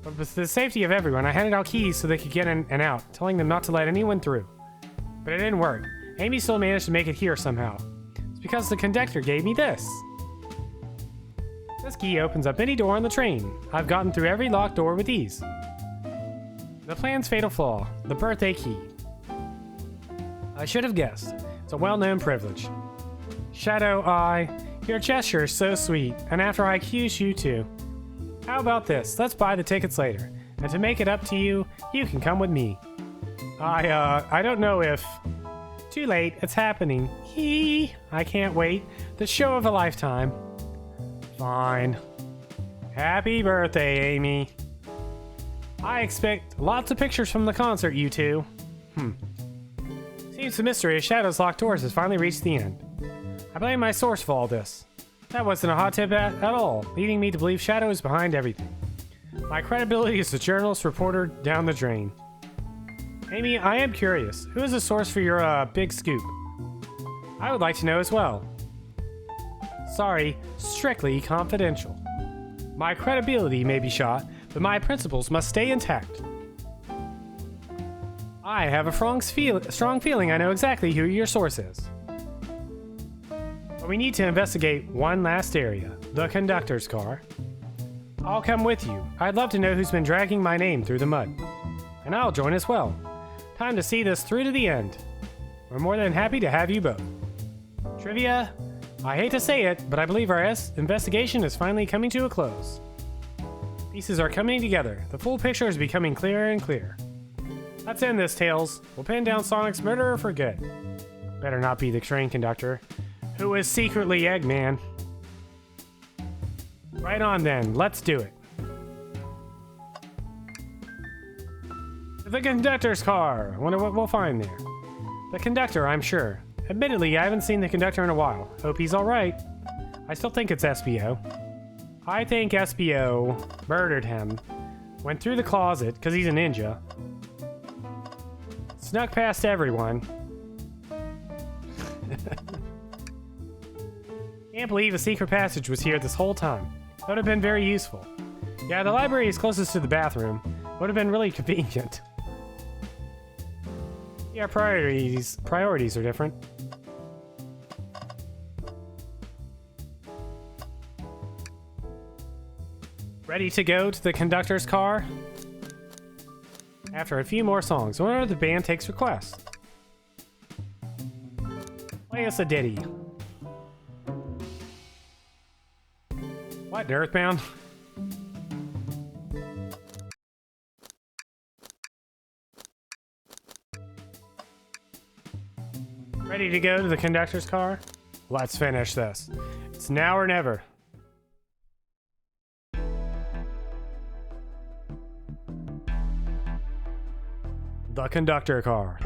But with the safety of everyone, I handed out keys so they could get in and out, telling them not to let anyone through. But it didn't work. Amy still managed to make it here somehow. It's because the conductor gave me this. This key opens up any door on the train. I've gotten through every locked door with ease. The plan's fatal flaw, the birthday key. I should have guessed. It's a well-known privilege. Shadow Eye, your gesture is so sweet, and after I accuse you too. How about this? Let's buy the tickets later, and to make it up to you, you can come with me. I don't know if... Too late, it's happening. I can't wait. The show of a lifetime. Fine. Happy birthday, Amy. I expect lots of pictures from the concert, you two. Seems the mystery of Shadow's locked doors has finally reached the end. I blame my source for all this. That wasn't a hot tip at all, leading me to believe Shadow is behind everything. My credibility as a journalist reporter down the drain. Amy, I am curious. Who is the source for your, big scoop? I would like to know as well. Sorry, strictly confidential. My credibility may be shot, but my principles must stay intact. I have a strong feeling I know exactly who your source is. But we need to investigate one last area, the conductor's car. I'll come with you. I'd love to know who's been dragging my name through the mud. And I'll join as well. Time to see this through to the end. We're more than happy to have you both. Trivia, I hate to say it, but I believe our investigation is finally coming to a close. Pieces are coming together. The full picture is becoming clearer and clearer. Let's end this, Tails. We'll pin down Sonic's murderer for good. Better not be the train conductor, who is secretly Eggman. Right on then, let's do it. The conductor's car. I wonder what we'll find there. The conductor, I'm sure. Admittedly, I haven't seen the conductor in a while. Hope he's alright. I still think it's SBO. I think SBO murdered him, went through the closet, because he's a ninja, snuck past everyone. Can't believe a secret passage was here this whole time. That would have been very useful. Yeah, the library is closest to the bathroom. Would have been really convenient. Yeah, priorities are different. Ready to go to the conductor's car? After a few more songs, I wonder if the band takes requests. Play us a ditty. What, Earthbound? Ready to go to the conductor's car? Let's finish this. It's now or never. The conductor car.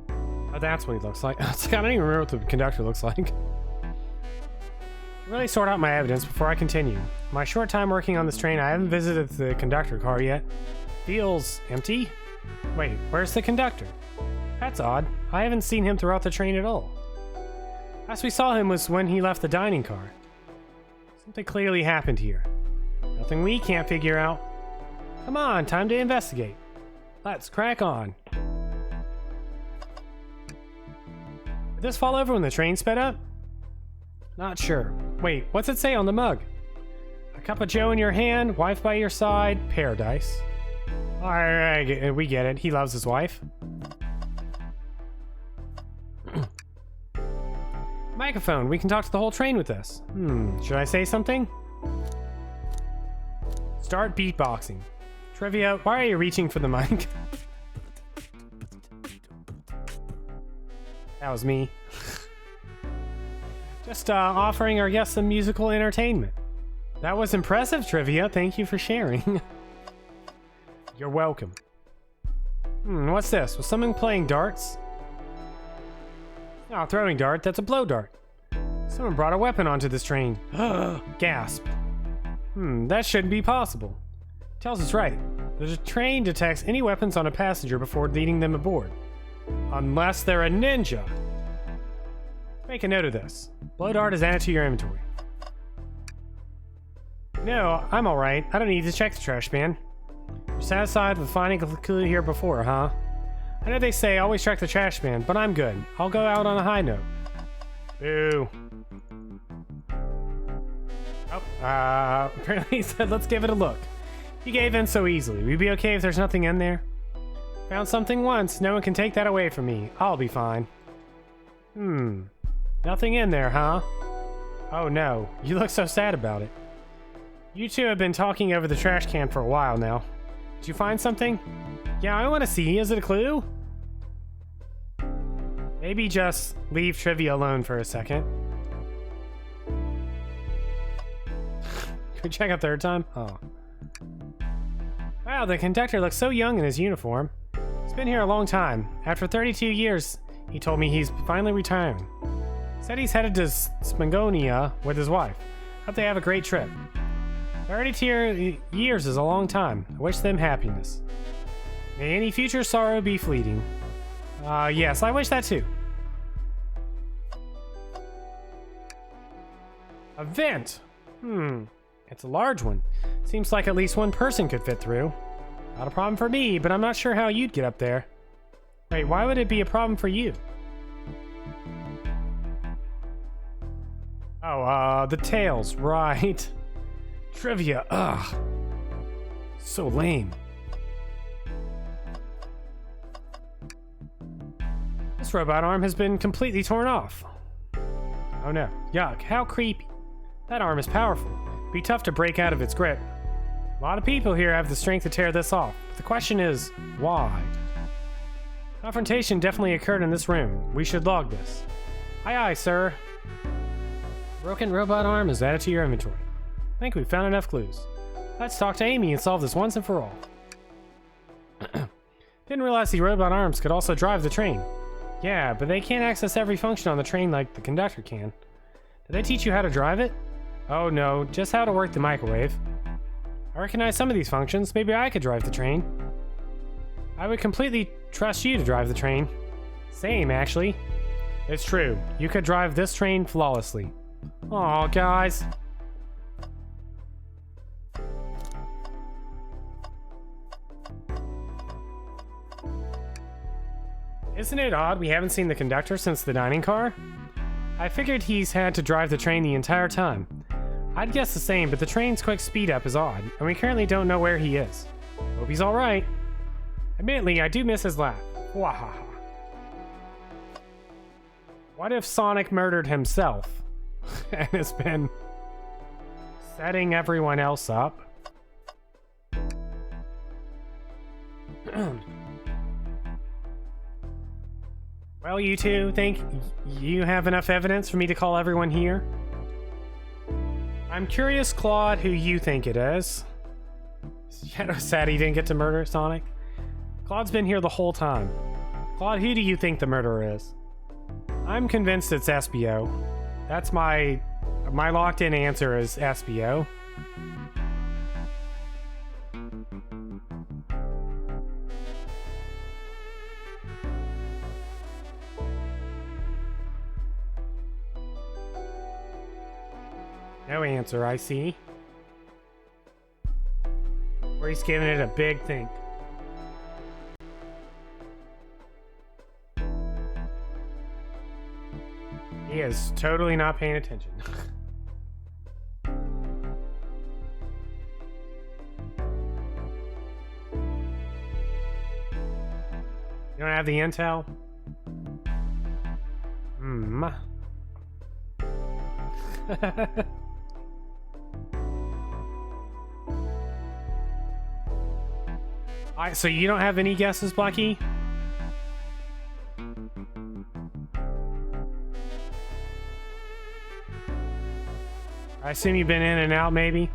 Oh, that's what he looks like. I don't even remember what the conductor looks like. Really sort out my evidence before I continue. My short time working on this train, I haven't visited the conductor car yet. Feels empty? Wait, where's the conductor? That's odd. I haven't seen him throughout the train at all. Last we saw him was when he left the dining car. Something clearly happened here. Nothing we can't figure out. Come on, time to investigate. Let's crack on. Did this fall over when the train sped up? Not sure. Wait, what's it say on the mug? A cup of joe in your hand, wife by your side, paradise. Alright, we get it. He loves his wife. Microphone, we can talk to the whole train with this. Should I say something? Start beatboxing. Trivia, why are you reaching for the mic? That was me. Just offering our guests some musical entertainment. That was impressive, Trivia. Thank you for sharing. You're welcome. What's this? Was someone playing darts? Oh, throwing dart. That's a blow dart. Someone brought a weapon onto this train. Gasp. That shouldn't be possible. Tells us right. The train detects any weapons on a passenger before leading them aboard. Unless they're a ninja. Make a note of this. Blow dart is added to your inventory. No, I'm alright. I don't need to check the trash bin. You're satisfied with finding a clue here before, huh? I know they say always check the trash bin, but I'm good. I'll go out on a high note. Boo. Oh, apparently he said let's give it a look. You gave in so easily. We'd be okay if there's nothing in there. Found something once. No one can take that away from me. I'll be fine. Nothing in there, huh? Oh no. You look so sad about it. You two have been talking over the trash can for a while now. Did you find something? Yeah, I want to see. Is it a clue? Maybe just leave trivia alone for a second. Can we check a third time? Oh. Wow, the conductor looks so young in his uniform. He's been here a long time. After 32 years, he told me he's finally retiring. Said he's headed to Spangonia with his wife. Hope they have a great trip. 32 years is a long time. I wish them happiness. May any future sorrow be fleeting. Yes, I wish that too. A vent! It's a large one. Seems like at least one person could fit through. Not a problem for me, but I'm not sure how you'd get up there. Wait, why would it be a problem for you? Oh, the tails, right. Trivia, ugh. So lame. This robot arm has been completely torn off. Oh no, yuck, how creepy. That arm is powerful. Be tough to break out of its grip. A lot of people here have the strength to tear this off. But the question is, why? Confrontation definitely occurred in this room. We should log this. Aye aye, sir. Broken robot arm is added to your inventory. I think we've found enough clues. Let's talk to Amy and solve this once and for all. Didn't realize the robot arms could also drive the train. Yeah, but they can't access every function on the train like the conductor can. Did they teach you how to drive it? Oh no, just how to work the microwave. I recognize some of these functions. Maybe I could drive the train. I would completely trust you to drive the train. Same, actually. It's true. You could drive this train flawlessly. Aw, guys. Isn't it odd we haven't seen the conductor since the dining car? I figured he's had to drive the train the entire time. I'd guess the same, but the train's quick speed up is odd, and we currently don't know where he is. Hope he's alright. Admittedly, I do miss his laugh. Wahaha. What if Sonic murdered himself and has been setting everyone else up? Well, you two think you have enough evidence for me to call everyone here? I'm curious, Claude, who you think it is. Shadow sad he didn't get to murder Sonic. Claude's been here the whole time. Claude, who do you think the murderer is? I'm convinced it's Espio. That's my locked-in answer is Espio. No answer, I see. Or he's giving it a big think. He is totally not paying attention. You don't have the intel? Alright, so you don't have any guesses, Blackie? I assume you've been in and out, maybe?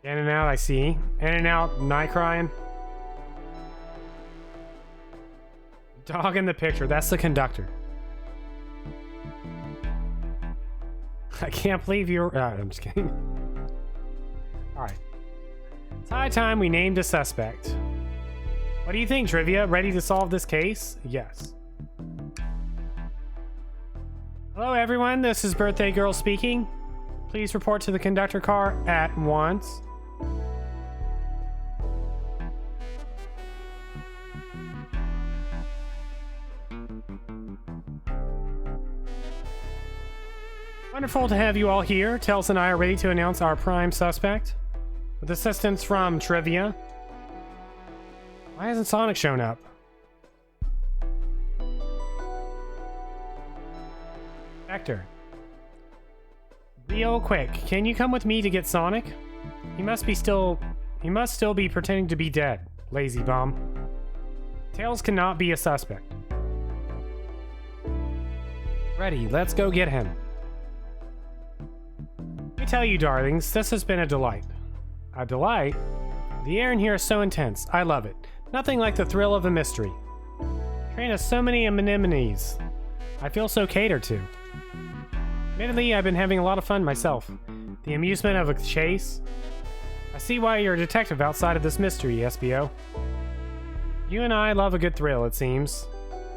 In and out, I see. In and out, night crying. Dog in the picture. That's the conductor. I can't believe you're... I'm just kidding. Alright. It's high time we named a suspect. What do you think, Trivia? Ready to solve this case? Yes. Hello, everyone. This is Birthday Girl speaking. Please report to the conductor car at once. Wonderful to have you all here. Tails and I are ready to announce our prime suspect. With assistance from Trivia. Why hasn't Sonic shown up? Vector. Real quick, can you come with me to get Sonic? He must still be pretending to be dead, lazy bum. Tails cannot be a suspect. Ready, let's go get him. Let me tell you, darlings, this has been a delight. A delight? The air in here is so intense. I love it. Nothing like the thrill of a mystery. Train has so many anemones. I feel so catered to. Admittedly, I've been having a lot of fun myself. The amusement of a chase. I see why you're a detective outside of this mystery, SBO. You and I love a good thrill, it seems.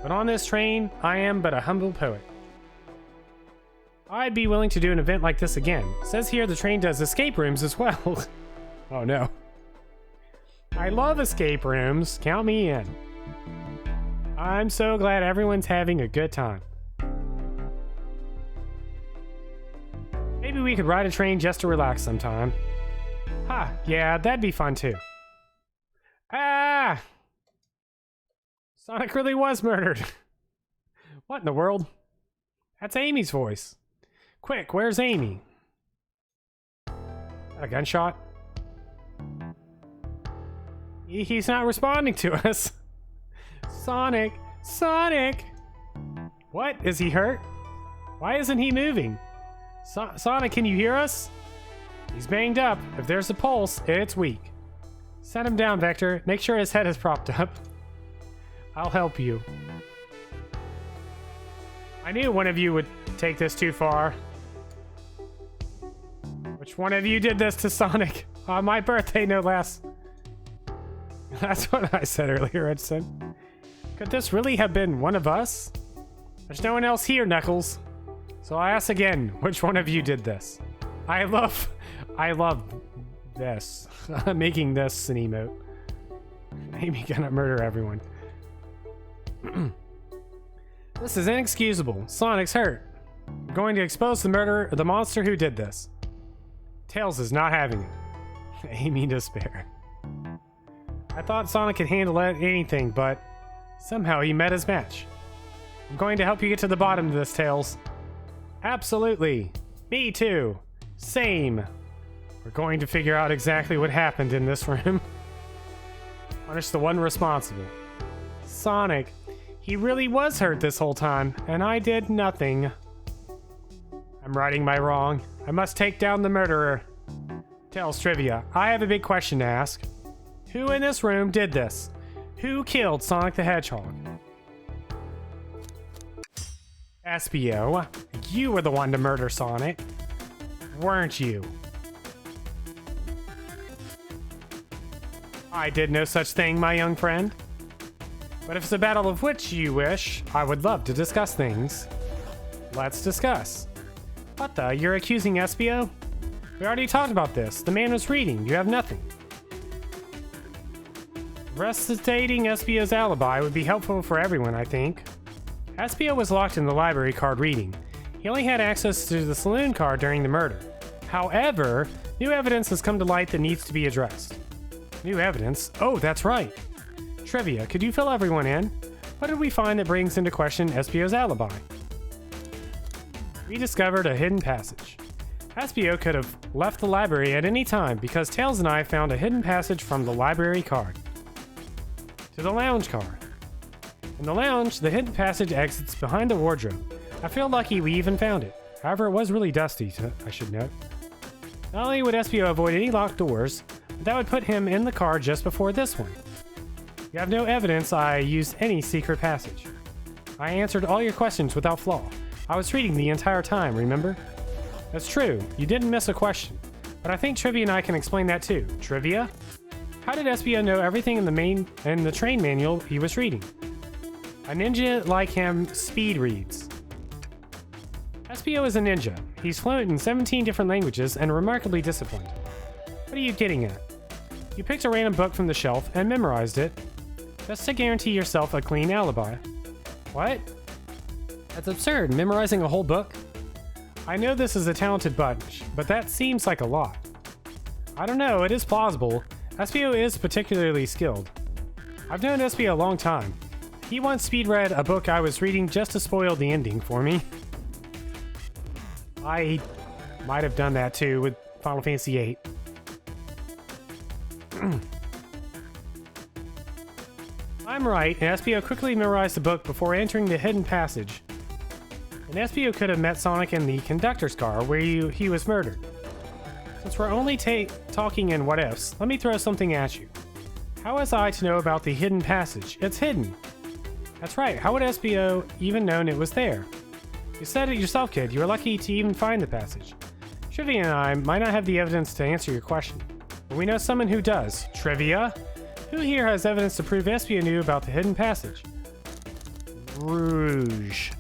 But on this train, I am but a humble poet. I'd be willing to do an event like this again. It says here the train does escape rooms as well. Oh no. I love escape rooms. Count me in. I'm so glad everyone's having a good time. Maybe we could ride a train just to relax sometime. Ha, yeah, that'd be fun too. Ah! Sonic really was murdered. What in the world? That's Amy's voice. Quick, where's Amy? A gunshot? He's not responding to us. Sonic! Sonic! What? Is he hurt? Why isn't he moving? Sonic, can you hear us? He's banged up. If there's a pulse, it's weak. Set him down, Vector. Make sure his head is propped up. I'll help you. I knew one of you would take this too far. Which one of you did this to Sonic? On my birthday, no less. That's what I said earlier, Edson. Could this really have been one of us? There's no one else here, Knuckles. So I ask again, which one of you did this? I love this. Making this an emote. Amy gonna murder everyone. This is inexcusable. Sonic's hurt. I'm going to expose the monster who did this. Tails is not having it. Amy despair. I thought Sonic could handle anything, but somehow he met his match. I'm going to help you get to the bottom of this, Tails. Absolutely. Me too. Same. We're going to figure out exactly what happened in this room. Punish the one responsible. Sonic. He really was hurt this whole time, and I did nothing. I'm righting my wrong. I must take down the murderer. Tails Trivia. I have a big question to ask. Who in this room did this? Who killed Sonic the Hedgehog? Espio, you were the one to murder Sonic, weren't you? I did no such thing, my young friend. But if it's a battle of which you wish, I would love to discuss things. Let's discuss. What the? You're accusing Espio? We already talked about this. The man was reading. You have nothing. Recitating Espio's alibi would be helpful for everyone, I think. Espio was locked in the library card reading. He only had access to the saloon card during the murder. However, new evidence has come to light that needs to be addressed. New evidence? Oh, that's right. Trivia, could you fill everyone in? What did we find that brings into question Espio's alibi? We discovered a hidden passage. Espio could have left the library at any time because Tails and I found a hidden passage from the library card to the lounge car. In the lounge, the hidden passage exits behind the wardrobe. I feel lucky we even found it. However, it was really dusty, I should note. Not only would Espio avoid any locked doors, but that would put him in the car just before this one. You have no evidence I used any secret passage. I answered all your questions without flaw. I was reading the entire time, remember? That's true, you didn't miss a question. But I think Trivia and I can explain that too. Trivia? How did SBO know everything in the train manual he was reading? A ninja like him speed reads. SBO is a ninja. He's fluent in 17 different languages and remarkably disciplined. What are you getting at? You picked a random book from the shelf and memorized it, just to guarantee yourself a clean alibi. What? That's absurd, memorizing a whole book? I know this is a talented bunch, but that seems like a lot. I don't know, it is plausible. SBO is particularly skilled. I've known SBO a long time. He once speed read a book I was reading just to spoil the ending for me. I might have done that too with Final Fantasy VIII. I'm right, and SBO quickly memorized the book before entering the hidden passage. And SBO could have met Sonic in the conductor's car where he was murdered. Since we're only talking in what-ifs, let me throw something at you. How was I to know about the hidden passage? It's hidden. That's right, how would SBO even known it was there? You said it yourself, kid. You were lucky to even find the passage. Trivia and I might not have the evidence to answer your question, but we know someone who does. Trivia? Who here has evidence to prove SBO knew about the hidden passage? Rouge.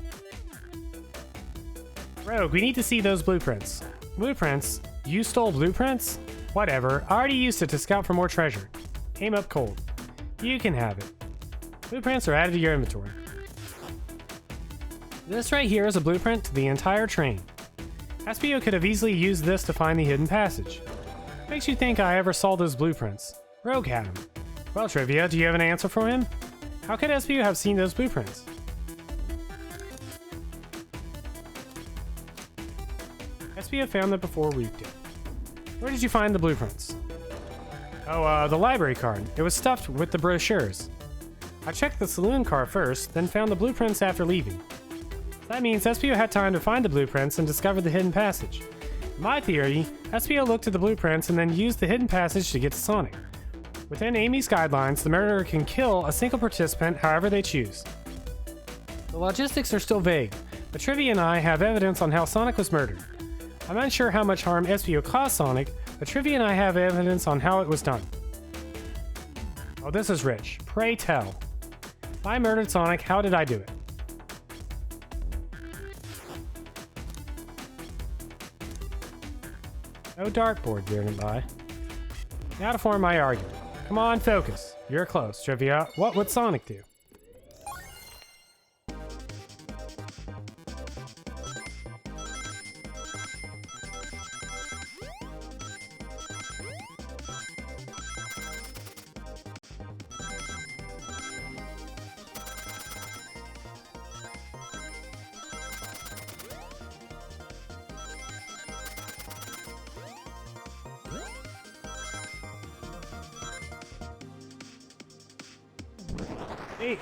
Rogue, we need to see those blueprints. Blueprints? You stole blueprints? Whatever, I already used it to scout for more treasure. Came up cold. You can have it. Blueprints are added to your inventory. This right here is a blueprint to the entire train. SBO could have easily used this to find the hidden passage. Makes you think I ever saw those blueprints. Rogue had them. Well, Trivia, do you have an answer for him? How could SBO have seen those blueprints? SBO found them before Reap did. Where did you find the blueprints? Oh, the library card. It was stuffed with the brochures. I checked the saloon car first, then found the blueprints after leaving. That means SBO had time to find the blueprints and discover the hidden passage. In my theory, SBO looked at the blueprints and then used the hidden passage to get to Sonic. Within Amy's guidelines, the murderer can kill a single participant however they choose. The logistics are still vague, but Trivia and I have evidence on how Sonic was murdered. I'm unsure how much harm SBO caused Sonic, but Trivia and I have evidence on how it was done. Oh, this is rich. Pray tell. If I murdered Sonic, how did I do it? No dartboard nearby. Now to form my argument. Come on, focus. You're close, Trivia. What would Sonic do? Eek.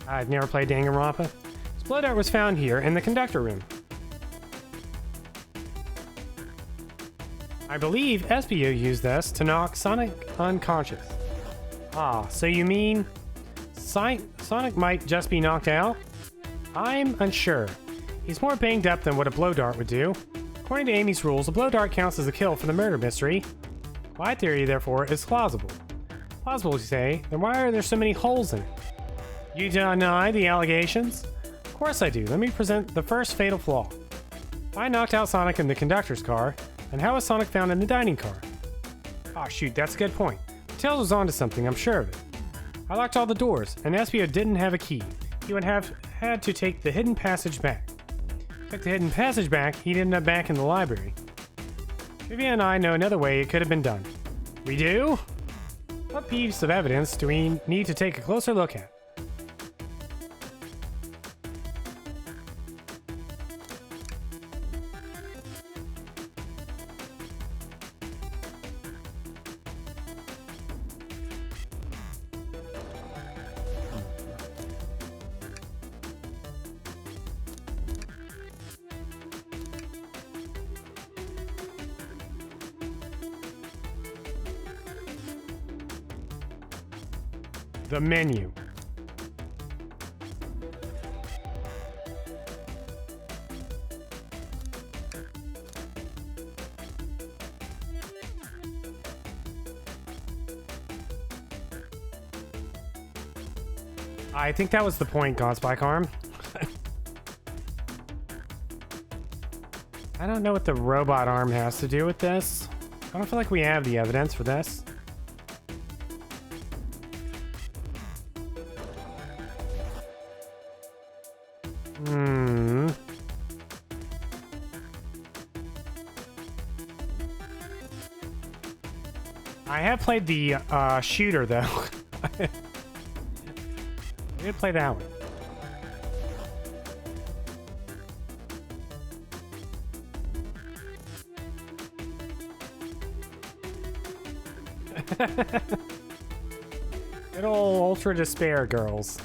I've never played Danganronpa. This blow dart was found here in the conductor room. I believe SBO used this to knock Sonic unconscious. Ah, so you mean Sonic might just be knocked out? I'm unsure. He's more banged up than what a blow dart would do. According to Amy's rules, a blow dart counts as a kill for the murder mystery. My theory, therefore, is plausible. Plausible, you say? Then why are there so many holes in it? You deny the allegations? Of course I do. Let me present the first fatal flaw. I knocked out Sonic in the conductor's car, and how was Sonic found in the dining car? Ah, shoot, that's a good point. Tails was onto something, I'm sure of it. I locked all the doors, and SBO didn't have a key. He would have had to take the hidden passage back. Took the hidden passage back, he'd end up back in the library. Trivia and I know another way it could have been done. We do? What piece of evidence do we need to take a closer look at? The menu. I think that was the point, Godspike Arm. I don't know what the robot arm has to do with this. I don't feel like we have the evidence for this. I have played the shooter, though. I did play that one. Good old Ultra Despair girls.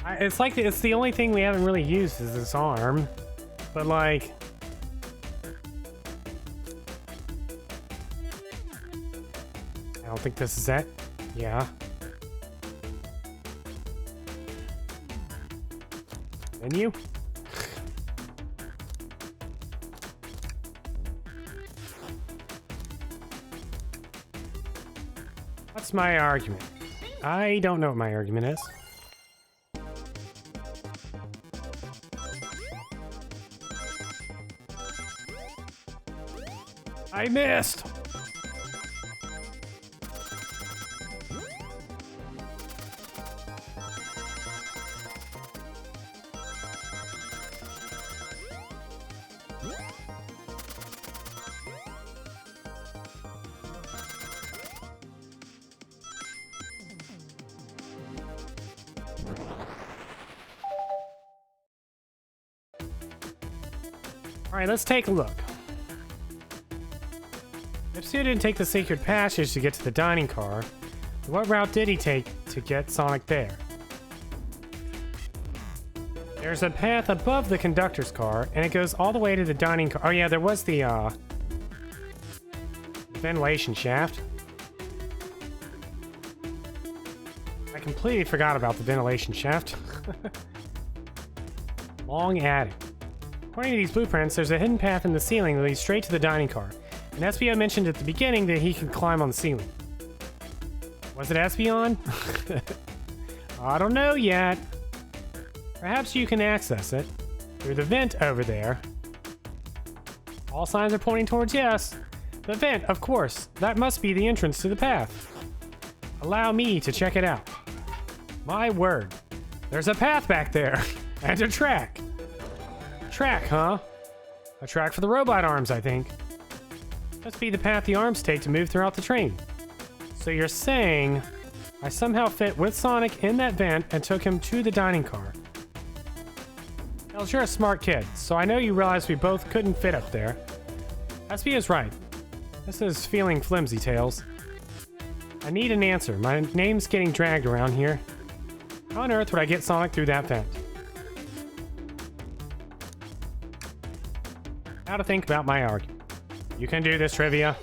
It's like it's the only thing we haven't really used is this arm, but like. I don't think this is it. Yeah. Menu? What's my argument? I don't know what my argument is. I missed! Alright, let's take a look. If Sue didn't take the secret passage to get to the dining car, what route did he take to get Sonic there? There's a path above the conductor's car, and it goes all the way to the dining car. Oh yeah, there was the ventilation shaft. I completely forgot about the ventilation shaft. Long attic. According to these blueprints, there's a hidden path in the ceiling that leads straight to the dining car. And Espeon mentioned at the beginning that he could climb on the ceiling. Was it Espeon? I don't know yet. Perhaps you can access it through the vent over there. All signs are pointing towards yes. The vent, of course. That must be the entrance to the path. Allow me to check it out. My word. There's a path back there. And a track. Track, huh? A track for the robot arms, I think. Must be the path the arms take to move throughout the train. So you're saying I somehow fit with Sonic in that vent and took him to the dining car. Tails, you're a smart kid, so I know you realize we both couldn't fit up there. SB is right. This is feeling flimsy, Tails. I need an answer. My name's getting dragged around here. How on earth would I get Sonic through that vent? How to think about my argument. You can do this, Trivia.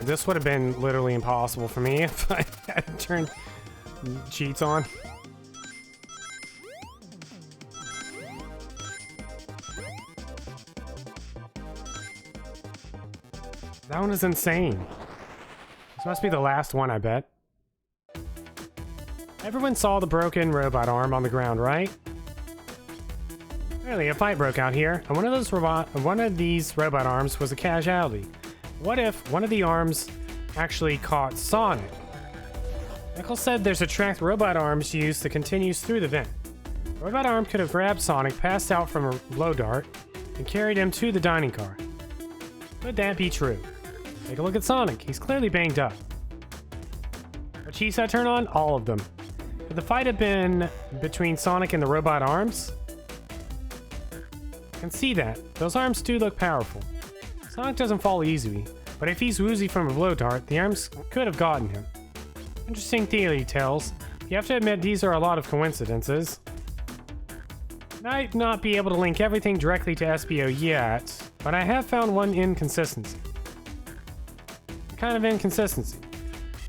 This would have been literally impossible for me if I hadn't turned cheats on. That one is insane. This must be the last one, I bet. Everyone saw the broken robot arm on the ground, right? Clearly, a fight broke out here, and one of these robot arms was a casualty. What if one of the arms actually caught Sonic? Knuckles said there's a track the robot arms use that continues through the vent. The robot arm could have grabbed Sonic, passed out from a blow dart, and carried him to the dining car. Could that be true? Take a look at Sonic. He's clearly banged up. What cheats that turn on? All of them. Could the fight have been between Sonic and the robot arms? I can see that. Those arms do look powerful. Sonic doesn't fall easily, but if he's woozy from a blow dart, the arms could have gotten him. Interesting theory, Tails. You have to admit these are a lot of coincidences. Might not be able to link everything directly to SBO yet, but I have found one inconsistency. What kind of inconsistency?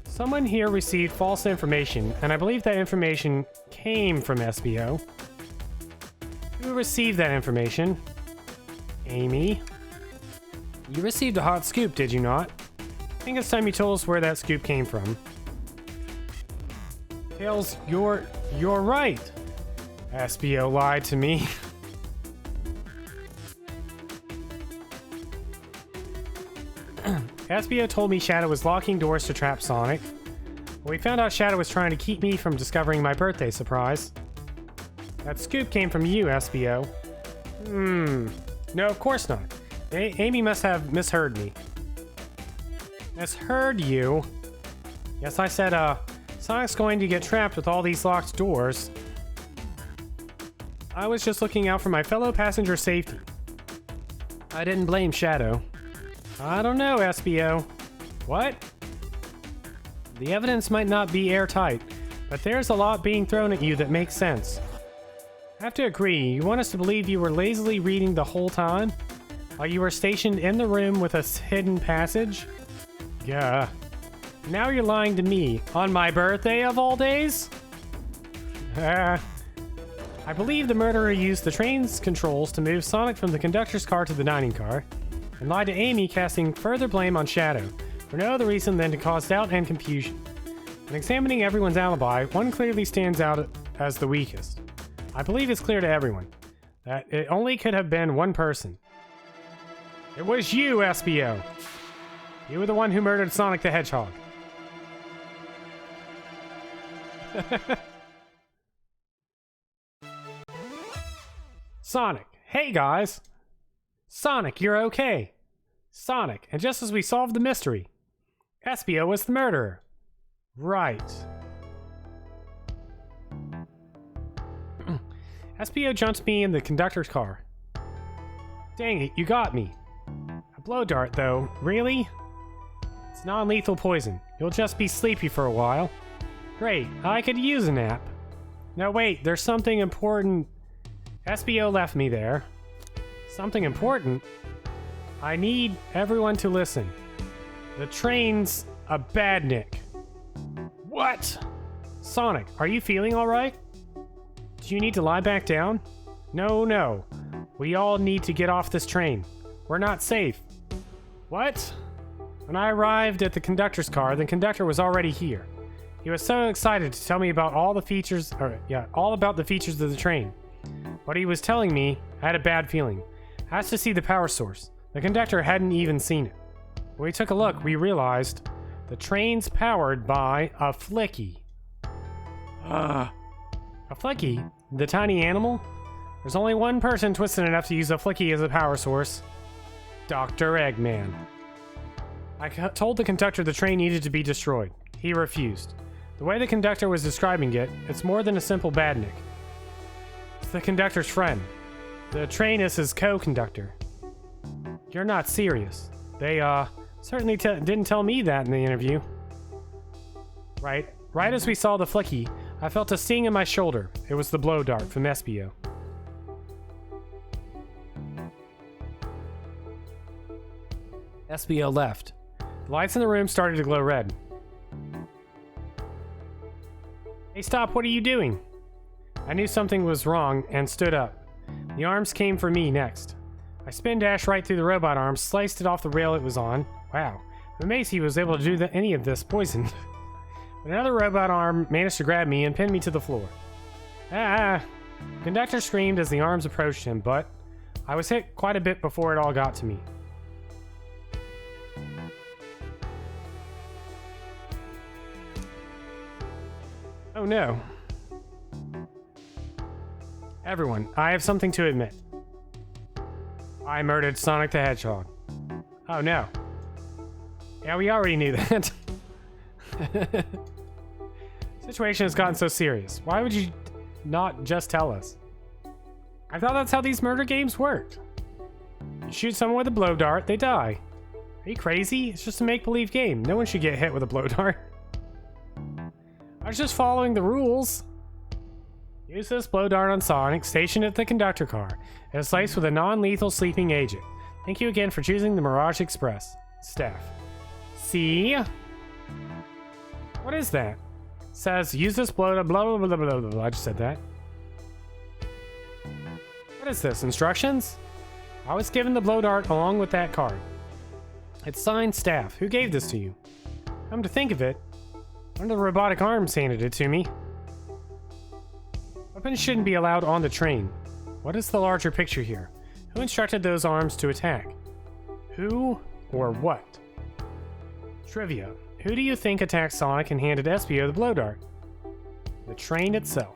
Someone here received false information, and I believe that information came from SBO. Who received that information? Amy. You received a hot scoop, did you not? I think it's time you told us where that scoop came from. Tails, you're right. SBO lied to me. SBO told me Shadow was locking doors to trap Sonic. But we found out Shadow was trying to keep me from discovering my birthday surprise. That scoop came from you, SBO. No, of course not. Amy must have misheard me. Misheard you? Yes, I said, Sonic's going to get trapped with all these locked doors. I was just looking out for my fellow passenger's safety. I didn't blame Shadow. I don't know, SBO. What? The evidence might not be airtight, but there's a lot being thrown at you that makes sense. I have to agree, you want us to believe you were lazily reading the whole time? While you were stationed in the room with a hidden passage? Yeah. Now you're lying to me, on my birthday of all days? I believe the murderer used the train's controls to move Sonic from the conductor's car to the dining car, and lied to Amy, casting further blame on Shadow, for no other reason than to cause doubt and confusion. When examining everyone's alibi, one clearly stands out as the weakest. I believe it's clear to everyone that it only could have been one person. It was you, SBO. You were the one who murdered Sonic the Hedgehog. Sonic, hey guys! Sonic, you're okay. Sonic, and just as we solved the mystery, SBO was the murderer. Right. SBO jumped me in the conductor's car. Dang it, you got me. A blow dart, though. Really? It's non-lethal poison. You'll just be sleepy for a while. Great, I could use a nap. No, wait, there's something important. SBO left me there. Something important? I need everyone to listen. The train's a badnik. What? Sonic, are you feeling alright? Do you need to lie back down? No. We all need to get off this train. We're not safe. What? When I arrived at the conductor's car, the conductor was already here. He was so excited to tell me about all the features, all about the features of the train. What he was telling me, I had a bad feeling. I asked to see the power source. The conductor hadn't even seen it. When we took a look, we realized the train's powered by a flicky. A flicky? The tiny animal? There's only one person twisted enough to use a flicky as a power source. Dr. Eggman. I told the conductor the train needed to be destroyed. He refused. The way the conductor was describing it, it's more than a simple badnik. It's the conductor's friend. The train is his co-conductor. You're not serious. They, certainly didn't tell me that in the interview. Right as we saw the flicky, I felt a sting in my shoulder. It was the blow dart from SBO. SBO left. The lights in the room started to glow red. Hey, stop, what are you doing? I knew something was wrong and stood up. The arms came for me next. I spin dashed right through the robot arms, sliced it off the rail it was on. Wow, I'm amazed he was able to do any of this poisoned. But another robot arm managed to grab me and pin me to the floor. The conductor screamed as the arms approached him, but I was hit quite a bit before it all got to me. Oh no. Everyone, I have something to admit. I murdered Sonic the Hedgehog. Oh no. Yeah, we already knew that. Situation has gotten so serious. Why would you not just tell us? I thought that's how these murder games worked. You shoot someone with a blow dart, they die. Are you crazy? It's just a make-believe game. No one should get hit with a blow dart. I was just following the rules. Use this blow dart on Sonic, stationed at the conductor car. It is laced with a non-lethal sleeping agent. Thank you again for choosing the Mirage Express. Staff. See? What is that? It says, use this blow dart, blah, blah, blah, blah, blah, blah. I just said that. What is this? Instructions? I was given the blow dart along with that card. It's signed Staff. Who gave this to you? Come to think of it, one of the robotic arms handed it to me. Weapons shouldn't be allowed on the train. What is the larger picture here? Who instructed those arms to attack? Who or what? Trivia. Who do you think attacked Sonic and handed Espio the blow dart? The train itself.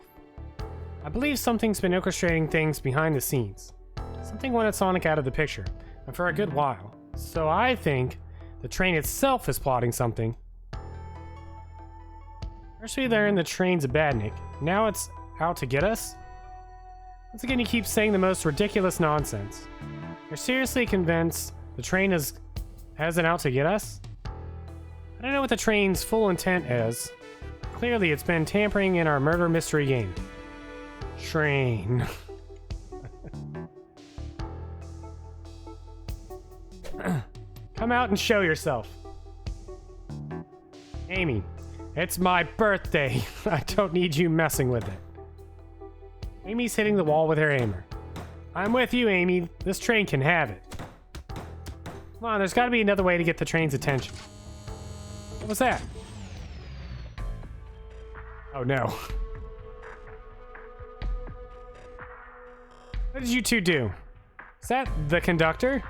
I believe something's been orchestrating things behind the scenes. Something wanted Sonic out of the picture, and for a good while. So I think the train itself is plotting something. First we learned the train's a badnik. Now it's out to get us? Once again, you keep saying the most ridiculous nonsense. You're seriously convinced the train has it out to get us? I don't know what the train's full intent is. Clearly, it's been tampering in our murder mystery game. Train. Come out and show yourself. Amy, it's my birthday. I don't need you messing with it. Amy's hitting the wall with her aimer. I'm with you, Amy. This train can have it. Come on, there's got to be another way to get the train's attention. What was that? Oh no. What did you two do? Is that the conductor?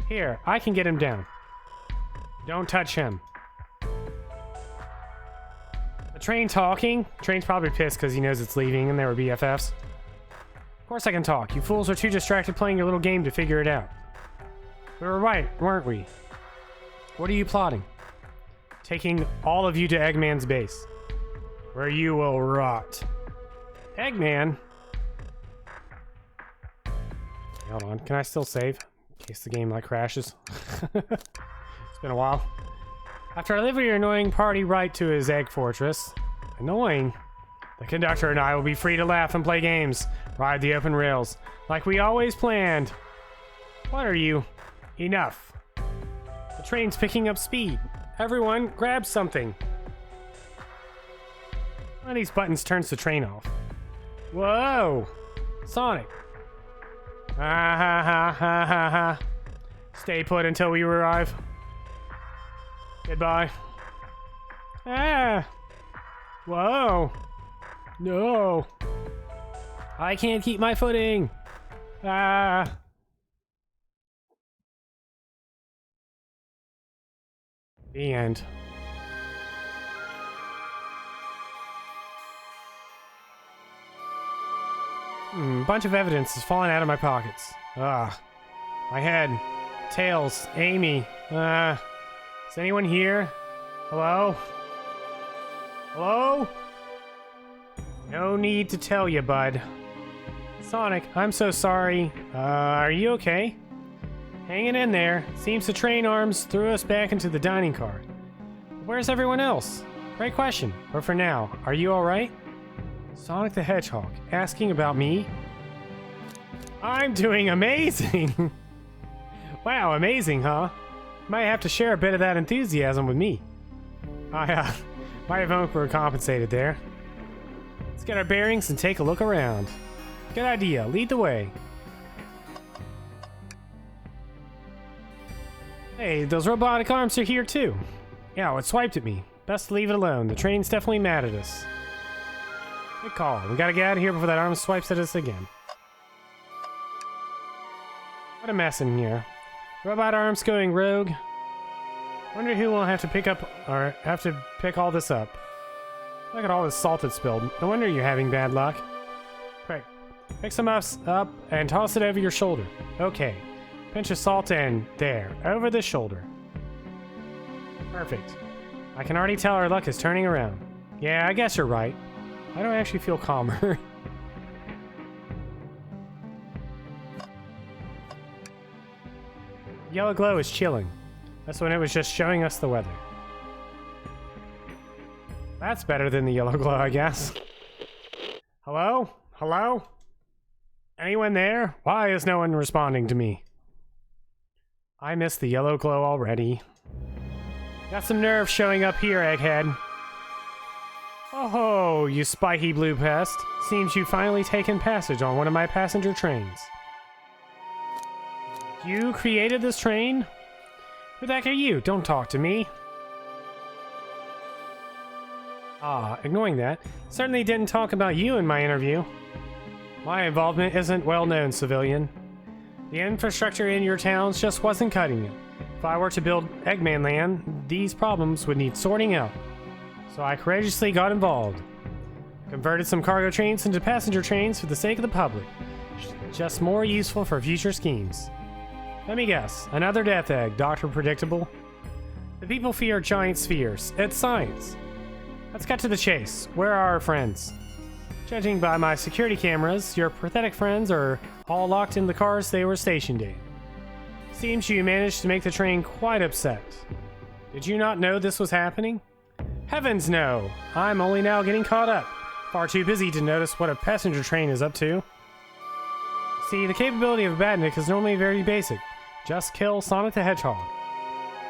Here, I can get him down. Don't touch him. The train talking? Train's probably pissed because he knows it's leaving and they were BFFs. Of course I can talk. You fools are too distracted playing your little game to figure it out. We were right, weren't we? What are you plotting? Taking all of you to Eggman's base, where you will rot. Eggman? Hold on, can I still save? In case the game like crashes. It's been a while. After I deliver your annoying party right to his egg fortress. Annoying? The conductor and I will be free to laugh and play games. Ride the open rails. Like we always planned. What are you? Enough. The train's picking up speed. Everyone, grab something. One of these buttons turns the train off. Whoa! Sonic. Ah ha ha ha ha ha. Stay put until we arrive. Goodbye. Ah! Whoa! No! I can't keep my footing! Ah! The end. Bunch of evidence is falling out of my pockets. My head. Tails. Amy. Is anyone here? Hello? Hello? No need to tell you, bud. Sonic, I'm so sorry. Are you okay? Hanging in there. Seems the train arms threw us back into the dining car. Where's everyone else? Great question. But for now, are you alright? Sonic the Hedgehog, asking about me? I'm doing amazing! Wow, amazing, huh? Might have to share a bit of that enthusiasm with me. I might have overcompensated there. Let's get our bearings and take a look around. Good idea, lead the way. Hey, those robotic arms are here too. Yeah, it swiped at me. Best to leave it alone. The train's definitely mad at us. Good call. We gotta get out of here before that arm swipes at us again. What a mess in here. Robot arms going rogue. Wonder who will have to pick up or have to pick all this up. Look at all this salt that's spilled. No wonder you're having bad luck. Quick, pick some up and toss it over your shoulder. Okay. Pinch of salt in there, over the shoulder. Perfect. I can already tell our luck is turning around. Yeah, I guess you're right. I don't actually feel calmer. Yellow glow is chilling. That's when it was just showing us the weather. That's better than the yellow glow, I guess. Hello? Hello? Anyone there? Why is no one responding to me? I missed the yellow glow already. Got some nerve showing up here, Egghead. Oh, you spiky blue pest. Seems you've finally taken passage on one of my passenger trains. You created this train? Who the heck are you? Don't talk to me. Ignoring that, certainly didn't talk about you in my interview. My involvement isn't well known, civilian. The infrastructure in your towns just wasn't cutting it. If I were to build Eggman Land, these problems would need sorting out. So I courageously got involved. Converted some cargo trains into passenger trains for the sake of the public. Just more useful for future schemes. Let me guess, another death egg, Dr. Predictable. The people fear giant spheres. It's science. Let's cut to the chase. Where are our friends? Judging by my security cameras, your pathetic friends are all locked in the cars they were stationed in. Seems you managed to make the train quite upset. Did you not know this was happening? Heavens no! I'm only now getting caught up. Far too busy to notice what a passenger train is up to. See, the capability of a Badnik is normally very basic. Just kill Sonic the Hedgehog.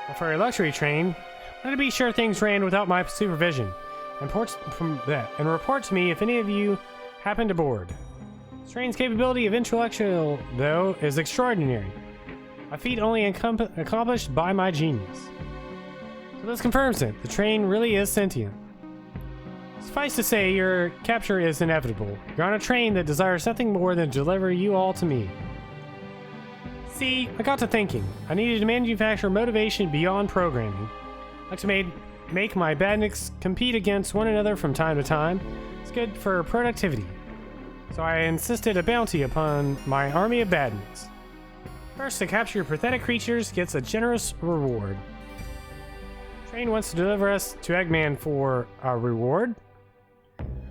But for a luxury train, let it be sure things ran without my supervision. And report to me if any of you happen to board. This train's capability of intellectual, though, is extraordinary. A feat only accomplished by my genius. So this confirms it. The train really is sentient. Suffice to say, your capture is inevitable. You're on a train that desires nothing more than to deliver you all to me. See, I got to thinking. I needed to manufacture motivation beyond programming. Like to make my badniks compete against one another from time to time. It's good for productivity. So I insisted a bounty upon my army of badniks. First, to capture pathetic creatures gets a generous reward. Train wants to deliver us to Eggman for a reward?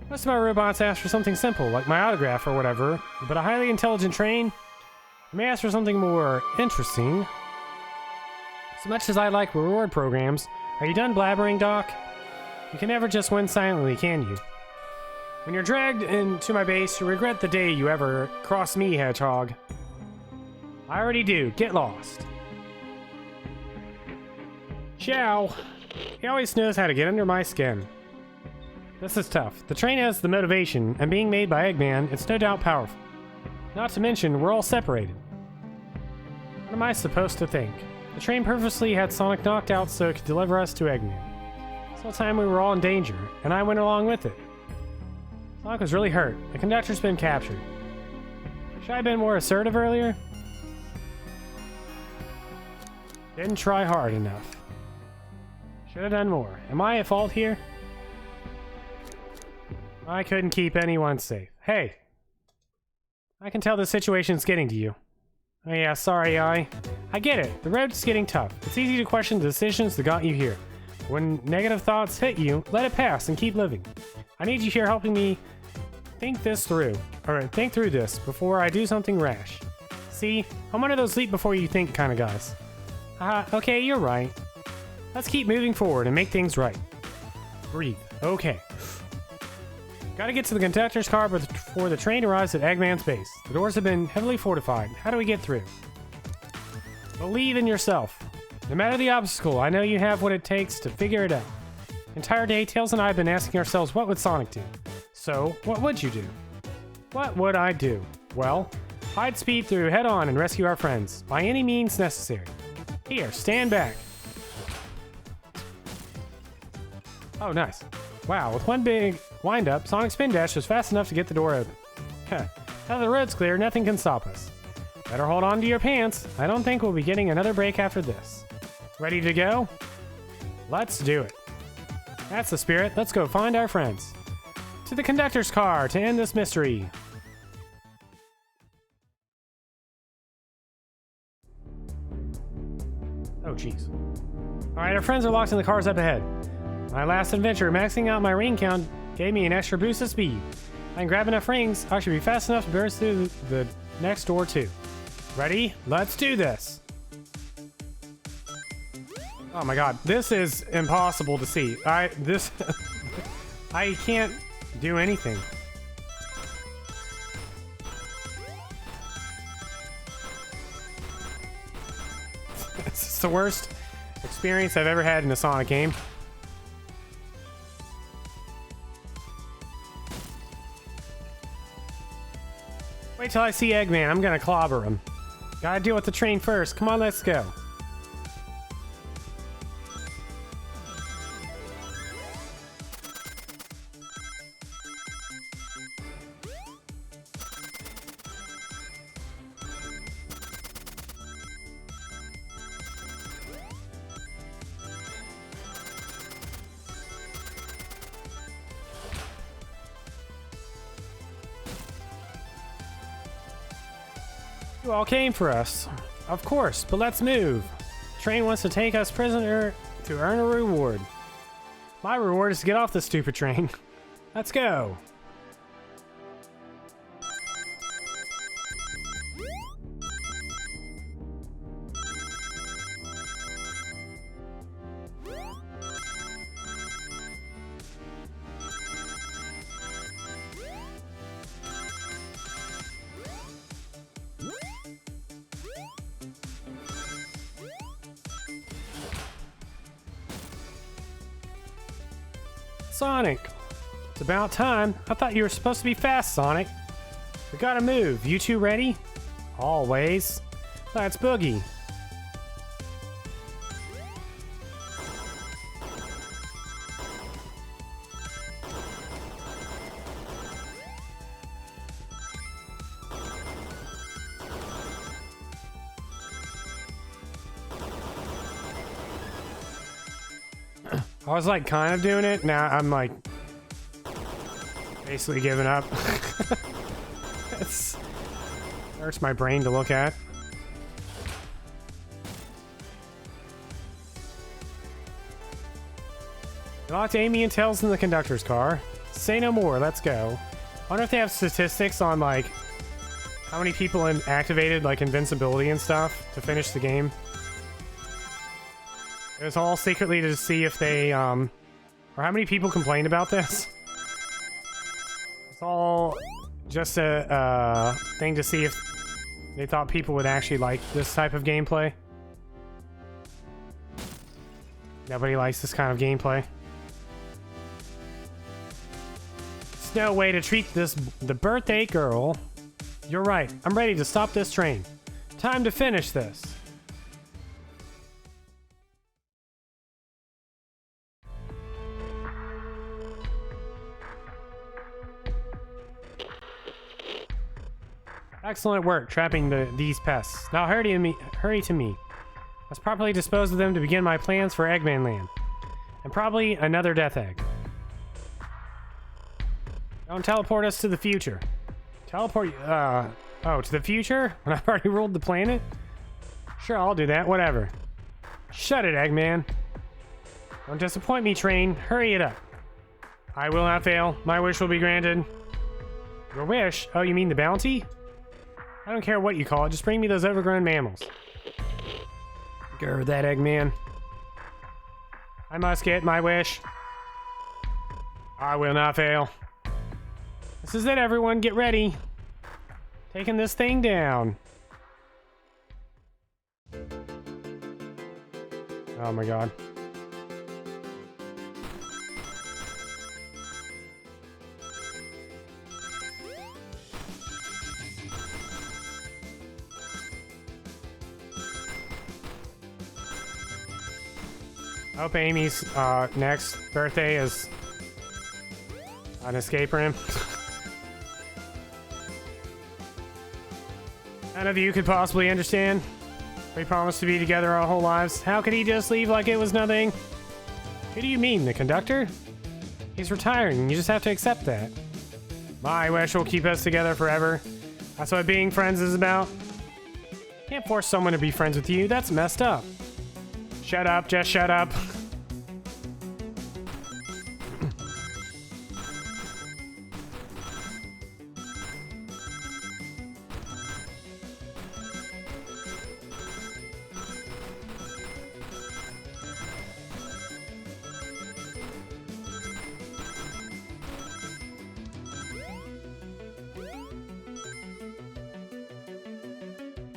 Most of my robots ask for something simple, like my autograph or whatever, but a highly intelligent train may ask for something more interesting. As much as I like reward programs, are you done blabbering, Doc? You can never just win silently, can you? When you're dragged into my base, you regret the day you ever crossed me, Hedgehog. I already do. Get lost. Ciao. He always knows how to get under my skin. This is tough. The train has the motivation, and being made by Eggman, it's no doubt powerful. Not to mention, we're all separated. What am I supposed to think? The train purposely had Sonic knocked out so it could deliver us to Eggman. This whole time we were all in danger, and I went along with it. Sonic was really hurt. The conductor's been captured. Should I have been more assertive earlier? Didn't try hard enough. Should have done more. Am I at fault here? I couldn't keep anyone safe. Hey! I can tell the situation's getting to you. Oh yeah, sorry, I get it. The road's getting tough. It's easy to question the decisions that got you here. When negative thoughts hit you, let it pass and keep living. I need you here helping me think through this before I do something rash. See, I'm one of those leap before you think kind of guys. Okay, you're right. Let's keep moving forward and make things right. Breathe. Okay. Gotta get to the conductor's car before the train arrives at Eggman's base. The doors have been heavily fortified. How do we get through? Believe in yourself. No matter the obstacle, I know you have what it takes to figure it out. The entire day, Tails and I have been asking ourselves, what would Sonic do? So, what would you do? What would I do? Well, I'd speed through head on and rescue our friends, by any means necessary. Here, stand back. Oh, nice. Wow, with one big wind-up, Sonic's spin dash was fast enough to get the door open. Now that the road's clear, nothing can stop us. Better hold on to your pants. I don't think we'll be getting another break after this. Ready to go? Let's do it. That's the spirit. Let's go find our friends. To the conductor's car to end this mystery. Oh, jeez. Alright, our friends are locked in the cars up ahead. My last adventure, maxing out my ring count, gave me an extra boost of speed. I can grab enough rings, I should be fast enough to burst through the next door too. Ready? Let's do this! Oh my god, this is impossible to see. I can't do anything. This is the worst experience I've ever had in a Sonic game. Wait till I see Eggman, I'm gonna clobber him. Gotta deal with the train first. Come on, let's go. You all came for us. Of course, but let's move. The train wants to take us prisoner to earn a reward. My reward is to get off this stupid train. Let's go. Sonic, it's about time. I thought you were supposed to be fast, Sonic. We gotta move. You two ready? Always. Let's boogie. I was like kind of doing it. Now I'm like basically giving up. It hurts my brain to look at. You locked Amy and Tails in the conductor's car. Say no more. Let's go. I wonder if they have statistics on like how many people activated like invincibility and stuff to finish the game. It was all secretly to see if they, or how many people complained about this. It's all just a thing to see if they thought people would actually like this type of gameplay. Nobody likes this kind of gameplay. There's no way to treat the birthday girl. You're right. I'm ready to stop this train. Time to finish this. Excellent work trapping these pests. Now hurry to me. Let's properly dispose of them to begin my plans for Eggman Land. And probably another Death Egg. Don't teleport us to the future. Teleport, oh, to the future? When I've already ruled the planet? Sure, I'll do that, whatever. Shut it, Eggman. Don't disappoint me, train. Hurry it up. I will not fail. My wish will be granted. Your wish? Oh, you mean the bounty? I don't care what you call it, just bring me those overgrown mammals. Grr, that Eggman. I must get my wish. I will not fail. This is it, everyone, get ready. Taking this thing down. Oh my god. I hope Amy's next birthday is an escape room. None of you could possibly understand. We promised to be together our whole lives. How could he just leave like it was nothing? Who do you mean, the conductor? He's retiring, you just have to accept that. My wish will keep us together forever. That's what being friends is about. Can't force someone to be friends with you, that's messed up. Shut up, just shut up.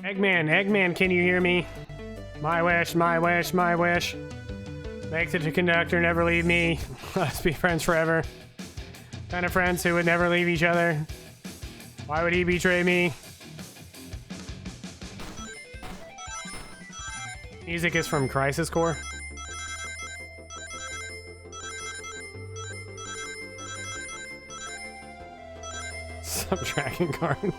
Eggman, Eggman, can you hear me? My wish, my wish, my wish. Make the conductor never leave me. Let's be friends forever. Kind of friends who would never leave each other. Why would he betray me? Music is from Crisis Core. Subtracting card.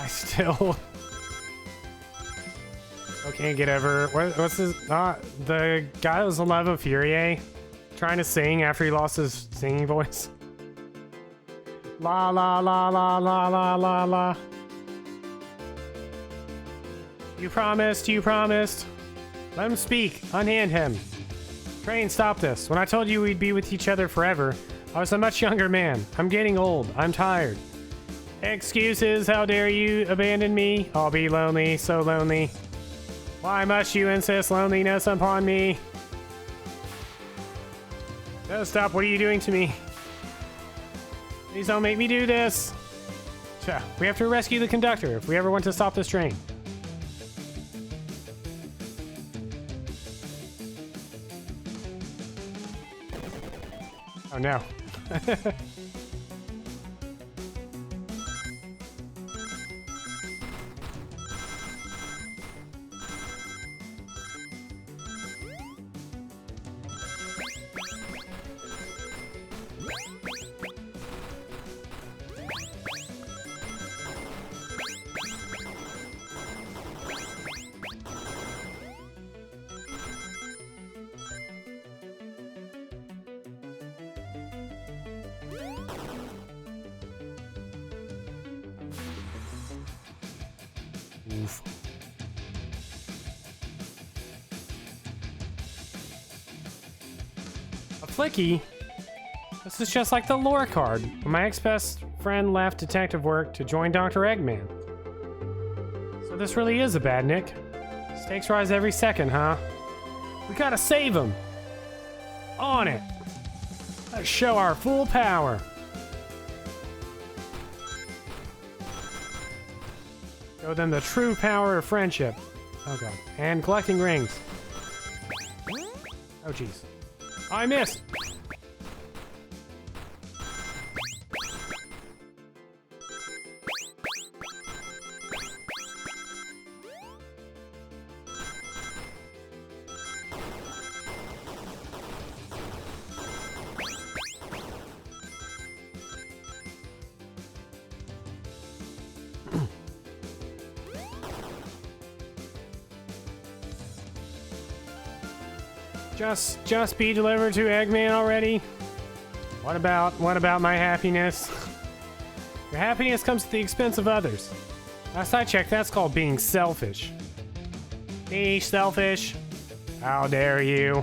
I still can't get over what's his the guy that was in Love of Furie trying to sing after he lost his singing voice. La la la la la la la la. You promised, you promised. Let him speak. Unhand him. Train, stop this. When I told you we'd be with each other forever, I was a much younger man. I'm getting old. I'm tired. Excuses. How dare you abandon me? I'll be lonely, so lonely. Why must you insist loneliness upon me? No, stop. What are you doing to me? Please don't make me do this. We have to rescue the conductor if we ever want to stop this train. Oh no. Oof. A flicky? This is just like the lore card when my ex-best friend left detective work to join Dr. Eggman. So this really is a bad Nick. Stakes rise every second, huh? We gotta save him! On it! Let's show our full power! Show them the true power of friendship. Oh god. And collecting rings. Oh jeez. I missed! Just be delivered to Eggman already? What about my happiness? Your happiness comes at the expense of others. Last I checked, that's called being selfish. Be selfish? How dare you?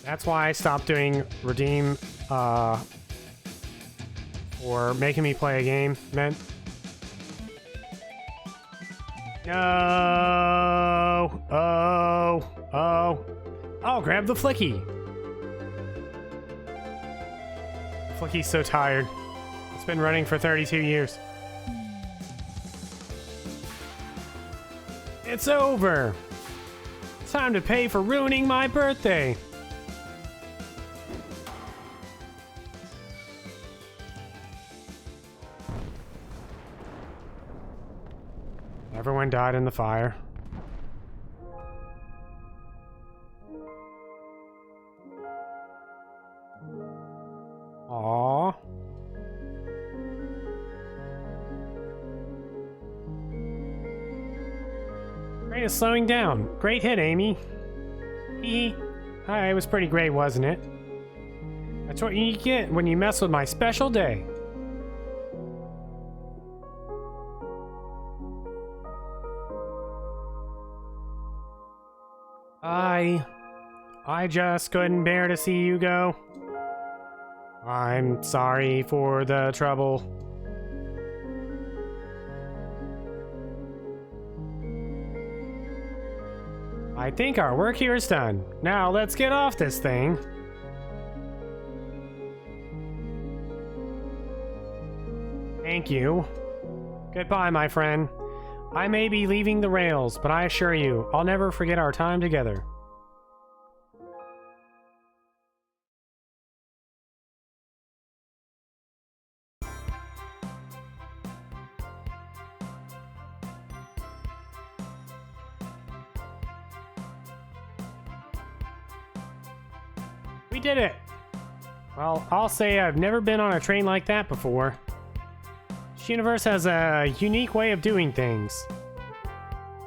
That's why I stopped doing redeem for making me play a game, man. No. Oh. I'll grab the flicky. Flicky's so tired. It's been running for 32 years. It's over. It's time to pay for ruining my birthday. Everyone died in the fire. Aww. Train is slowing down. Great hit, Amy. Hee. It was pretty great, wasn't it? That's what you get when you mess with my special day. I just couldn't bear to see you go. I'm sorry for the trouble. I think our work here is done. Now let's get off this thing. Thank you. Goodbye, my friend. I may be leaving the rails, but I assure you, I'll never forget our time together. We did it! Well, I'll say I've never been on a train like that before. This universe has a unique way of doing things.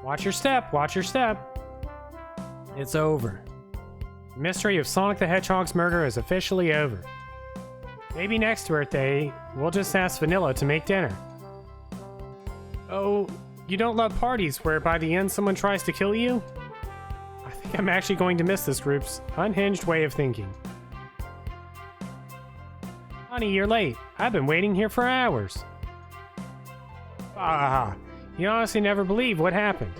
Watch your step, watch your step. It's over. The mystery of Sonic the Hedgehog's murder is officially over. Maybe next birthday, we'll just ask Vanilla to make dinner. Oh, you don't love parties where by the end someone tries to kill you? I think I'm actually going to miss this group's unhinged way of thinking. Honey, you're late. I've been waiting here for hours. You honestly never believe what happened.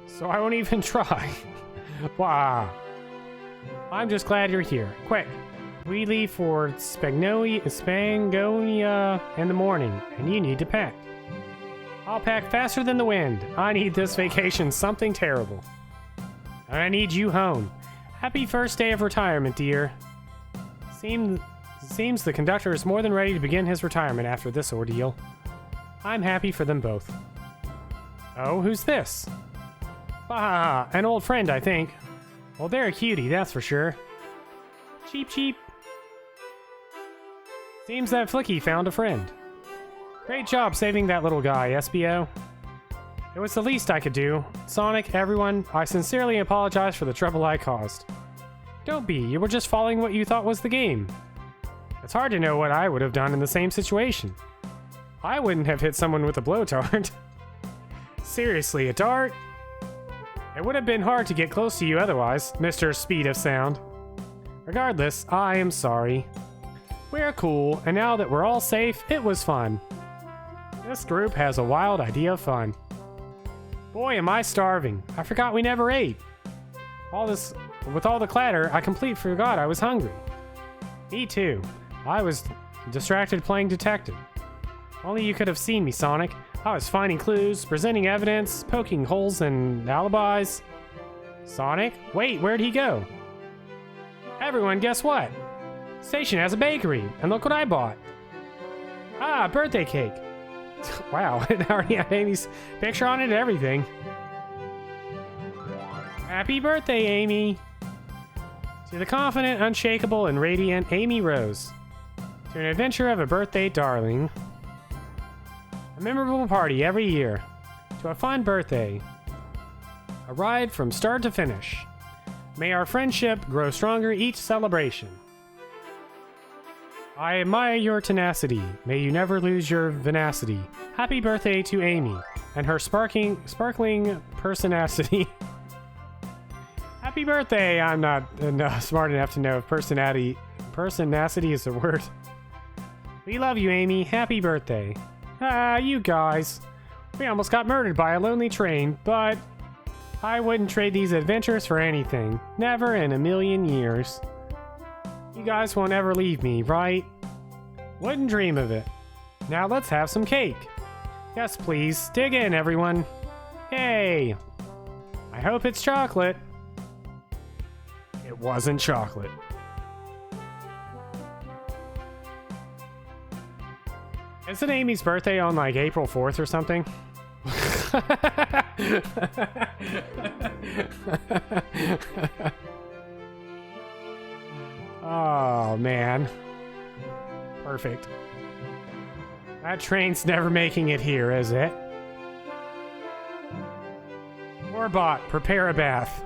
So I won't even try. Wow. I'm just glad you're here. Quick. We leave for Spangonia in the morning, and you need to pack. I'll pack faster than the wind. I need this vacation something terrible. And I need you home. Happy first day of retirement, dear. Seems the conductor is more than ready to begin his retirement after this ordeal. I'm happy for them both. Oh, who's this? An old friend, I think. Well, they're a cutie, that's for sure. Cheep, cheep. Seems that Flicky found a friend. Great job saving that little guy, SBO. It was the least I could do. Sonic, everyone, I sincerely apologize for the trouble I caused. Don't be, you were just following what you thought was the game. It's hard to know what I would have done in the same situation. I wouldn't have hit someone with a blowtorch. Seriously, a dart? It would have been hard to get close to you otherwise, Mr. Speed of Sound. Regardless, I am sorry. We're cool, and now that we're all safe, it was fun. This group has a wild idea of fun. Boy, am I starving. I forgot we never ate. With all the clatter, I completely forgot I was hungry. Me too. I was distracted playing detective. Only you could have seen me, Sonic. I was finding clues, presenting evidence, poking holes in alibis. Sonic? Wait, where'd he go? Everyone, guess what? Station has a bakery, and look what I bought. Birthday cake. Wow, it already had Amy's picture on it and everything. Happy birthday, Amy. To the confident, unshakable, and radiant Amy Rose. To an adventure of a birthday darling. A memorable party every year. To a fun birthday. A ride from start to finish. May our friendship grow stronger each celebration. I admire your tenacity. May you never lose your vivacity. Happy birthday to Amy and her sparkling personacity. Happy birthday! I'm not smart enough to know if personacity is a word. We love you, Amy. Happy birthday. You guys. We almost got murdered by a lonely train, but I wouldn't trade these adventures for anything. Never in a million years. You guys won't ever leave me, right? Wouldn't dream of it. Now let's have some cake. Yes, please. Dig in, everyone. Yay! I hope it's chocolate. It wasn't chocolate. Isn't Amy's birthday on like April 4th or something? Oh, man. Perfect. That train's never making it here, is it? Warbot, prepare a bath.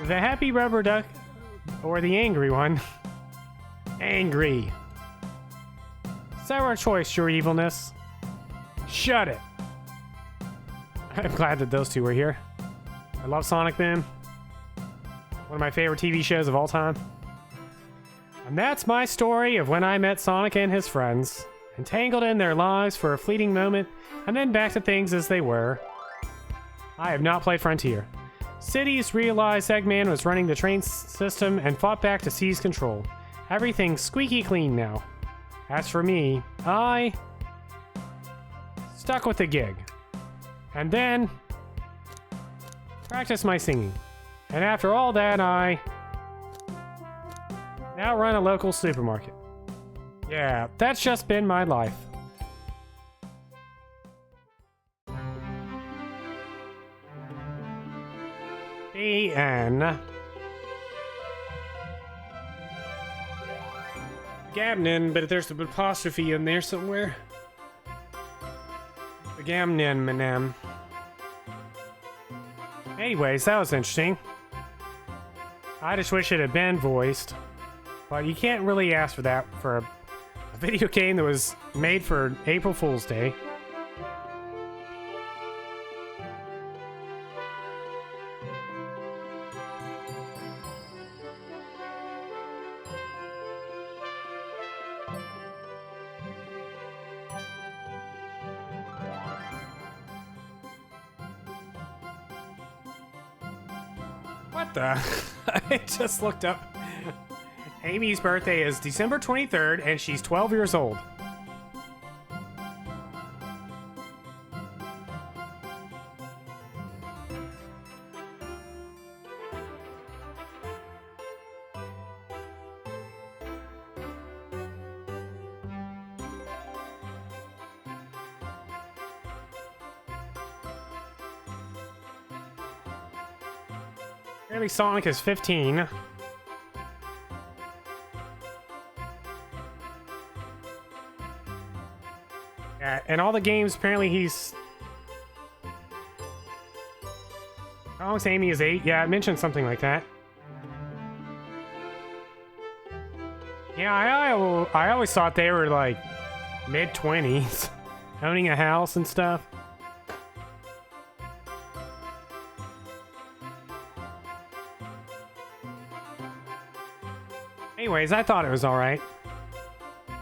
The happy rubber duck or the angry one? Angry. Is that our choice, your evilness? Shut it. I'm glad that those two were here. I love Sonic Boom. One of my favorite TV shows of all time. And that's my story of when I met Sonic and his friends, entangled in their lives for a fleeting moment, and then back to things as they were. I have not played Frontier. Cities realized Eggman was running the train system and fought back to seize control. Everything's squeaky clean now. As for me, I stuck with the gig. And then practiced my singing. And after all that, I now run a local supermarket. Yeah, that's just been my life. B-N. Gamnin, but there's an apostrophe in there somewhere. The Gamnin, manem. Anyways, that was interesting. I just wish it had been voiced. But you can't really ask for that for a video game that was made for April Fool's Day. What the? I just looked up. Amy's birthday is December 23rd, and she's 12 years old. Apparently Sonic is 15. Yeah, and all the games, apparently he's... Alex Amy is 8. Yeah, it mentioned something like that. Yeah, I always thought they were like mid-20s, owning a house and stuff. Anyways, I thought it was alright.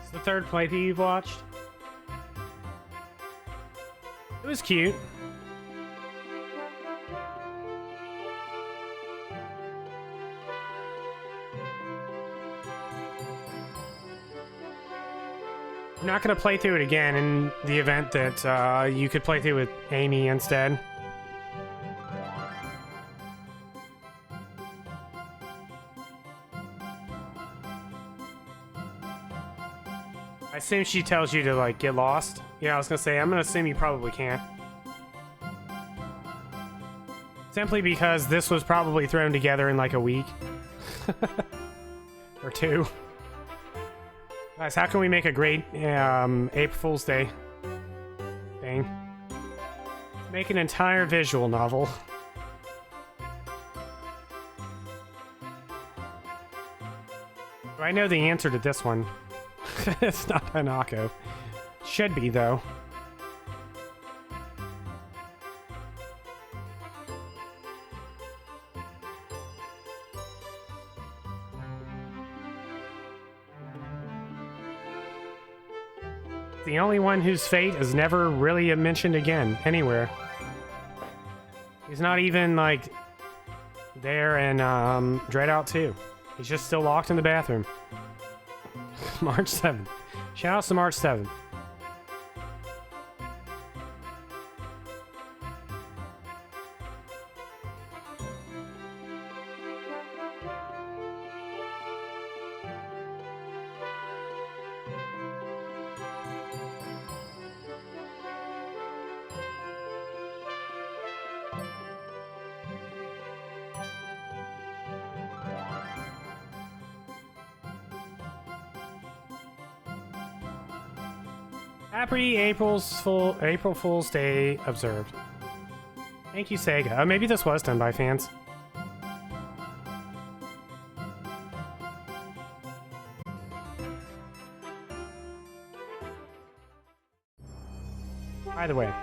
It's the third playthrough you've watched. It was cute. I'm not going to play through it again in the event that you could play through with Amy instead. I assume she tells you to, like, get lost. Yeah, I was gonna say, I'm gonna assume you probably can't. Simply because this was probably thrown together in, like, a week. Or two. Guys, how can we make a great April Fool's Day thing? Make an entire visual novel. I know the answer to this one. It's not Hanako. Should be, though. The only one whose fate is never really mentioned again, anywhere. He's not even, like, there in Dreadout 2. He's just still locked in the bathroom. March 7th. Shout out to March 7th. Happy April Fool's Day observed. Thank you, Sega. Maybe this was done by fans. By the way,